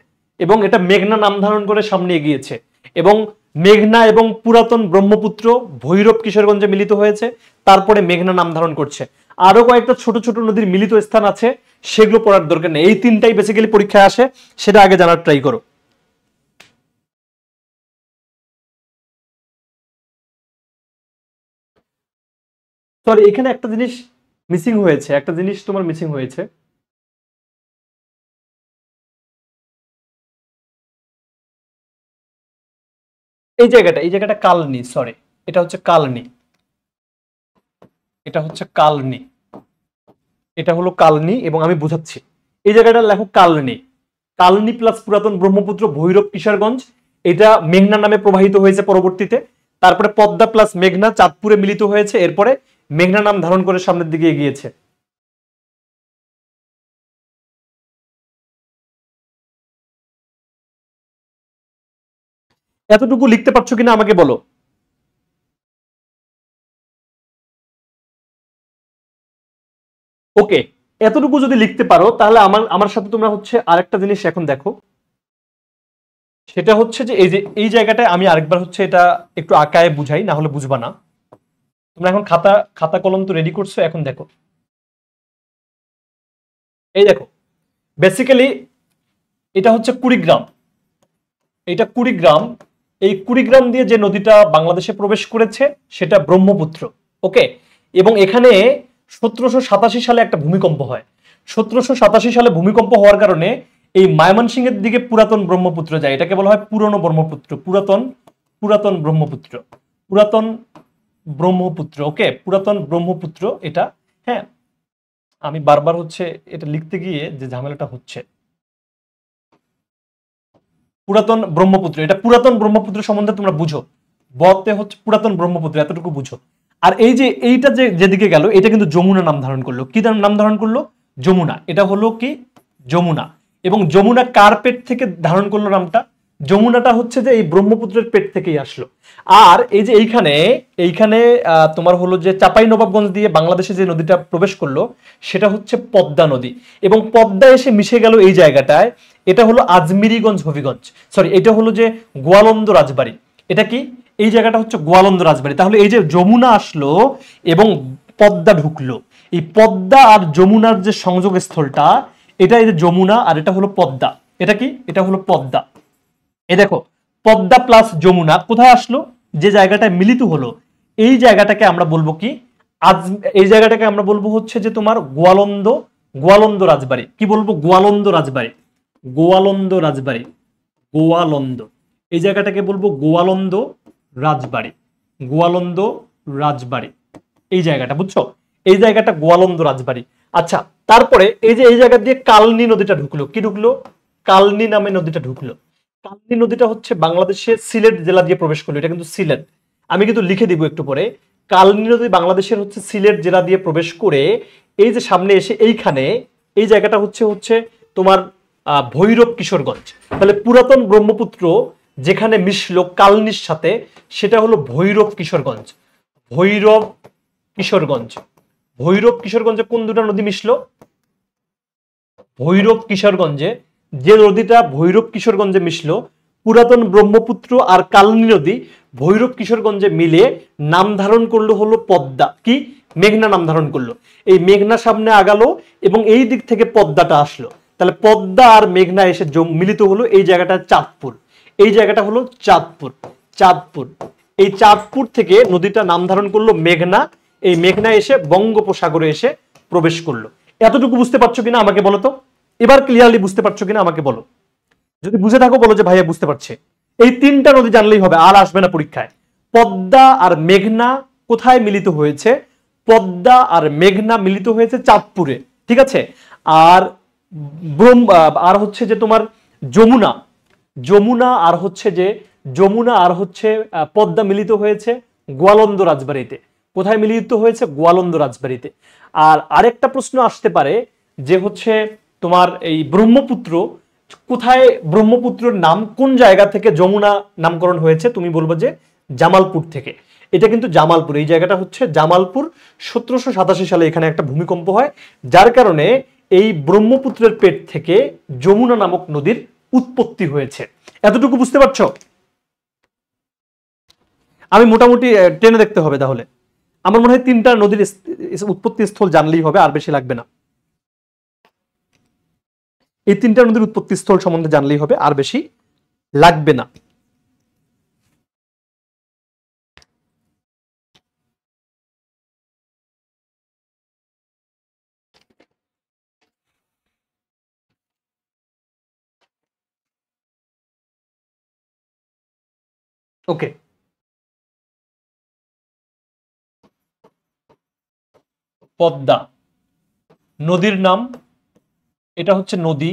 এবং এটা মেঘনা নাম ধারণ করে সামনে এগিয়েছে। এবং মেঘনা এবং পুরাতন ব্রহ্মপুত্র ভৈরব কিশোরগঞ্জে মিলিত হয়েছে, তারপরে মেঘনা নাম ধারণ করছে। আরো কয়েকটা ছোট ছোট নদীর মিলিত স্থান আছে, সেগুলো পড়ার দরকার নেই। এই তিনটাই বেসিক্যালি পরীক্ষায় আসে, সেটা আগে জানার ট্রাই করো। সরি, এখানে একটা জিনিস মিসিং হয়েছে, একটা জিনিস তোমার মিসিং হয়েছে। এই জায়গাটা কালনি, সরি, এটা হচ্ছে কালনি, এটা হচ্ছে কালনি, এটা হলো কালনি। এবং আমি বুঝাচ্ছি, এই জায়গাটা লেখো কালনি, কালনি প্লাস পুরাতন ব্রহ্মপুত্র ভৈরব কিশোরগঞ্জ, এটা মেঘনা নামে প্রবাহিত হয়েছে পরবর্তীতে। তারপরে পদ্মা প্লাস মেঘনা চাঁদপুরে মিলিত হয়েছে, এরপরে মেঘনা নাম ধারণ করে সামনের দিকে এগিয়েছে। এতটুকু লিখতে পারছো কিনা আমাকে বলো। ওকে, এতটুকু যদি লিখতে পারো তাহলে আমার আমার সাথে তোমরা হচ্ছে আরেকটা জিনিস এখন দেখো, সেটা হচ্ছে যে এই জায়গাটায় আমি আরেকবার হচ্ছে এটা একটু আঁকায় বুঝাই, না হলে বুঝবা না। তোমরা এখন খাতা খাতা কলম তো রেডি করছো, এখন দেখো, এই দেখো বেসিক্যালি এটা হচ্ছে কুড়িগ্রাম, এটা কুড়িগ্রাম, এই কুড়িগ্রাম দিয়ে যে নদীটা বাংলাদেশে প্রবেশ করেছে সেটা ব্রহ্মপুত্র। ওকে, এবং এখানে 1787 সালে একটা ভূমিকম্প হয়। 1787 সালে ভূমিকম্প হওয়ার কারণে এই ময়মনসিংহের দিকে পুরাতন ব্রহ্মপুত্র যায়, এটাকে বলা হয় পুরনো ব্রহ্মপুত্র, পুরাতন ব্রহ্মপুত্র, পুরাতন ব্রহ্মপুত্র। ওকে, পুরাতন ব্রহ্মপুত্র এটা। হ্যাঁ, আমি বারবার হচ্ছে এটা লিখতে গিয়ে যে ঝামেলাটা হচ্ছে, পুরাতন ব্রহ্মপুত্র, এটা পুরাতন ব্রহ্মপুত্র সম্বন্ধে তোমরা বুঝো, বতে হচ্ছে পুরাতন ব্রহ্মপুত্র, এতটুকু বুঝো। আর এই যে এইটা যে যেদিকে গেল এটা কিন্তু যমুনা নাম ধারণ করলো। কি নাম ধারণ করলো? যমুনা। এটা হলো কি? যমুনা। এবং যমুনা কার পেট থেকে ধারণ করলো নামটা? যমুনাটা হচ্ছে যে এই ব্রহ্মপুত্রের পেট থেকেই আসলো। আর এই যে এইখানে এইখানে তোমার হলো যে চাঁপাই নবাবগঞ্জ দিয়ে বাংলাদেশে যে নদীটা প্রবেশ করলো সেটা হচ্ছে পদ্মা নদী, এবং পদ্মা এসে মিশে গেল এই জায়গাটায়। এটা হলো আজমিরিগঞ্জ হবিগঞ্জ, সরি এটা হলো যে গোয়ালন্দ রাজবাড়ি। এটা কি? এই জায়গাটা হচ্ছে গোয়ালন্দ রাজবাড়ি। তাহলে এই যে যমুনা আসলো এবং পদ্মা ঢুকলো, এই পদ্মা আর যমুনার যে সংযোগ স্থলটা, এটা এই যে যমুনা আর এটা হলো পদ্মা। এটা কি? এটা হলো পদ্মা। এ দেখো, পদ্মা প্লাস যমুনা কোথায় আসলো? যে জায়গাটায় মিলিত হলো এই জায়গাটাকে আমরা বলবো কি? আজ এই জায়গাটাকে আমরা বলবো হচ্ছে যে তোমার গোয়ালন্দ রাজবাড়ি। কি বলবো? গোয়ালন্দ রাজবাড়ি, গোয়ালন্দ রাজবাড়ি, গোয়ালন্দ। এই জায়গাটাকে বলবো গোয়ালন্দ রাজবাড়ি, গোয়ালন্দ রাজবাড়ি। এই জায়গাটা বুঝছো? এই জায়গাটা গোয়ালন্দ রাজবাড়ি। আচ্ছা, তারপরে এই যে এই জায়গা দিয়ে কালনী নদীটা ঢুকলো। কি ঢুকলো? কালনী নামে নদীটা ঢুকলো। কালনী নদীটা হচ্ছে বাংলাদেশের সিলেট জেলা দিয়ে প্রবেশ করলো। এটা কিন্তু সিলেট, আমি কিন্তু লিখে দিব একটু পরে। কালনী নদী বাংলাদেশের হচ্ছে সিলেট জেলা দিয়ে প্রবেশ করে এই যে সামনে এসে এইখানে এই জায়গাটা হচ্ছে তোমার ভৈরব কিশোরগঞ্জ। তাহলে পুরাতন ব্রহ্মপুত্র যেখানে মিশলো কালনির সাথে সেটা হলো ভৈরব কিশোরগঞ্জ, ভৈরব কিশোরগঞ্জ। ভৈরব কিশোরগঞ্জে কোন দুটো নদী মিশলো? ভৈরব কিশোরগঞ্জে যে নদীটা ভৈরব কিশোরগঞ্জে মিশলো, পুরাতন ব্রহ্মপুত্র আর কালনী নদী ভৈরব কিশোরগঞ্জে মিলে নাম ধারণ করলো হলো পদ্মা। কি? মেঘনা নাম ধারণ করলো। এই মেঘনা সামনে আগালো এবং এই দিক থেকে পদ্মাটা আসলো। তাহলে পদ্মা আর মেঘনা এসে মিলিত হলো এই জায়গাটা চাঁদপুর। এই জায়গাটা হলো চাঁদপুর, চাঁদপুর। এই চাঁদপুর থেকে নদীটা নাম ধারণ করলো মেঘনা। এই মেঘনা এসে বঙ্গোপসাগরে এসে প্রবেশ করলো। এতটুকু বুঝতে পারছো কিনা আমাকে বলো তো? এবার ক্লিয়ারলি বুঝতে পারছো কিনা আমাকে বলো। যদি বুঝে থাকো বলো যে ভাইয়া বুঝতে পারছে। এই তিনটা নদী জানলেই হবে, আর আসবে না পরীক্ষায়। পদ্মা আর মেঘনা কোথায় মিলিত হয়েছে? পদ্মা আর মেঘনা মিলিত হয়েছে চাঁদপুরে, ঠিক আছে। আর আর হচ্ছে যে তোমার যমুনা, যমুনা আর হচ্ছে যে যমুনা আর হচ্ছে পদ্মা মিলিত হয়েছে গোয়ালন্দ রাজবাড়িতে। কোথায় মিলিত হয়েছে? গোয়ালন্দ রাজবাড়িতে। আর আরেকটা প্রশ্ন আসতে পারে যে হচ্ছে তোমার এই ব্রহ্মপুত্র কোথায়, ব্রহ্মপুত্রের নাম কোন জায়গা থেকে যমুনা নামকরণ হয়েছে? তুমি বলবো যে জামালপুর থেকে। এটা কিন্তু জামালপুর, এই জায়গাটা হচ্ছে জামালপুর। 1787 সালে এখানে একটা ভূমিকম্প হয়, যার কারণে এই ব্রহ্মপুত্রের পেট থেকে যমুনা নামক নদীর উৎপত্তি হয়েছে। এতটুকু বুঝতে পারছো? আমি মোটামুটি টেনে দেখতে হবে তাহলে। আমার মনে হয় তিনটা নদীর উৎপত্তি স্থল জানলেই হবে, আর বেশি লাগবে না। এই তিনটা নদীর উৎপত্তি স্থল সম্বন্ধে জানলেই হবে, আর বেশি লাগবে না। ওকে, পদ্মা নদীর নাম, এটা হচ্ছে নদী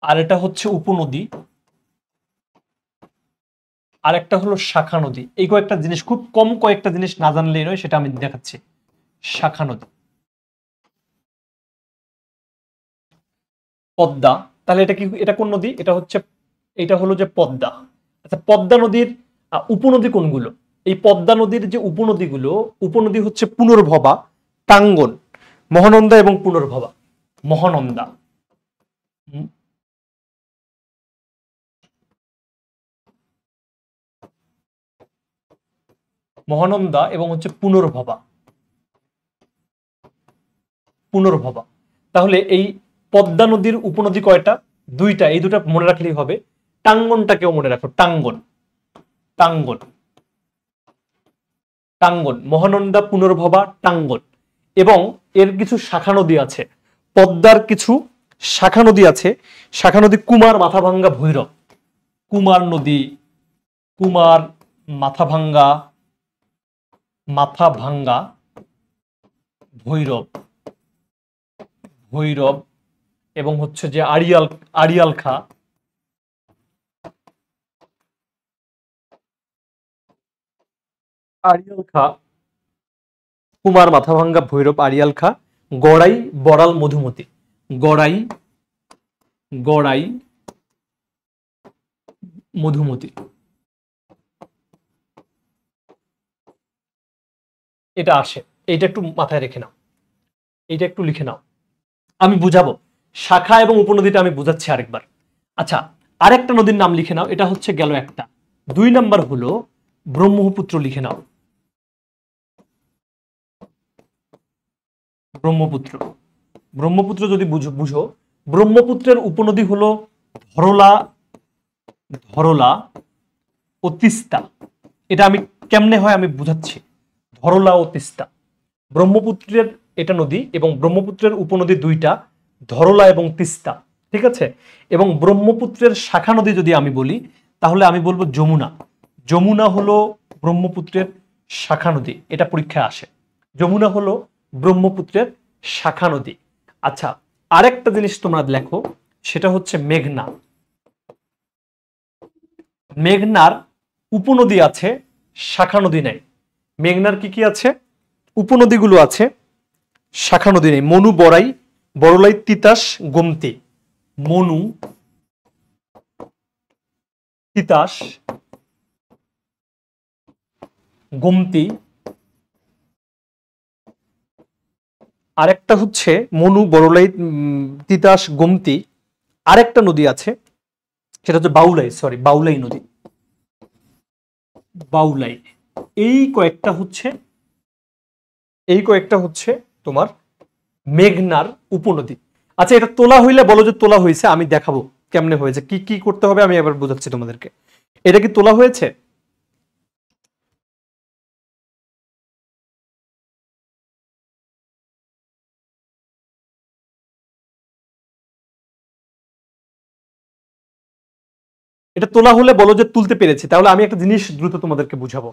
আর এটা হচ্ছে উপনদী, আর একটা হলো শাখা নদী। এই কয়েকটা জিনিস, খুব কম কয়েকটা জিনিস না জানলেই নয়, সেটা আমি দেখাচ্ছি। শাখা নদী, পদ্মা। তাহলে এটা কি? এটা কোন নদী? এটা হচ্ছে, এটা হলো যে পদ্মা। আচ্ছা, পদ্মা নদীর উপনদী কোনগুলো? এই পদ্মা নদীর যে উপনদীগুলো, উপনদী হচ্ছে পুনর্ভবা, টাঙ্গন, মহানন্দা এবং পুনর্ভবা। মহানন্দা, মহানন্দা এবং হচ্ছে পুনর্ভবা, পুনর্ভবা। তাহলে এই পদ্মা নদীর উপনদী কয়টা? দুইটা। এই দুটা মনে রাখলেই হবে। টাঙ্গনটাকেও মনে রাখো, টাঙ্গন, টাঙ্গন, টাঙ্গন, মহানন্দা, পুনর্ভবা, টাঙ্গন। এবং এর কিছু শাখা নদী আছে, পদ্মার কিছু শাখা নদী আছে। শাখা নদী কুমার, মাথাভাঙ্গা, ভৈরব। কুমার নদী, কুমার, মাথাভাঙ্গা, মাথাভাঙ্গা, ভৈরব, ভৈরব এবং হচ্ছে যে আড়িয়াল, আড়িয়াল খা, আড়িয়াল খা, কুমার, মাথাভাঙ্গা, ভৈরব, আড়িয়াল খা, গড়াই, বড়াল, মধুমতি। গড়াই, গড়াই, মধুমতি। এটা আসে, এইটা একটু মাথায় রেখে নাও, এইটা একটু লিখে নাও, আমি বুঝাবো। শাখা এবং উপনদীটা আমি বুঝাচ্ছি আরেকবার। আচ্ছা, আরেকটা নদীর নাম লিখে নাও, এটা হচ্ছে গেল একটা। 2 নাম্বার হলো ব্রহ্মপুত্র, লিখে নাও ব্রহ্মপুত্র। ব্রহ্মপুত্র যদি বুঝো, ব্রহ্মপুত্রের উপনদী হলো ধরলা, ধরলা ও তিস্তা। এটা আমি কেমনে হয় আমি বুঝাচ্ছি। ধরলা ও তিস্তা, ব্রহ্মপুত্রের এটা নদী, এবং ব্রহ্মপুত্রের উপনদী 2টা, ধরলা এবং তিস্তা। ঠিক আছে। এবং ব্রহ্মপুত্রের শাখা নদী যদি আমি বলি, তাহলে আমি বলবো যমুনা। যমুনা হলো ব্রহ্মপুত্রের শাখা নদী, এটা পরীক্ষায় আসে। যমুনা হলো ব্রহ্মপুত্রের শাখা নদী। আচ্ছা, আরেকটা জিনিস তোমরা লেখো, সেটা হচ্ছে মেঘনা। মেঘনার উপনদী আছে, শাখা নদী নাই। মেঘনার কি কি আছে? উপনদীগুলো আছে, শাখা নদী নেই। মনু, বড়াই, বড়লাই, তিতাস, গোমতী। মনু, তিতাস, গোমতী। আরেকটা হচ্ছে মনু, বড়লাই, তিতাস, গোমতী। আরেকটা নদী আছে, সেটা হচ্ছে বাউলাই, সরি বাউলাই নদী, বাউলাই। এই কয়েকটা হচ্ছে তোমার মেঘনার উপনদী। আচ্ছা, এটা তোলা হইলে বলো যে তোলা হয়েছে, আমি দেখাবো কেমনে হয়েছে, কি কি করতে হবে আমি এবার বোঝাচ্ছি তোমাদেরকে। এটা কি তোলা হয়েছে? এটা তোলা হলে বলো যে তুলতে পেরেছি, তাহলে আমি একটা জিনিস দ্রুত তোমাদেরকে বুঝাবো।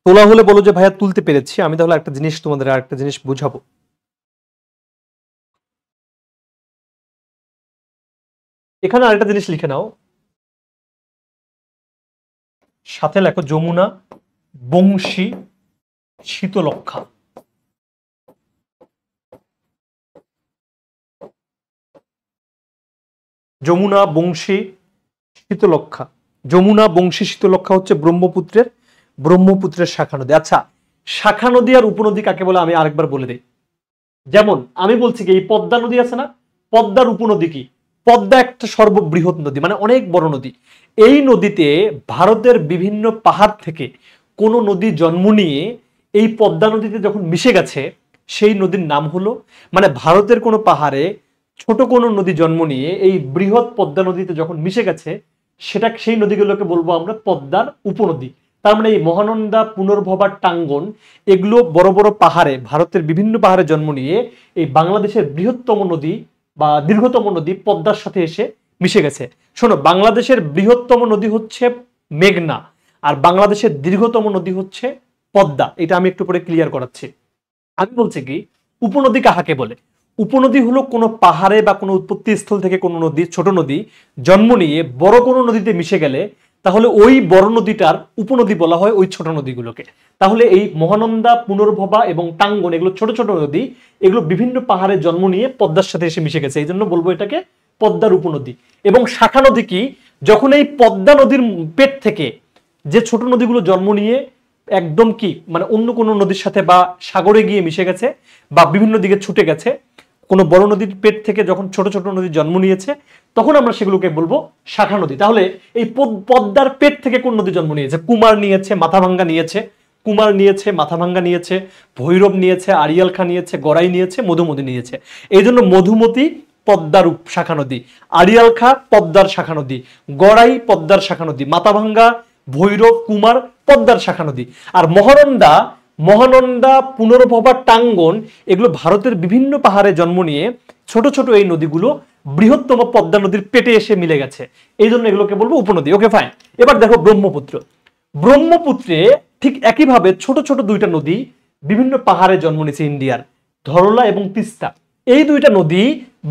তোলা হলে বলো যে ভাইয়া তুলতে পেরেছি, আমি তাহলে একটা জিনিস তোমাদের আরেকটা জিনিস বুঝাবো। এখানে আরেকটা জিনিস লিখে নাও, সাথে লেখো যমুনা, বংশী, শীতলক্ষা। যমুনা, বংশী, শীতলক্ষা। যমুনা, বংশী, শীতলক্ষা হচ্ছে ব্রহ্মপুত্রের শাখা নদী। আচ্ছা, শাখা নদী আর উপনদী কাকে বলে আমি আরেকবার বলে দিই। যেমন আমি বলছি কি, এই পদ্মা নদী আছে না, পদ্মার উপনদী কি? পদ্মা একটা সর্ববৃহৎ নদী, মানে অনেক বড় নদী। এই নদীতে ভারতের বিভিন্ন পাহাড় থেকে কোন নদী জন্ম নিয়ে এই পদ্মা নদীতে যখন মিশে গেছে, সেই নদীর নাম হলো, মানে ভারতের কোনো পাহাড়ে ছোট কোনো নদী জন্ম নিয়ে এই বৃহৎ পদ্মা নদীতে যখন মিশে গেছে, সেই নদীগুলোকে বলবো আমরা পদ্মার উপনদী। তার মানে এই মহানন্দা, পুনর্ভবা, টাঙ্গন, এগুলো বড় বড় পাহাড়ে, ভারতের বিভিন্ন পাহাড়ে জন্ম নিয়ে এই বাংলাদেশের বৃহত্তম নদী বা দীর্ঘতম নদী পদ্মার সাথে এসে মিশে গেছে। শোনো, বাংলাদেশের বৃহত্তম নদী হচ্ছে মেঘনা, আর বাংলাদেশের দীর্ঘতম নদী হচ্ছে পদ্মা। এটা আমি একটু পরে ক্লিয়ার করাচ্ছি। আমি বলছি কি, উপনদী কাহাকে বলে? উপনদী হলো কোনো পাহাড়ে বা কোনো উৎপত্তি স্থল থেকে কোনো নদী, ছোট নদী জন্ম নিয়ে বড় কোনো নদীতে মিশে গেলে, তাহলে ওই বড় নদীটার উপনদী বলা হয় ওই ছোট নদীগুলোকে। তাহলে এই মহানন্দা, পুনর্ভবা এবং টাঙ্গন, এগুলো ছোট ছোট নদী, এগুলো বিভিন্ন পাহাড়ে জন্ম নিয়ে পদ্মার সাথে এসে মিশে গেছে, এই জন্য বলবো এটাকে পদ্মার উপনদী। এবং শাখা নদী কি? যখন এই পদ্মা নদীর পেট থেকে যে ছোট নদীগুলো জন্ম নিয়ে একদম কি মানে অন্য কোনো নদীর সাথে বা সাগরে গিয়ে মিশে গেছে বা বিভিন্ন দিকে ছুটে গেছে, কোনো বড় নদীর পেট থেকে যখন ছোট ছোট নদী জন্ম নিয়েছে, তখন আমরা সেগুলোকে বলবো শাখা নদী। তাহলে এই পদ্মার পেট থেকে কোন নদী জন্ম নিয়েছে? কুমার নিয়েছে, মাথাভাঙ্গা নিয়েছে, কুমার নিয়েছে, মাথাভাঙ্গা নিয়েছে, ভৈরব নিয়েছে, আড়িয়াল খাঁ নিয়েছে, গড়াই নিয়েছে, মধুমতি নিয়েছে। এই জন্য মধুমতি পদ্মার শাখা নদী, আড়িয়াল খাঁ পদ্মার শাখা নদী, গড়াই পদ্মার শাখা নদী, মাথাভাঙ্গা, ভৈরব, কুমার পদ্মার শাখা নদী। আর মহানন্দা, মহানন্দা, পুনর্ভবা, টাঙ্গন এগুলো ভারতের বিভিন্ন পাহাড়ে জন্ম নিয়ে ছোট ছোট এই নদীগুলো বৃহত্তম পদ্মা নদীর পেটে এসে মিলে গেছে, এই জন্য এগুলোকে বলবো উপনদী। Okay fine. এবার দেখো ব্রহ্মপুত্র। ব্রহ্মপুত্রে ঠিক একইভাবে ছোট ছোট দুইটা নদী বিভিন্ন পাহাড়ে জন্ম নিয়েছে ইন্ডিয়ার, ধরলা এবং তিস্তা। এই দুইটা নদী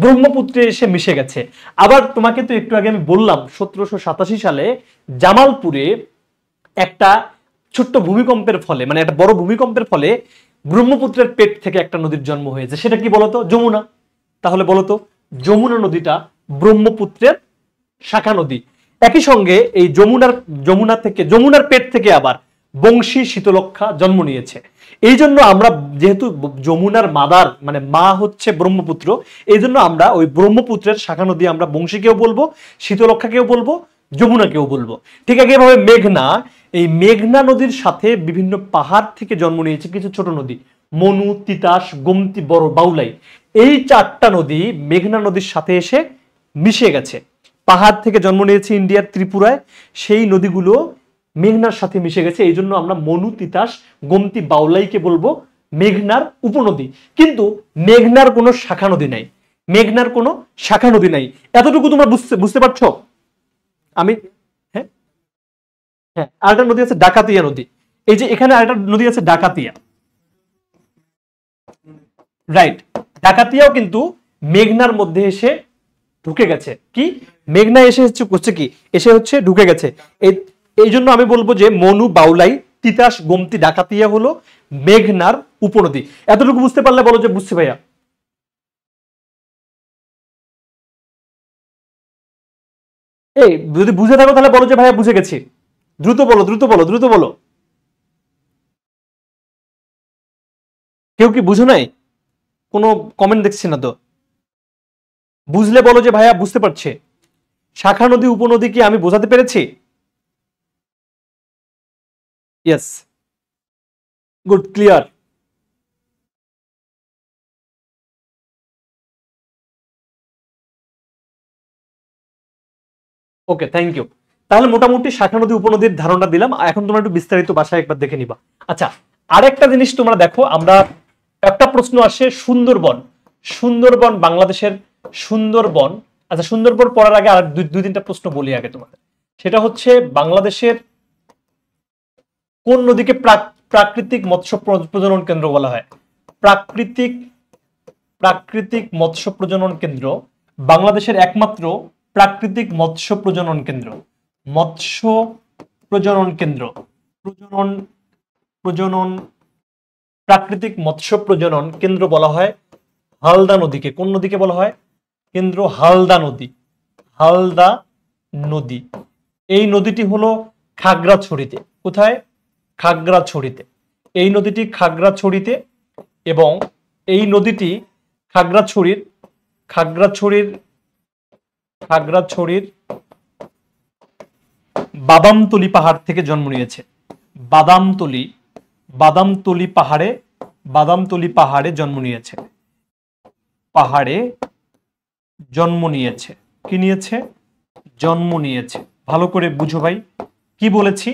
ব্রহ্মপুত্রে এসে মিশে গেছে। আবার তোমাকে তো একটু আগে আমি বললাম 1787 সালে জামালপুরে একটা ছোট্ট ভূমিকম্পের ফলে, মানে একটা বড় ভূমিকম্পের ফলে ব্রহ্মপুত্রের পেট থেকে একটা নদীর জন্ম হয়েছে, সেটা কি বলতো? যমুনা। তাহলে বলতো যমুনা নদীটা ব্রহ্মপুত্রের শাখা নদী। একই সঙ্গে এই যমুনার পেট থেকে আবার বংশী, শীতলক্ষা জন্ম নিয়েছে। এই জন্য আমরা যেহেতু যমুনার মাদার মানে মা হচ্ছে ব্রহ্মপুত্র, এই জন্য আমরা ওই ব্রহ্মপুত্রের শাখা নদী আমরা বংশীকেও বলবো, শীতলক্ষাকেও বলবো, যমুনাকেও বলবো। ঠিক একইভাবে মেঘনা, এই মেঘনা নদীর সাথে বিভিন্ন পাহাড় থেকে জন্ম নিয়েছে কিছু ছোট নদী, মনু, তিতাস, গোমতী, বড়, বাউলাই। এই চারটা নদী মেঘনা নদীর সাথে এসে মিশে গেছে। পাহাড় থেকে জন্ম নিয়েছে ইন্ডিয়ার ত্রিপুরায়, সেই নদীগুলো মেঘনার সাথে মিশে গেছে। এই জন্য আমরা মনু, তিতাস, গোমতী, বাউলাইকে বলবো মেঘনার উপনদী। কিন্তু মেঘনার কোনো শাখা নদী নাই, মেঘনার কোনো শাখা নদী নাই। এতটুকু তোমরা বুঝতে পারছো? আমি হ্যাঁ হ্যাঁ আরেকটা নদী আছে ডাকাতিয়া নদী। এই যে এখানে আরেকটা নদী আছে ডাকাতিয়া, রাইট। ডাকাতিয়াও কিন্তু মেঘনার মধ্যে এসে ঢুকে গেছে। কি মেঘনা এসে হচ্ছে কি এসে হচ্ছে ঢুকে গেছে। এই জন্য আমি বলবো যে মনু, বাউলাই, তিতাস, গোমতী, ডাকাতিয়া হলো মেঘনার উপনদী। এতটুকু বুঝতে পারলে বলো যে বুঝছি ভাইয়া। এই যদি বুঝে থাকো তাহলে বলো যে ভাইয়া বুঝে গেছি। দ্রুত বলো, দ্রুত বলো, দ্রুত বলো। কেউ কি বুঝো নাই? কোনো কমেন্ট দেখছি না তো। বুঝলে বলো যে ভাইয়া বুঝতে পারছে। শাখা নদী, উপনদী কি আমি বোঝাতে পেরেছি? Yes, good, clear. Okay, thank you. তাহলে মোটামুটি শাখা নদী, উপনদীর ধারণা দিলাম। এখন তোমরা একটু বিস্তারিত বাসায় একবার দেখে নিবা। আচ্ছা, আরেকটা জিনিস তোমরা দেখো, আমরা একটা প্রশ্ন আসে সুন্দরবন। সুন্দরবন বাংলাদেশের সুন্দরবন। আচ্ছা, সুন্দরবন পড়ার আগে আর দুই তিনটা প্রশ্ন বলি আগে তোমাদের। সেটা হচ্ছে বাংলাদেশের কোন নদীকে প্রাকৃতিক মৎস্য প্রজনন কেন্দ্র বলা হয়? প্রাকৃতিক মৎস্য প্রজনন কেন্দ্র, বাংলাদেশের একমাত্র প্রাকৃতিক মৎস্য প্রজনন কেন্দ্র, মৎস্য প্রজনন কেন্দ্র, প্রজনন প্রজনন প্রাকৃতিক মৎস্য প্রজনন কেন্দ্র বলা হয় হালদা নদীকে। কোন নদীকে বলা হয় কেন্দ্র? হালদা নদী। হালদা নদী। এই নদীটি হলো খাগড়াছড়িতে। কোথায়? খাগড়াছড়িতে। এই নদীটি খাগড়াছড়িতে, এবং এই নদীটি খাগড়াছড়ির বাদামতলি পাহাড় থেকে জন্ম নিয়েছে। বাদামতলি পাহাড়ে জন্ম নিয়েছে। কি নিয়েছে? জন্ম নিয়েছে। ভালো করে বুঝো ভাই কি বলেছি।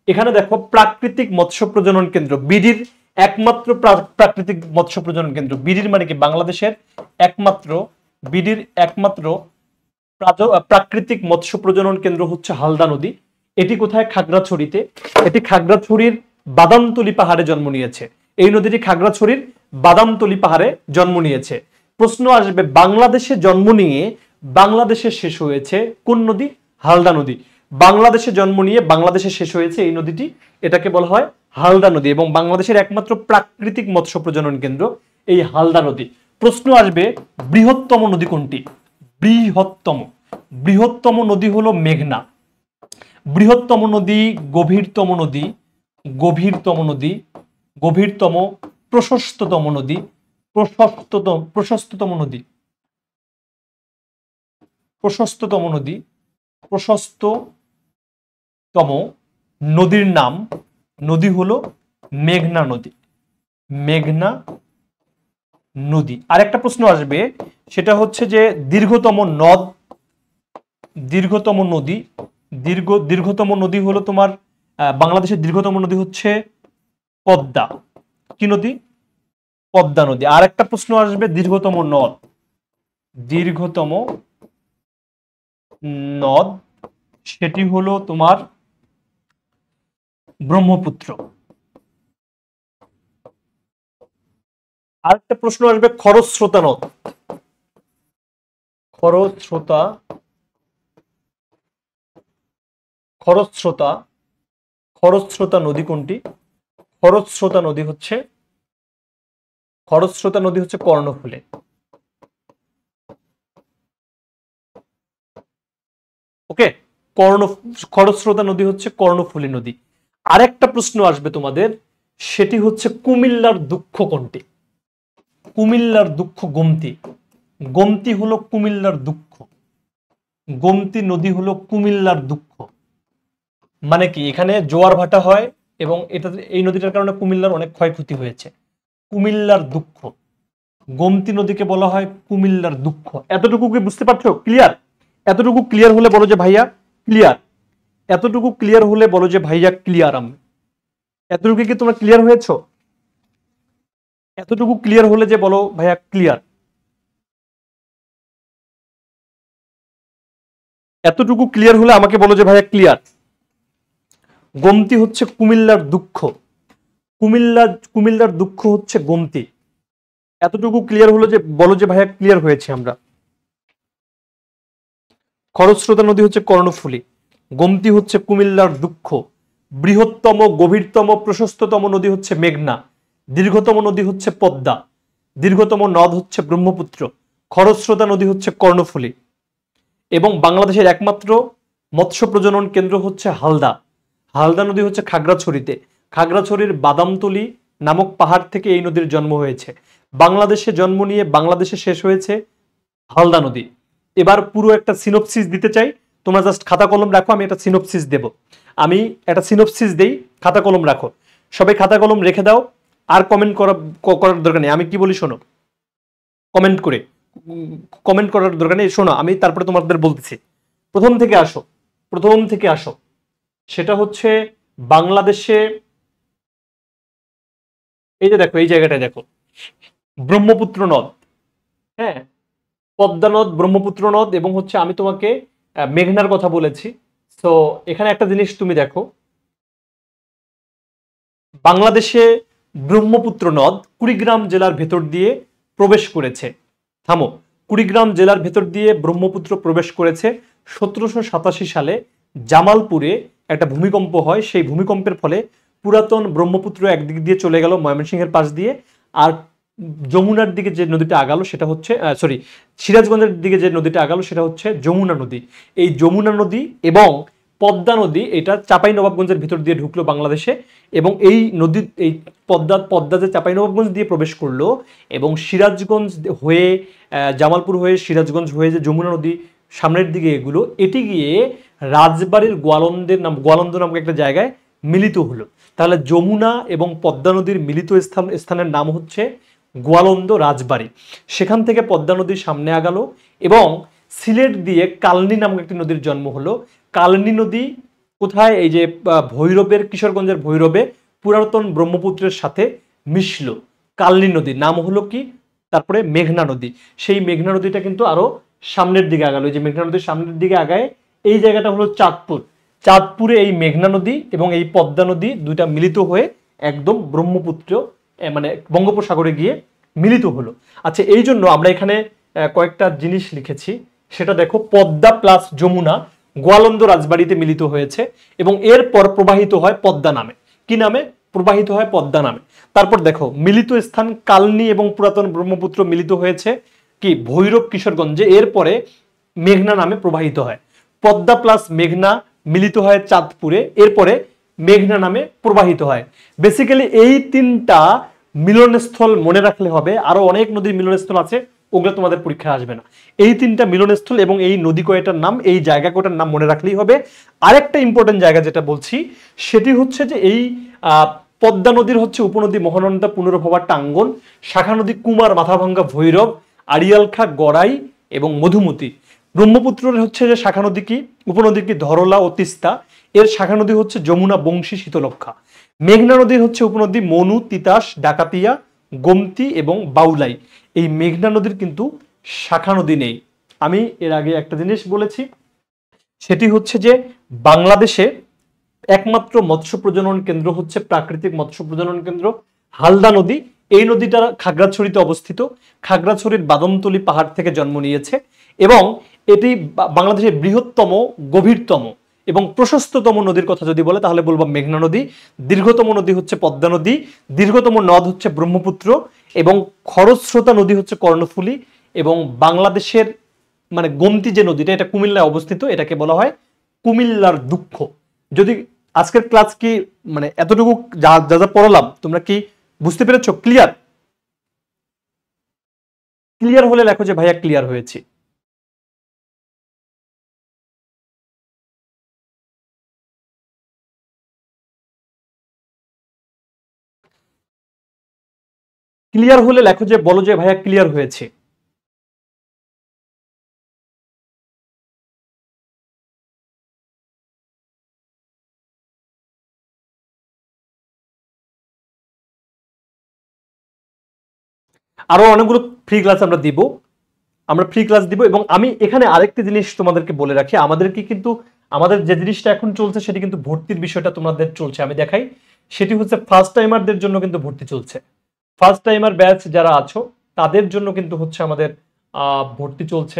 এখানে দেখো প্রাকৃতিক মৎস্য প্রজনন কেন্দ্র, বিডির একমাত্র প্রাকৃতিক মৎস্য প্রজনন কেন্দ্র। বিডির মানে কি? বাংলাদেশের একমাত্র প্রাকৃতিক মৎস্য প্রজনন কেন্দ্র হচ্ছে হালদা নদী। এটি কোথায়? খাগড়াছড়িতে। এটি খাগড়াছড়ির বাদামতলি পাহাড়ে জন্ম নিয়েছে। এই নদীটি খাগড়াছড়ির বাদামতলি পাহাড়ে জন্ম নিয়েছে। প্রশ্ন আসবে, বাংলাদেশে জন্ম নিয়ে বাংলাদেশে শেষ হয়েছে কোন নদী? হালদা নদী। বাংলাদেশে জন্ম নিয়ে বাংলাদেশে শেষ হয়েছে এই নদীটি, এটাকে বলা হয় হালদা নদী, এবং বাংলাদেশের একমাত্র প্রাকৃতিক মৎস্য প্রজনন কেন্দ্র এই হালদা নদী। প্রশ্ন আসবে, বৃহত্তম নদী কোনটি? বৃহত্তম নদী হলো মেঘনা। বৃহত্তম নদী, গভীরতম নদী, প্রশস্ততম নদী, প্রশস্ততম নদীর নাম, নদী হলো মেঘনা নদী। মেঘনা নদী। আরেকটা প্রশ্ন আসবে, সেটা হচ্ছে যে দীর্ঘতম নদ, দীর্ঘতম নদী, দীর্ঘতম নদী হলো তোমার বাংলাদেশের দীর্ঘতম নদী হচ্ছে পদ্মা। কি নদী? পদ্মা নদী। আর একটা প্রশ্ন আসবে দীর্ঘতম নদ, দীর্ঘতম নদ সেটি হলো তোমার ব্রহ্মপুত্র। আরেকটা প্রশ্ন আসবে খরস্রোতা নদ। খরস্রোতা, খরস্রোতা, খরস্রোতা নদী কোনটি? খরস্রোতা নদী হচ্ছে, খরস্রোতা নদী হচ্ছে কর্ণফুলী। ওকে, খরস্রোতা নদী হচ্ছে কর্ণফুলী নদী। আরেকটা প্রশ্ন আসবে তোমাদের, সেটি হচ্ছে কুমিল্লার দুঃখ কোনটি? কুমিল্লার দুঃখ গোমতী। গোমতী হলো কুমিল্লার দুঃখ, গোমতী নদী হলো কুমিল্লার দুঃখ। মানে কি, এখানে জোয়ার ভাটা হয় এবং এটা, এই নদীটার কারণে কুমিল্লার অনেক ক্ষয়ক্ষতি হয়েছে। কুমিল্লার দুঃখ, গোমতী নদীকে বলা হয় কুমিল্লার দুঃখ। এতটুকু কি বুঝতে পারছো? ক্লিয়ার? এতটুকু ক্লিয়ার হলে বলো যে ভাইয়া ক্লিয়ার। এতটুকু ক্লিয়ার হলে বলো যে ভাইয়া ক্লিয়ার। আমি এতটুকু কি তোমরা ক্লিয়ার হয়েছো? এতটুকু ক্লিয়ার হলে যে বলো ভাইয়া ক্লিয়ার। এতটুকু ক্লিয়ার হলে আমাকে বলো যে ভাইয়া ক্লিয়ার। গোমতী হচ্ছে কুমিল্লার দুঃখ, কুমিল্লার দুঃখ হচ্ছে গোমতী। এতটুকু ক্লিয়ার হলো যে বলো যে ভাইয়া ক্লিয়ার হয়েছে আমরা। খরস্রোতা নদী হচ্ছে কর্ণফুলী, গোমতী হচ্ছে কুমিল্লার দুঃখ, বৃহত্তম, গভীরতম, প্রশস্ততম নদী হচ্ছে মেঘনা, দীর্ঘতম নদী হচ্ছে পদ্মা, দীর্ঘতম নদ হচ্ছে ব্রহ্মপুত্র, খরস্রোতা নদী হচ্ছে কর্ণফুলী এবং বাংলাদেশের একমাত্র মৎস্য প্রজনন কেন্দ্র হচ্ছে হালদা। হালদা নদী হচ্ছে খাগড়াছড়িতে। খাগড়াছড়ির বাদামতলি নামক পাহাড় থেকে এই নদীর জন্ম হয়েছে। বাংলাদেশে জন্ম নিয়ে বাংলাদেশে শেষ হয়েছে হালদা নদী। এবার পুরো একটা সিনোপসিস দিতে চাই, তোমরা জাস্ট খাতা কলম রাখো, আমি একটা সিনোপসিস দেব। আমি একটা সিনোপসিস দেই, খাতা কলম রাখো। সবাই খাতা কলম রেখে দাও, আর কমেন্ট করার দরকার নেই। আমি কি বলি শোনো, কমেন্ট করে, কমেন্ট করার দরকার নেই, শোনো আমি তারপরে তোমাদের বলতেছি। প্রথম থেকে আসো, প্রথম থেকে আসো। সেটা হচ্ছে বাংলাদেশে, এই যে দেখো, এই জায়গাটা দেখো, ব্রহ্মপুত্র নদ, হ্যাঁ, পদ্মা নদ, ব্রহ্মপুত্র নদ এবং হচ্ছে আমি তোমাকে মেঘনার কথা বলেছি। তো এখানে একটা জিনিস তুমি দেখো, বাংলাদেশে ব্রহ্মপুত্র নদ কুড়িগ্রাম জেলার ভেতর দিয়ে প্রবেশ করেছে। থামো, কুড়িগ্রাম জেলার ভেতর দিয়ে ব্রহ্মপুত্র প্রবেশ করেছে 1787 সালে জামালপুরে একটা ভূমিকম্প হয়। সেই ভূমিকম্পের ফলে পুরাতন ব্রহ্মপুত্র একদিক দিয়ে চলে গেল ময়মনসিংহের পাশ দিয়ে, আর যমুনার দিকে যে নদীটা আগালো সেটা হচ্ছে সিরাজগঞ্জের দিকে যে নদীটা আগালো সেটা হচ্ছে যমুনা নদী। এই যমুনা নদী এবং পদ্মা নদী এটা চাঁপাইনবাবগঞ্জের ভিতর দিয়ে ঢুকলো বাংলাদেশে এবং এই নদী, এই পদ্মা যে চাঁপাইনবাবগঞ্জ দিয়ে প্রবেশ করলো এবং সিরাজগঞ্জ হয়ে, জামালপুর হয়ে, সিরাজগঞ্জ হয়ে যে যমুনা নদী সামনের দিকে এগুলো, এটি গিয়ে রাজবাড়ির গোয়ালন্দ নামক একটা জায়গায় মিলিত হলো। তাহলে যমুনা এবং পদ্মা নদীর মিলিত স্থানের নাম হচ্ছে গোয়ালন্দ রাজবাড়ি। সেখান থেকে পদ্মা নদীর সামনে আগালো এবং সিলেট দিয়ে কালনী নামক একটি নদীর জন্ম হলো। কালনী নদী কোথায়? এই যে ভৈরবের, কিশোরগঞ্জের ভৈরবে পুরাতন ব্রহ্মপুত্রের সাথে মিশলো। কালনী নদীর নাম হলো কি? তারপরে মেঘনা নদী। সেই মেঘনা নদীটা কিন্তু আরো সামনের দিকে আগালো। এই যে মেঘনা নদীর সামনের দিকে আগায়, এই জায়গাটা হলো চাঁদপুর। চাঁদপুরে এই মেঘনা নদী এবং এই পদ্মা নদী দুইটা মিলিত হয়ে একদম ব্রহ্মপুত্র মানে বঙ্গোপসাগরে গিয়ে মিলিত হলো। আচ্ছা, এই জন্য আমরা এখানে কয়েকটা জিনিস লিখেছি, সেটা দেখো, পদ্মা প্লাস যমুনা গোয়ালন্দ রাজবাড়িতে মিলিত হয়েছে এবং এরপর প্রবাহিত হয় পদ্মা নামে। কি নামে প্রবাহিত হয়? পদ্মা নামে। তারপর দেখো, মিলিত স্থান কালনী এবং পুরাতন ব্রহ্মপুত্র মিলিত হয়েছে কি? ভৈরব, কিশোরগঞ্জে। এরপরে মেঘনা নামে প্রবাহিত হয়। পদ্মা প্লাস মেঘনা মিলিত হয় চাঁদপুরে, এরপরে মেঘনা নামে প্রবাহিত হয়। বেসিক্যালি এই তিনটা মিলনস্থল মনে রাখলে হবে। আরো অনেক নদীর মিলনস্থল আছে, ওগুলো তোমাদের পরীক্ষায় আসবে না। এই তিনটা মিলনস্থল এবং এই নদী কয়টার নাম, এই জায়গা কয়টার নাম মনে রাখলেই হবে। আরেকটা ইম্পর্টেন্ট জায়গা যেটা বলছি সেটি হচ্ছে যে এই পদ্মা নদীর হচ্ছে উপনদী মহানন্দা, পুনর্ভবা, টাঙ্গন। শাখা নদী কুমার, মাথাভাঙ্গা, ভৈরব, আড়িয়ালখা, গড়াই এবং মধুমতি। ব্রহ্মপুত্রের হচ্ছে যে শাখা নদী কি, উপনদী কি, ধরলা ও তিস্তা। এর শাখা নদী হচ্ছে যমুনা, বংশী, শীতলক্ষা। মেঘনা নদীর হচ্ছে উপনদী মনু, তিতাস, ডাকাতিয়া, গোমতী এবং বাউলাই। এই মেঘনা নদীর কিন্তু শাখা নদী নেই। আমি এর আগে একটা জিনিস বলেছি, সেটি হচ্ছে যে বাংলাদেশে একমাত্র মৎস্য প্রজনন কেন্দ্র হচ্ছে প্রাকৃতিক মৎস্য প্রজনন কেন্দ্র হালদা নদী। এই নদীটা খাগড়াছড়িতে অবস্থিত। খাগড়াছড়ির বাদমতলী পাহাড় থেকে জন্ম নিয়েছে এবং এটি বাংলাদেশের বৃহত্তম, গভীরতম এবং প্রশস্ততম নদীর কথা যদি বলে তাহলে বলবো মেঘনা নদী। দীর্ঘতম নদী হচ্ছে পদ্মা নদী, দীর্ঘতম নদ হচ্ছে ব্রহ্মপুত্র এবং খরস্রোতা নদী হচ্ছে কর্ণফুলী। এবং বাংলাদেশের মানে গোমতী যে নদীটা, এটা কুমিল্লায় অবস্থিত, এটাকে বলা হয় কুমিল্লার দুঃখ। যদি আজকের ক্লাস কি মানে এতটুকু যা যা পড়ালাম তোমরা কি বুঝতে পেরেছো? ক্লিয়ার? ক্লিয়ার হলে লেখো যে ভাইয়া ক্লিয়ার হয়েছে। ক্লিয়ার হলে লেখো যে, বলো যে ভাইয়া ক্লিয়ার হয়েছে। আরো অনেকগুলো ফ্রি ক্লাস আমরা দিব, এবং আমি এখানে আরেকটি জিনিস তোমাদেরকে বলে রাখি, আমাদেরকে কিন্তু আমাদের যে জিনিসটা এখন চলছে সেটি কিন্তু ভর্তির বিষয়টা তোমাদের চলছে, আমি দেখাই। সেটি হচ্ছে ফার্স্ট টাইমারদের জন্য কিন্তু ভর্তি চলছে। ফার্স্ট টাইমার ব্যাচ যারা আছো তাদের জন্য কিন্তু হচ্ছে আমাদের ভর্তি চলছে।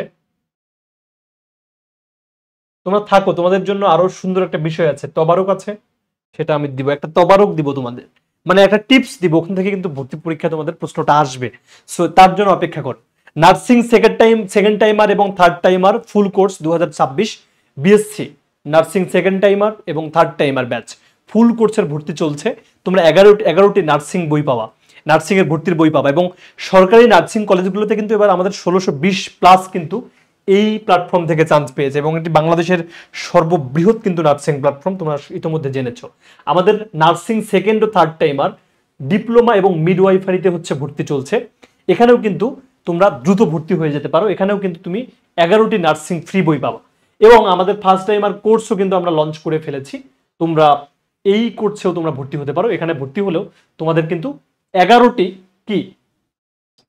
তোমরা থাকো, তোমাদের জন্য আরো সুন্দর একটা বিষয় আছে, তবারক আছে, সেটা আমি দিব, একটা তবারক দিব তোমাদের, মানে একটা টিপস দিব, ওখান থেকে কিন্তু ভর্তি পরীক্ষা তোমাদের প্রশ্নটা আসবে। সো তার জন্য অপেক্ষা করো। নার্সিং সেকেন্ড টাইমার এবং third timer full course 2026 BSc nursing second timer এবং থার্ড টাইমার ব্যাচ ফুল কোর্সের ভর্তি চলছে। তোমরা 11টি নার্সিং বই পাওয়া, নার্সিং এর ভর্তির বই পাবা এবং সরকারি নার্সিং কলেজগুলোতে কিন্তু এবার আমাদের 1620 প্লাস কিন্তু এই প্ল্যাটফর্ম থেকে চান্স পেয়েছে এবং এটি বাংলাদেশের সর্ববৃহৎ কিন্তু নার্সিং প্ল্যাটফর্ম, তোমরা ইতিমধ্যে জেনেছো। আমাদের নার্সিং সেকেন্ড ও থার্ড টাইমার ডিপ্লোমা এবং মিডওয়াইফারিতে হচ্ছে ভর্তি চলছে। এখানেও কিন্তু তোমরা দ্রুত ভর্তি হয়ে যেতে পারো, এখানেও কিন্তু তুমি 11টি নার্সিং ফ্রি বই পাবা এবং আমাদের ফার্স্ট টাইমার কোর্সও কিন্তু আমরা লঞ্চ করে ফেলেছি। তোমরা এই কোর্সেও তোমরা ভর্তি হতে পারো, এখানে ভর্তি হলেও তোমাদের কিন্তু 11টি কি,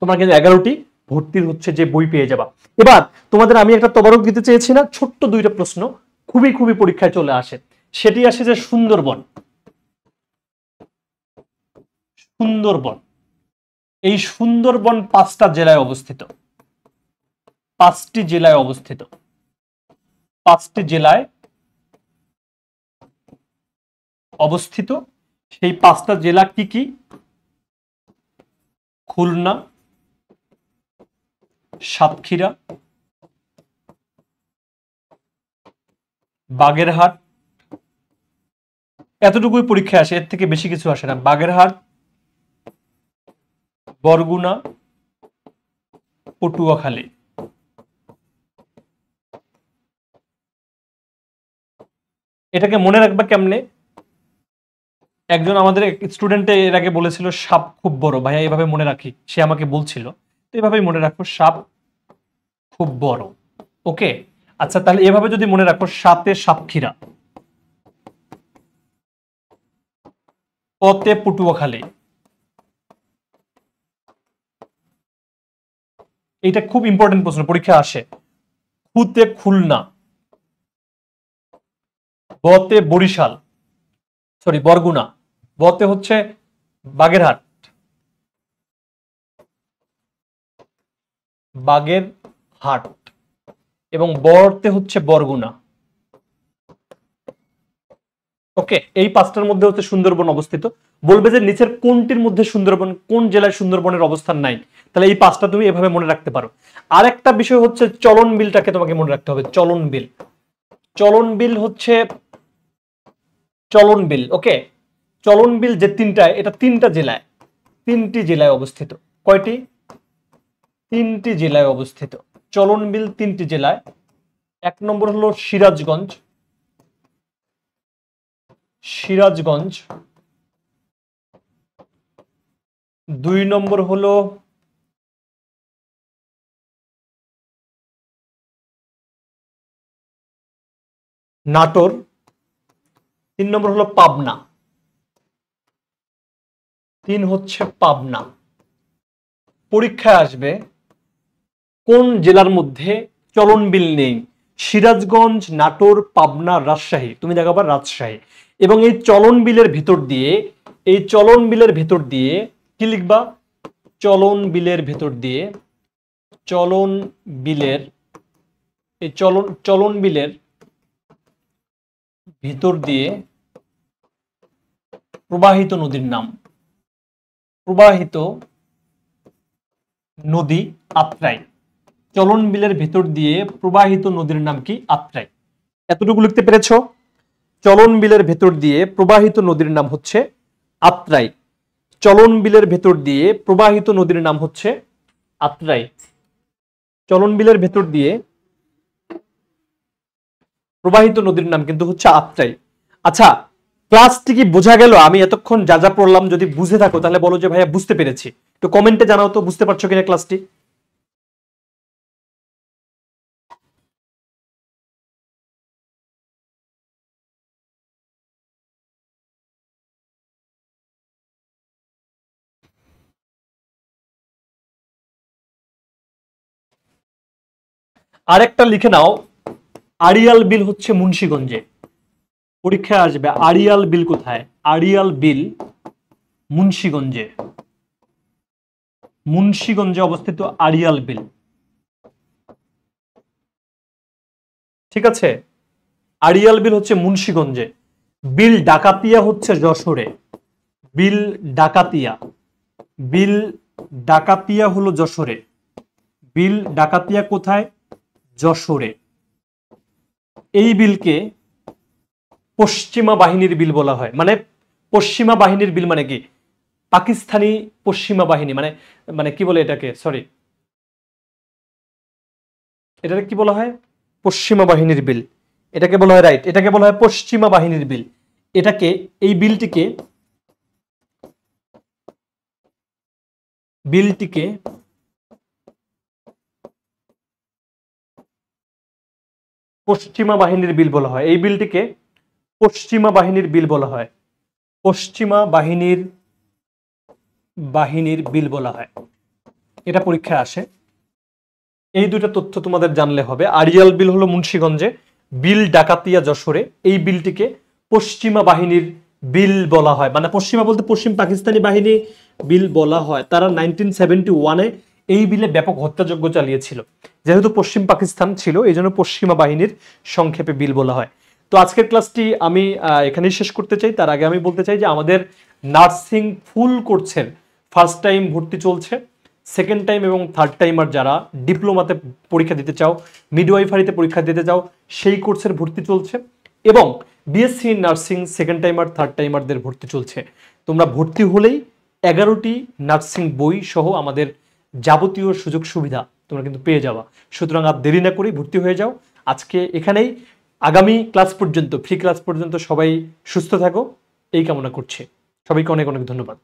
তোমরা কিন্তু 11টি ভর্তির হচ্ছে যে বই পেয়ে যাবা। এবার তোমাদের আমি একটা তবারক দিতে চেয়েছি না, ছোট্ট দুইটা প্রশ্ন খুবই খুবই পরীক্ষায় চলে আসে। সেটি আসে যে সুন্দরবন, এই সুন্দরবন 5টা জেলায় অবস্থিত, 5টি জেলায় অবস্থিত, 5টি জেলায় অবস্থিত। সেই 5টা জেলা কি কি? খুলনা, সাতক্ষীরা, বাগেরহাট, এতটুকুই পরীক্ষা আসে, এর থেকে বেশি কিছু আসে না। বাগেরহাট, বরগুনা, পটুয়াখালী। এটাকে মনে রাখবা কেমনে? একজন আমাদের স্টুডেন্ট এর আগে বলেছিল সাপ খুব বড়, ভাইয়া এইভাবে মনে রাখি, সে আমাকে বলছিল, তো এইভাবেই মনে রাখো, সাপ খুব বড়। ওকে, আচ্ছা তাহলে এভাবে যদি মনে রাখো, সাতে সাতক্ষীরা, পতে পটুয়াখালী। এটা খুব ইম্পর্টেন্ট প্রশ্ন, পরীক্ষা আসে। খুতে খুলনা, বতে বরিশাল, সরি বরগুনা, বতে হচ্ছে বাগেরহাট, এবং বরতে হচ্ছে বরগুনা। ওকে, এই 5টার মধ্যে হচ্ছে সুন্দরবন অবস্থিত। বলবে যে নিচের কোনটির মধ্যে সুন্দরবন, কোন জেলায় সুন্দরবনের অবস্থান নাই, তাহলে এই 5টা তুমি এভাবে মনে রাখতে পারো। আরেকটা বিষয় হচ্ছে চলন বিলটাকে তোমাকে মনে রাখতে হবে। চলন বিল হচ্ছে চলন বিল। ওকে, চলন বিল যে 3টা, এটা 3টা জেলায়, 3টি জেলায় অবস্থিত। কয়টি? 3টি জেলায় অবস্থিত। চলন বিল 3টি জেলায়। 1 নম্বর হলো সিরাজগঞ্জ, 2 নম্বর হলো নাটোর, 3 নম্বর হলো পাবনা, 3 হচ্ছে পাবনা। পরীক্ষায় আসবে কোন জেলার মধ্যে চলন বিল নেই? সিরাজগঞ্জ, নাটোর, পাবনা, রাজশাহী। তুমি দেখাবা রাজশাহী। এবং এই চলন বিলের ভিতর দিয়ে, এই চলন বিলের ভিতর দিয়ে কি লিখবা? চলন বিলের ভিতর দিয়ে, চলন বিলের, এই চলন বিলের ভিতর দিয়ে প্রবাহিত নদীর নাম, প্রবাহিত নদী আত্রাই। চলন বিলের ভেতর দিয়ে প্রবাহিত নদীর নাম কি? আত্রাই। এতটুকু লিখতে পেরেছো? চলন বিলের ভেতর দিয়ে প্রবাহিত নদীর নাম হচ্ছে আত্রাই। চলন বিলের ভেতর দিয়ে প্রবাহিত নদীর নাম হচ্ছে আত্রাই। চলন বিলের ভেতর দিয়ে প্রবাহিত নদীর নাম কিন্তু হচ্ছে আত্রাই। আচ্ছা, ক্লাসটি কি বোঝা গেল? আমি এতক্ষণ যা যা পড়লাম যদি বুঝে থাকো তাহলে বলো যে ভাইয়া বুঝতে পেরেছি। তো কমেন্টে জানাও তো বুঝতে পারছো কিনা ক্লাসটি। আরেকটা লিখে নাও, আড়িয়াল বিল হচ্ছে মুন্সিগঞ্জে। পরীক্ষায় আসবে আড়িয়াল বিল কোথায়? আড়িয়াল বিল মুন্সিগঞ্জে। মুন্সিগঞ্জে অবস্থিত আড়িয়াল বিল। ঠিক আছে, আড়িয়াল বিল হচ্ছে মুন্সিগঞ্জে। বিল ডাকাতিয়া হচ্ছে যশোরে। বিল ডাকাতিয়া, বিল ডাকাতিয়া হলো যশোরে। বিল ডাকাতিয়া কোথায়? যশোরে। এই বিলকে পশ্চিমা বাহিনীর বিল বলা হয়। মানে পশ্চিমা বাহিনীর বিল মানে কি? পাকিস্তানি পশ্চিমা বাহিনী, মানে মানে কি বলে এটাকে, সরি, এটাকে কি বলা হয়? পশ্চিমা বাহিনীর বিল। এটাকে বলা হয়, রাইট, এটাকে বলা হয় পশ্চিমা বাহিনীর বিল। এটাকে, এই বিলটিকে, বিলটিকে পশ্চিমা বাহিনীর বিল বলা হয়। এই বিলটিকে পশ্চিমা বাহিনীর বিল বলা হয়। পশ্চিমা বাহিনীর বিল বলা হয়। এটা পরীক্ষায় আসে। এই দুটো তথ্য তোমাদের জানলে হবে। আড়িয়াল বিল হলো মুন্সিগঞ্জে, বিল ডাকাতিয়া যশোরে। এই বিলটিকে পশ্চিমা বাহিনীর বিল বলা হয়। মানে পশ্চিমা বলতে পশ্চিম পাকিস্তানি বাহিনী বিল বলা হয়। তারা 1971-এ এই বিলে ব্যাপক হত্যাযজ্ঞ চালিয়েছিল। যেহেতু পশ্চিম পাকিস্তান ছিল, এই জন্য পশ্চিমা বাহিনীর সংক্ষেপে বিল বলা হয়। তো আজকের ক্লাসটি আমি এখানেই শেষ করতে চাই। তার আগে আমি বলতে চাই যে আমাদের নার্সিং ফুল কোর্সের ফার্স্ট টাইম ভর্তি চলছে। সেকেন্ড টাইম এবং থার্ড টাইমার যারা ডিপ্লোমাতে পরীক্ষা দিতে চাও, মিডওয়াইফারিতে পরীক্ষা দিতে চাও, সেই কোর্সের ভর্তি চলছে। এবং BSc nursing second timer third টাইমারদের ভর্তি চলছে। তোমরা ভর্তি হলেই 11টি নার্সিং বই সহ আমাদের যাবতীয় সুযোগ সুবিধা তোমরা কিন্তু পেয়ে যাওয়া। সুতরাং আর দেরি না করেই ভর্তি হয়ে যাও। আজকে এখানেই, আগামী ক্লাস পর্যন্ত, ফ্রি ক্লাস পর্যন্ত সবাই সুস্থ থাকো এই কামনা করছি। সবাইকে অনেক অনেক ধন্যবাদ।